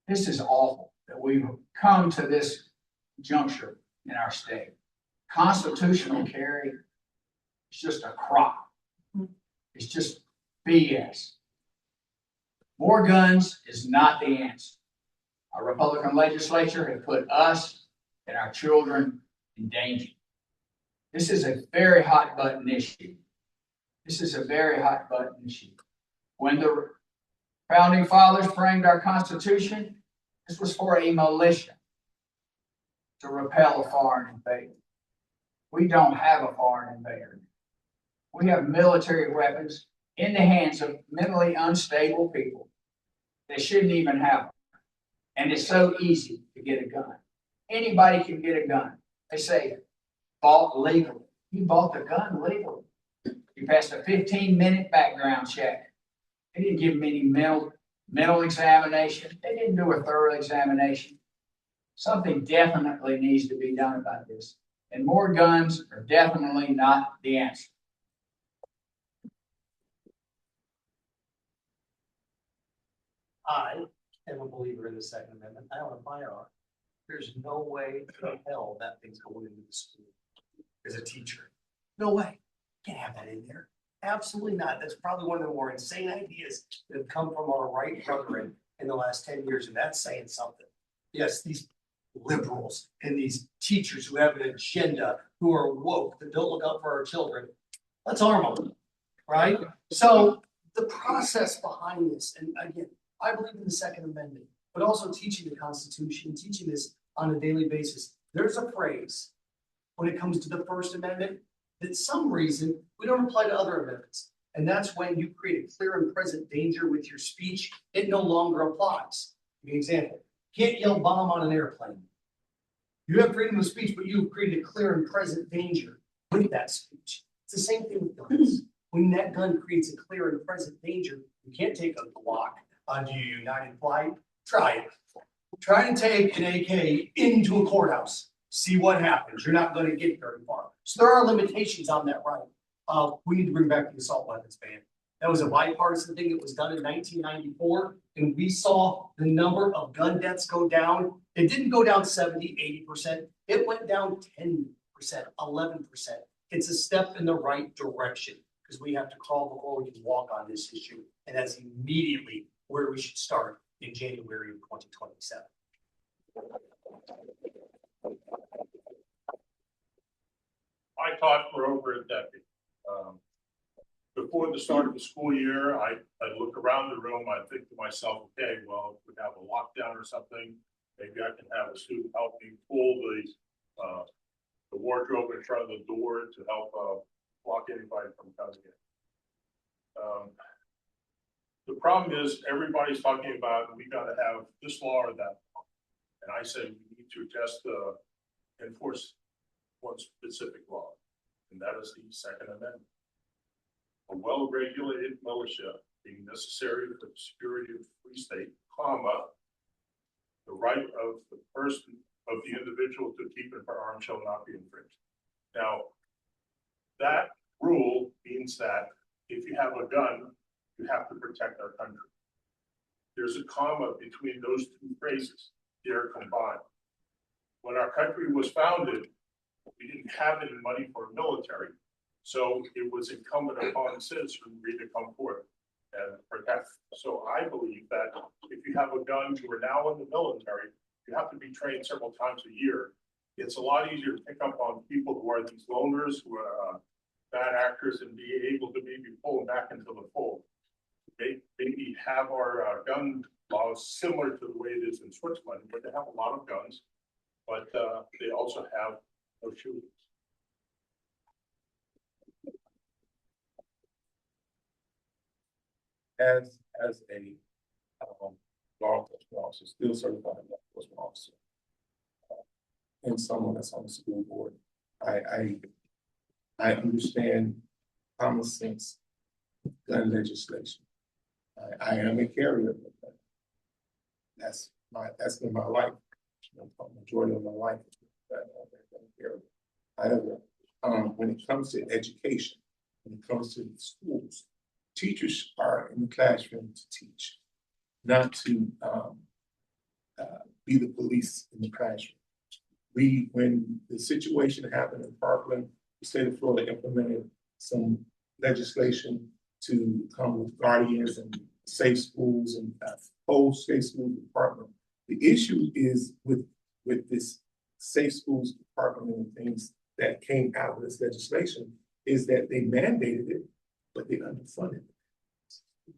This is awful that we've come to this juncture in our state. Constitutional carry is just a crop. It's just BS. More guns is not the answer. Our Republican legislature has put us and our children in danger. This is a very hot button issue. This is a very hot button issue. When the founding fathers framed our Constitution, this was for a militia to repel a foreign invader. We don't have a foreign invader. We have military weapons in the hands of mentally unstable people. They shouldn't even have them. And it's so easy to get a gun. Anybody can get a gun. They say, bought legally. You bought the gun legally. You passed a 15-minute background check. They didn't give him any mental examination. They didn't do a thorough examination. Something definitely needs to be done about this. And more guns are definitely not the answer. I am a believer in the Second Amendment. I own a firearm. There's no way in hell that thing's going into the school as a teacher. No way. Can't have that in there. Absolutely not. That's probably one of the more insane ideas that have come from our right brethren in the last 10 years, and that's saying something. Yes, these liberals and these teachers who have an agenda, who are woke, that don't look out for our children, let's arm them, right? So the process behind this, and again, I believe in the Second Amendment, but also teaching the Constitution, teaching this on a daily basis. There's a phrase when it comes to the First Amendment that some reason we don't apply to other amendments. And that's when you create a clear and present danger with your speech, it no longer applies. Give me an example. Can't yell bomb on an airplane. You have freedom of speech, but you've created a clear and present danger with that speech. It's the same thing with guns. When that gun creates a clear and present danger, you can't take a Glock onto your United flight. Try it. Try to take an AK into a courthouse. See what happens. You're not going to get very far. So there are limitations on that right. We need to bring back the assault weapons ban. That was a bipartisan thing that was done in 1994. And we saw the number of gun deaths go down. It didn't go down 70, 80%. It went down 10%, 11%. It's a step in the right direction because we have to crawl before we can walk on this issue. And that's immediately where we should start in January of 2027. I taught for over a decade. Before the start of the school year, I look around the room, I think to myself, okay, well, if we have a lockdown or something, maybe I can have a student help me pull the wardrobe in front of the door to help block anybody from coming in. The problem is everybody's talking about we got to have this law or that law. And I said we need to just enforce one specific law, and that is the Second Amendment. A well-regulated militia being necessary for the security of the free state, comma, the right of the person, of the individual to keep and bear arms shall not be infringed. Now, that rule means that if you have a gun, you have to protect our country. There's a comma between those two phrases. They're combined. When our country was founded, we didn't have any money for a military. So it was incumbent upon citizenry to come forth and protect. So I believe that if you have a gun, you are now in the military, you have to be trained several times a year. It's a lot easier to pick up on people who are these loners, who are bad actors, and be able to maybe pull them back into the fold. Maybe have our gun laws similar to the way it is in Switzerland, where they have a lot of guns, but they also have no shootings. As a law enforcement officer, still certified law enforcement officer, and someone that's on the school board, I understand common sense gun legislation. I am a carrier of that. That's been my life, the majority of my life. area. However, when it comes to education, when it comes to schools, teachers are in the classroom to teach, not to be the police in the classroom. When the situation happened in Parkland, the state of Florida implemented some legislation to come with guardians and safe schools and whole safe schools department. The issue is with this safe schools department and things that came out of this legislation is that they mandated it, but they underfunded it.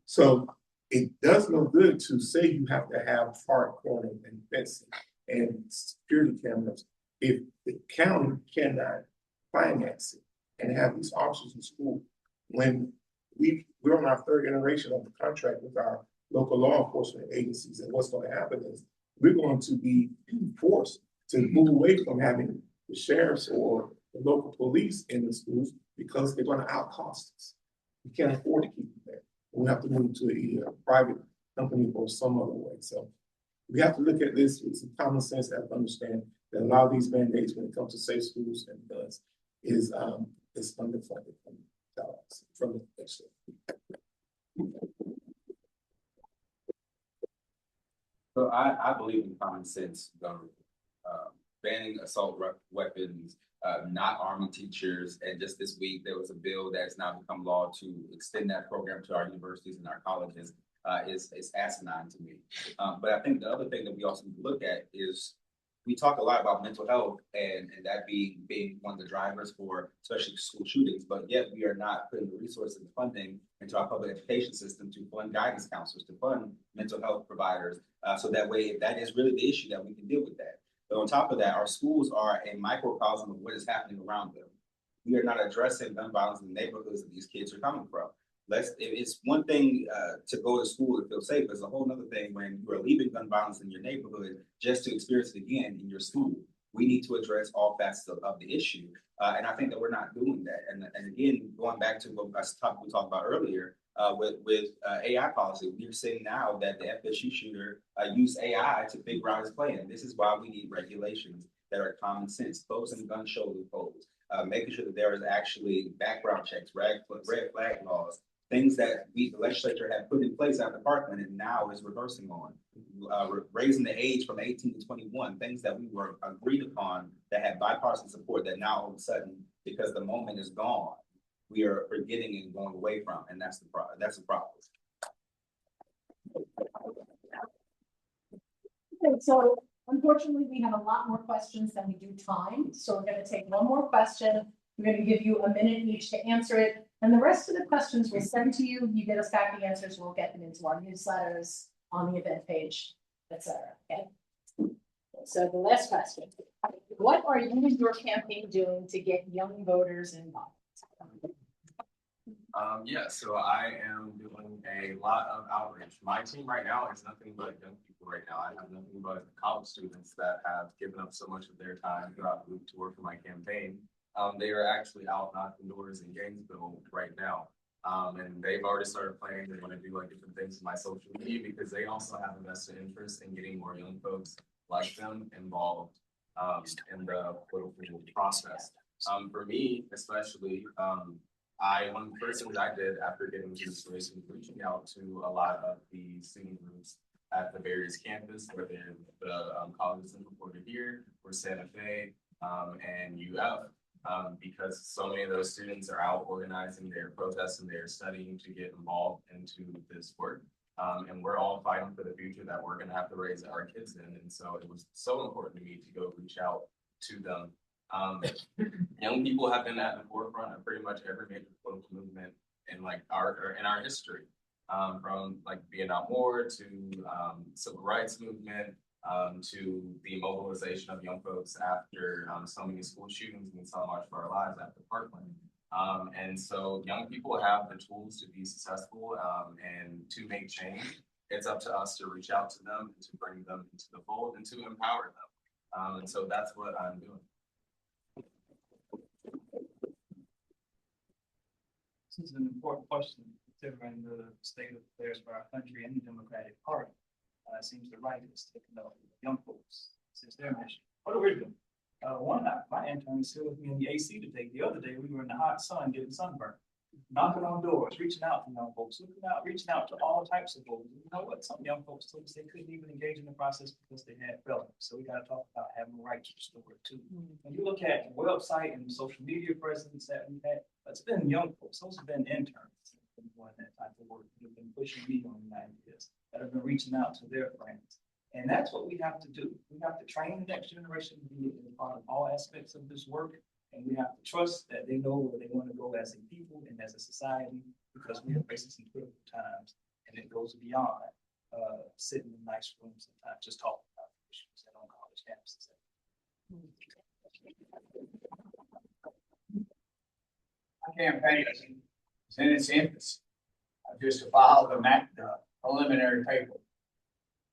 So it does no good to say you have to have hard corner and fencing and security cameras if the county cannot finance it and have these officers in school. When we're on our third iteration of the contract with our local law enforcement agencies, and what's going to happen is we're going to be forced to move away from having the sheriffs or the local police in the schools because they're going to outcost us. We can't afford to keep them there. We have to move to either a private company or some other way. So we have to look at this with some common sense and understand that a lot of these mandates when it comes to safe schools and guns is underfunded from the legislature. So I believe in common sense government, banning assault weapons, not arming teachers, and just this week there was a bill that has now become law to extend that program to our universities and our colleges. Is asinine to me. But I think the other thing that we also need to look at is we talk a lot about mental health and that being one of the drivers for especially school shootings, but yet we are not putting the resources and funding into our public education system to fund guidance counselors, to fund mental health providers. So that way, if that is really the issue, that we can deal with that. But on top of that, our schools are a microcosm of what is happening around them. We are not addressing gun violence in the neighborhoods that these kids are coming from. It's one thing to go to school and feel safe. It's a whole other thing when you are leaving gun violence in your neighborhood just to experience it again in your school. We need to address all facets of the issue. And I think that we're not doing that. And again, going back to what we talked about earlier with AI policy, we're seeing now that the FSU shooter used AI to figure out his plan. This is why we need regulations that are common sense, closing gun show loopholes, making sure that there is actually background checks, red flag laws, things that the legislature had put in place after Parkland and now is reversing on, raising the age from 18 to 21, things that we were agreed upon that had bipartisan support that now all of a sudden, because the moment is gone, we are forgetting and going away from, and that's the problem. Okay, so unfortunately, we have a lot more questions than we do time, so we're going to take one more question. We're going to give you a minute each to answer it. And the rest of the questions we'll send to you. You get us back the answers, we'll get them into our newsletters, on the event page, etc. Okay. So the last question. What are you and your campaign doing to get young voters involved? Yeah, so I am doing a lot of outreach. My team right now is nothing but young people right now. I have nothing but college students that have given up so much of their time throughout the week to work for my campaign. They are actually out knocking doors in Gainesville right now. And they've already started planning. They want to do like different things in my social media because they also have a vested interest in getting more young folks like them involved in the political process. For me, especially, one of the first things I did after getting into this race was reaching out to a lot of the singing groups at the various campus, whether the College of Central Florida here, or Santa Fe, and UF. Because so many of those students are out organizing, they're protesting, they're studying to get involved into this work. And we're all fighting for the future that we're going to have to raise our kids in. And so it was so important to me to go reach out to them. Young people have been at the forefront of pretty much every major political movement in our history, from like Vietnam War to civil rights movement, to the mobilization of young folks after so many school shootings and so much for our lives after Parkland. And so young people have the tools to be successful and to make change. It's up to us to reach out to them and to bring them into the fold and to empower them. And so that's what I'm doing. This is an important question considering the state of affairs for our country and the Democratic Party. It seems the right is taking up young folks. This is their mission. What are we doing? One of my interns still with me in the AC today. The other day, we were in the hot sun getting sunburned, knocking on doors, reaching out to young folks, reaching out to all types of folks. You know what? Some young folks told us they couldn't even engage in the process because they had felonies. So we got to talk about having the right to restore too. When you look at the website and the social media presence that we've had, it's been young folks. Those have been interns that have been doing that type of work. That have been pushing me on the ideas, that have been reaching out to their friends. And that's what we have to do. We have to train the next generation to be a part of all aspects of this work. And we have to trust that they know where they want to go as a people and as a society, because we are facing some critical times. And it goes beyond sitting in nice rooms and just talking about issues that on college campuses. My campaign is in its infancy. I've just filed the preliminary paper.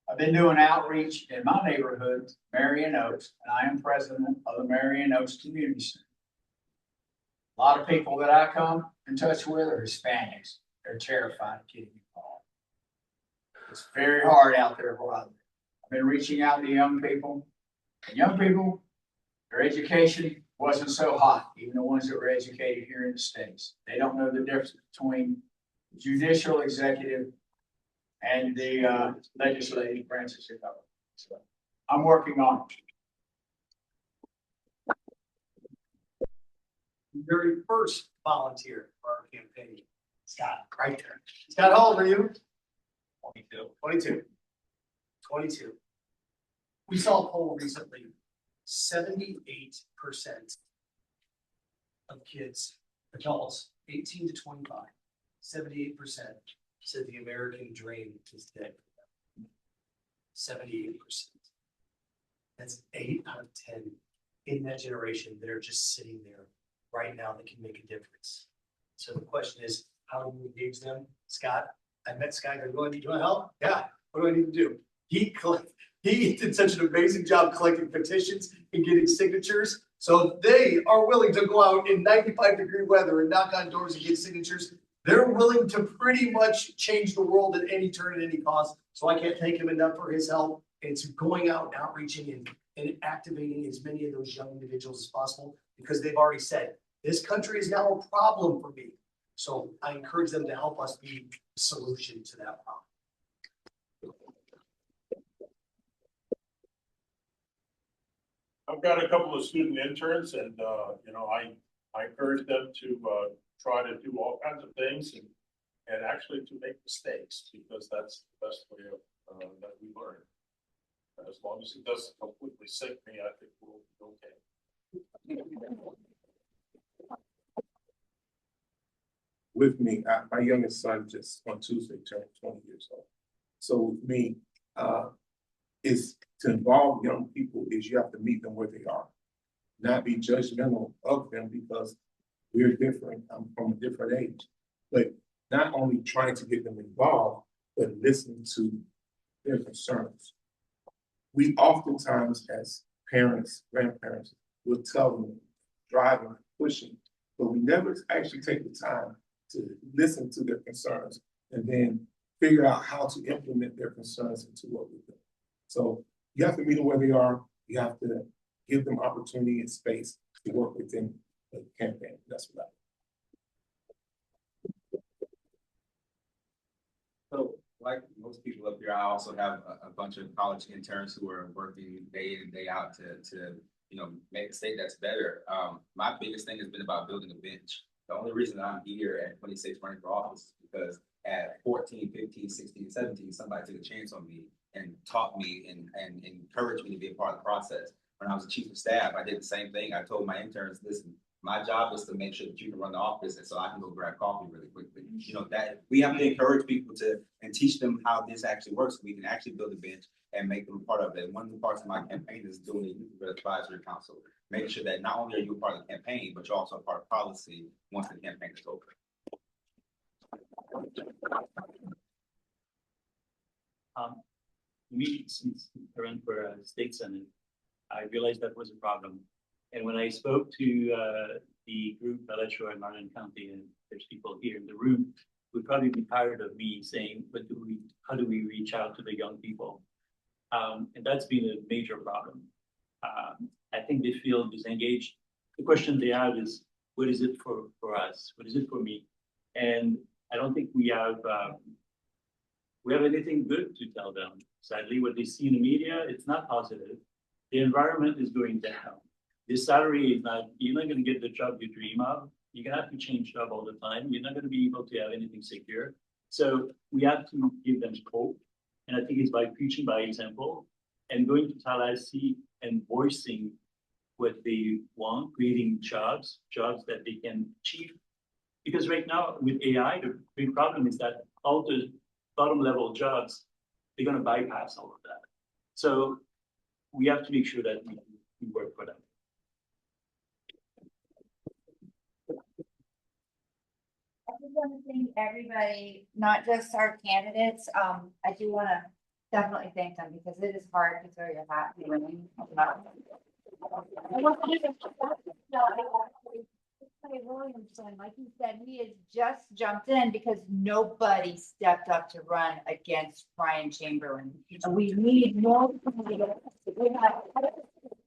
I've been doing outreach in my neighborhood, Marion Oaks, and I am president of the Marion Oaks Community Center. A lot of people that I come in touch with are Hispanics. They're terrified of getting involved. It's very hard out there where I live. I've been reaching out to young people. And young people, their education wasn't so hot, even the ones that were educated here in the States. They don't know the difference between judicial, executive, and the legislative branches of government. So I'm working on it. The very first volunteer for our campaign, Scott, right there. Scott, how old are you? 22. 22. We saw a poll recently, 78% of kids, adults, 18 to 25, 78% said the American dream is dead for them. 78%. That's 8 out of 10 in that generation that are just sitting there right now that can make a difference. So the question is, how do we engage them? Scott, I met Scott. Do you want to help? Yeah. What do I need to do? He did such an amazing job collecting petitions and getting signatures. So they are willing to go out in 95-degree weather and knock on doors and get signatures. They're willing to pretty much change the world at any turn, at any cost. So I can't thank him enough for his help. It's going out and outreaching and activating as many of those young individuals as possible, because they've already said, this country is now a problem for me. So I encourage them to help us be the solution to that problem. I've got a couple of student interns, and I encourage them to try to do all kinds of things and actually to make mistakes, because that's the best way of that we learn. And as long as it doesn't completely sink me, I think we'll be okay. With me, my youngest son just on Tuesday turned 20 years old. So with me, is to involve young people is you have to meet them where they are, not be judgmental of them because we're different. I'm from a different age, but not only trying to get them involved, but listening to their concerns. We oftentimes, as parents, grandparents, will tell them driving, pushing, but we never actually take the time to listen to their concerns and then figure out how to implement their concerns into what we do. So you have to meet them where they are. You have to give them opportunity and space to work within the campaign. That's what I. So, like most people up here, I also have a bunch of college interns who are working day in and day out to make a state that's better. My biggest thing has been about building a bench. The only reason I'm here at 26 running for office is because at 14, 15, 16, 17, somebody took a chance on me and taught me and encouraged me to be a part of the process. When I was a chief of staff, I did the same thing. I told my interns, listen, my job is to make sure that you can run the office and so I can go grab coffee really quickly. That we have to encourage people and teach them how this actually works. So we can actually build a bench and make them a part of it. One of the parts of my campaign is doing a youth advisory council, making sure that not only are you a part of the campaign, but you're also a part of policy once the campaign is over. Me, since I ran for a state senate, I realized that was a problem. And when I spoke to the group I led in Marion County, and there's people here in the room, would probably be tired of me saying, but how do we reach out to the young people? And that's been a major problem. I think they feel disengaged. The question they have is, what is it for us? What is it for me? And I don't think we have anything good to tell them. Sadly, what they see in the media, it's not positive. The environment is going down. The salary is not, you're not going to get the job you dream of. You're going to have to change job all the time. You're not going to be able to have anything secure. So we have to give them hope. And I think it's by preaching by example and going to Tallahassee and voicing what they want, creating jobs that they can achieve. Because right now with AI, the big problem is that all the bottom level jobs, they're going to bypass all of that. So we have to make sure that we work for them. I just want to thank everybody, not just our candidates. I do want to definitely thank them because it is hard to throw your hat in the ring. Williamson, like he said, he has just jumped in because nobody stepped up to run against Brian Chamberlain. And we need more. We have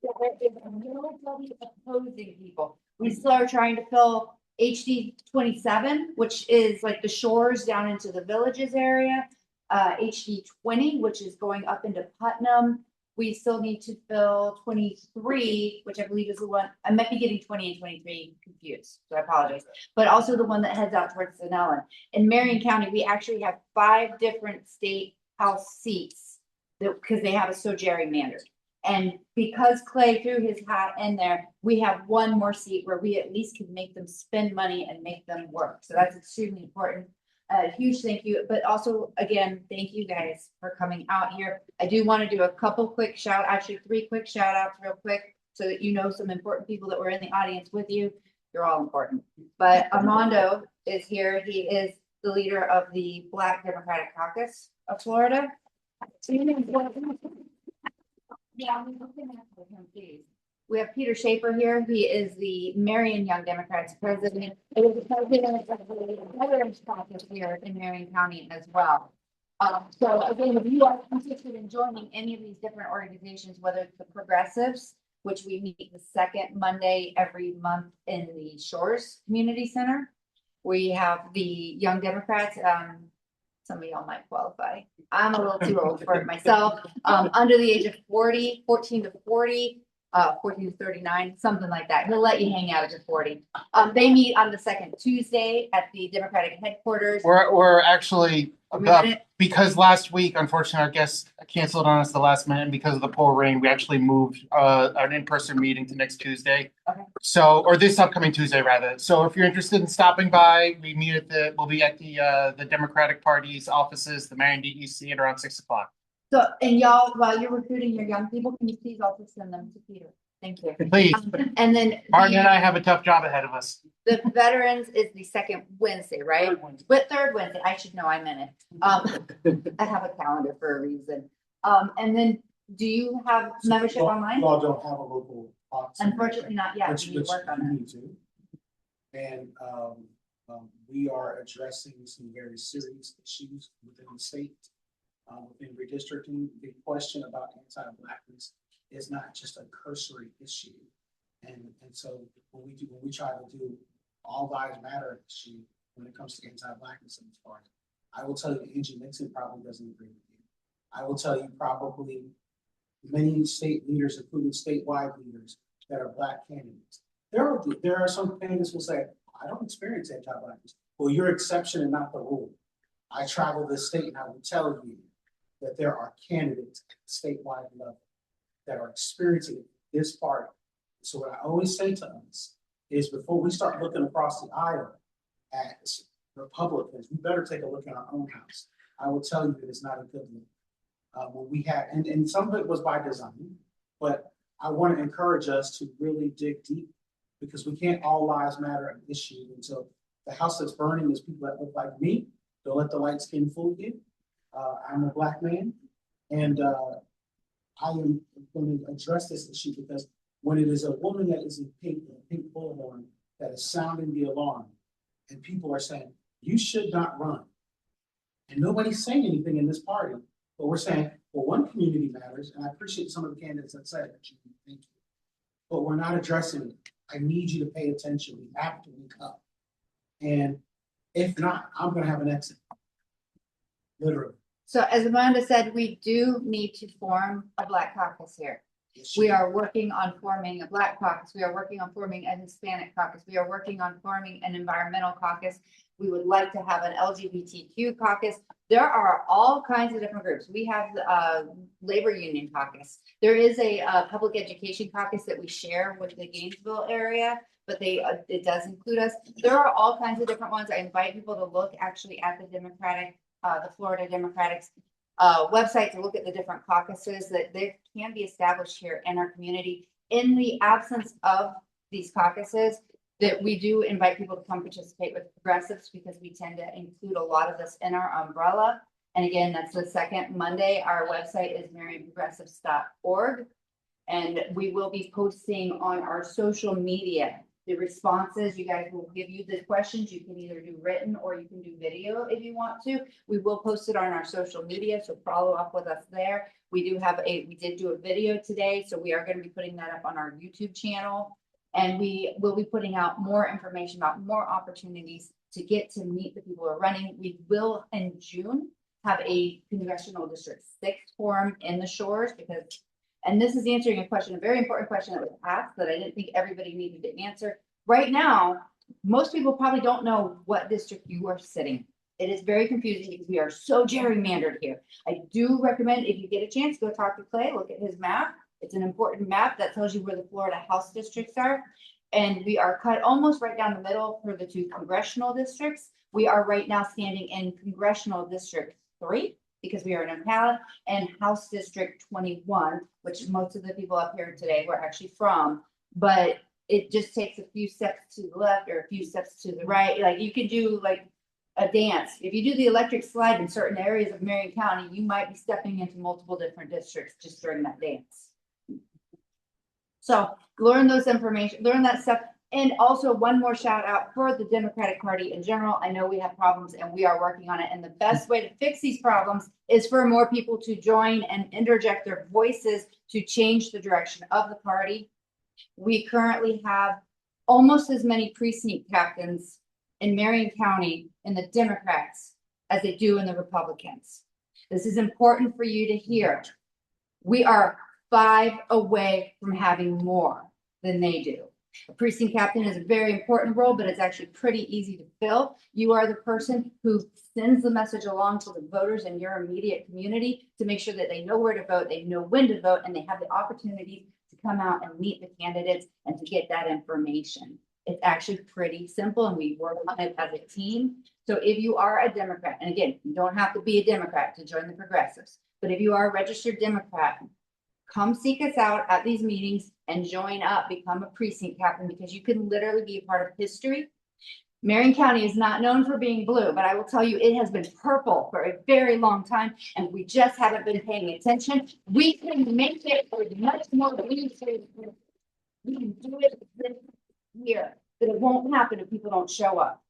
nobody opposing people. We still are trying to fill HD 27, which is like the Shores down into the Villages area. HD 20, which is going up into Putnam. We still need to fill 23, which I believe is the one, I might be getting 20 and 23 confused, so I apologize. But also the one that heads out towards Sonoma. In Marion County, we actually have 5 different state house seats because they have it so gerrymandered. And because Clay threw his hat in there, we have 1 more seat where we at least can make them spend money and make them work. So that's extremely important. A huge thank you, but also again, thank you guys for coming out here. I do want to do a couple quick actually 3 quick shout outs real quick so that you know some important people that were in the audience with you. You're all important. But Armando is here. He is the leader of the Black Democratic Caucus of Florida. Yeah, we have Peter Schaefer here. He is the Marion Young Democrats president. It is the president of the Veterans Caucus here in Marion County as well. So again, if you are interested in joining any of these different organizations, whether it's the Progressives, which we meet the 2nd Monday every month in the Shores Community Center. We have the Young Democrats. Some of y'all might qualify. I'm a little too old for it myself. Under the age of 40, 14 to 40. 14 to 39, something like that. He'll let you hang out at 40. They meet on the 2nd Tuesday at the Democratic headquarters. We're actually because last week, unfortunately, our guest canceled on us the last minute, and because of the poor rain, we actually moved an in-person meeting to next Tuesday. Okay. So, or this upcoming Tuesday rather. So, if you're interested in stopping by, we'll be at the Democratic Party's offices, the Marion DEC, at around 6 o'clock. So, and y'all, while you're recruiting your young people, can you please also send them to Peter? Thank you. Please. And then Martin and I have a tough job ahead of us. the veterans is the 2nd Wednesday, right? But 3rd Wednesday, I should know I'm in it. I have a calendar for a reason. And then do you have membership online? Y'all don't have a local box. Unfortunately, not yet. Which We need to work on you it. need to. And we are addressing some very serious issues within the state. Within redistricting, the question about anti-Blackness is not just a cursory issue. And so when we try to do all lives matter issue when it comes to anti-Blackness in this party, I will tell you Angie Nixon probably doesn't agree with you. I will tell you probably many state leaders, including statewide leaders, that are Black candidates. There are some candidates who will say, I don't experience anti-Blackness. Well, you're exception and not the rule. I travel this state and I will tell you that there are candidates at the statewide level that are experiencing this party. So what I always say to us is before we start looking across the aisle at Republicans, we better take a look at our own house. I will tell you that it's not a good look. When we had, and some of it was by design, but I want to encourage us to really dig deep because we can't all lives matter an issue until the house that's burning is people that look like me. Don't let the light skin fool you. I'm a Black man, and I am going to address this issue because when it is a woman that is in pink bullhorn that is sounding the alarm, and people are saying, you should not run. And nobody's saying anything in this party, but we're saying, well, one community matters, and I appreciate some of the candidates that said it. Thank you. but we're not addressing it. I need you to pay attention. We have to wake up. And if not, I'm gonna have an exit. Literally. So as Amanda said, we do need to form a Black Caucus here. We are working on forming a Black Caucus. We are working on forming a Hispanic caucus. We are working on forming an environmental caucus. We would like to have an LGBTQ caucus. There are all kinds of different groups. We have the labor union caucus. There is a public education caucus that we share with the Gainesville area, but it does include us. There are all kinds of different ones. I invite people to look actually at the the Florida Democratic's website to look at the different caucuses that they can be established here in our community. In the absence of these caucuses, that we do invite people to come participate with progressives because we tend to include a lot of this in our umbrella. And again, that's the second Monday. Our website is marionprogressives.org. And we will be posting on our social media the responses. You guys will give you the questions. You can either do written or you can do video if you want to. We will post it on our social media, so follow up with us there. We did do a video today, so we are going to be putting that up on our YouTube channel. And we will be putting out more information about more opportunities to get to meet the people who are running. We will in June have a Congressional District 6 forum in the Shores and this is answering a question, a very important question that was asked that I didn't think everybody needed to answer. Right now, most people probably don't know what district you are sitting. It is very confusing because we are so gerrymandered here. I do recommend if you get a chance, go talk to Clay, look at his map. It's an important map that tells you where the Florida House districts are. And we are cut almost right down the middle for the 2 congressional districts. We are right now standing in Congressional District 3. Because we are in Ocala, and House District 21, which most of the people up here today were actually from, but it just takes a few steps to the left or a few steps to the right. Like you can do like a dance. If you do the electric slide in certain areas of Marion County, you might be stepping into multiple different districts just during that dance. So learn those information, learn that stuff. And also one more shout out for the Democratic Party in general. I know we have problems and we are working on it. And the best way to fix these problems is for more people to join and interject their voices to change the direction of the party. We currently have almost as many precinct captains in Marion County in the Democrats as they do in the Republicans. This is important for you to hear. We are 5 away from having more than they do. A precinct captain is a very important role, but it's actually pretty easy to fill. You are the person who sends the message along to the voters in your immediate community to make sure that they know where to vote, they know when to vote, and they have the opportunity to come out and meet the candidates and to get that information. It's actually pretty simple, and we work on it as a team. So if you are a Democrat, and again, you don't have to be a Democrat to join the progressives, but if you are a registered Democrat, come seek us out at these meetings and join up, become a precinct captain, because you can literally be a part of history. Marion County is not known for being blue, but I will tell you, it has been purple for a very long time, and we just haven't been paying attention. We can make it for much more blue. We can do it this year, but it won't happen if people don't show up.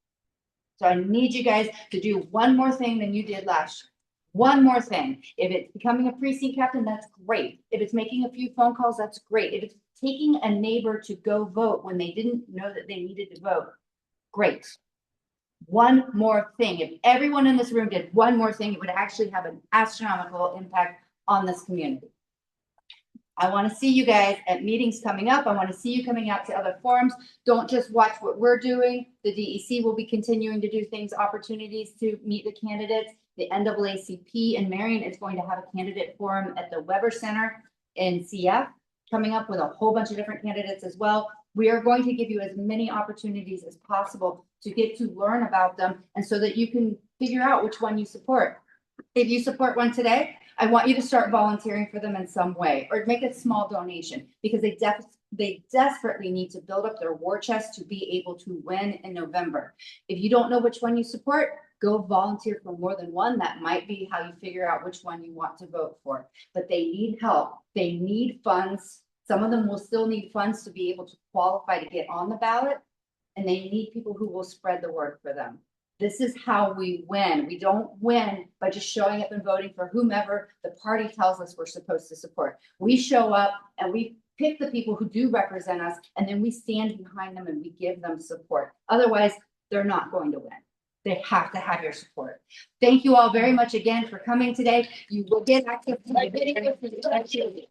So I need you guys to do one more thing than you did last year. One more thing. If it's becoming a precinct captain, that's great. If it's making a few phone calls, that's great. If it's taking a neighbor to go vote when they didn't know that they needed to vote, great. One more thing. If everyone in this room did one more thing, it would actually have an astronomical impact on this community. I want to see you guys at meetings coming up. I want to see you coming out to other forums. Don't just watch what we're doing. The DEC will be continuing to do things, opportunities to meet the candidates. The NAACP in Marion is going to have a candidate forum at the Weber Center in CF, coming up with a whole bunch of different candidates as well. We are going to give you as many opportunities as possible to get to learn about them, and so that you can figure out which one you support. If you support one today, I want you to start volunteering for them in some way, or make a small donation, because they desperately need to build up their war chest to be able to win in November. If you don't know which one you support, go volunteer for more than one. That might be how you figure out which one you want to vote for. But they need help. They need funds. Some of them will still need funds to be able to qualify to get on the ballot. And they need people who will spread the word for them. This is how we win. We don't win by just showing up and voting for whomever the party tells us we're supposed to support. We show up and we pick the people who do represent us, and then we stand behind them and we give them support. Otherwise, they're not going to win. They have to have your support. Thank you all very much again for coming today. You will get access to my video for the election.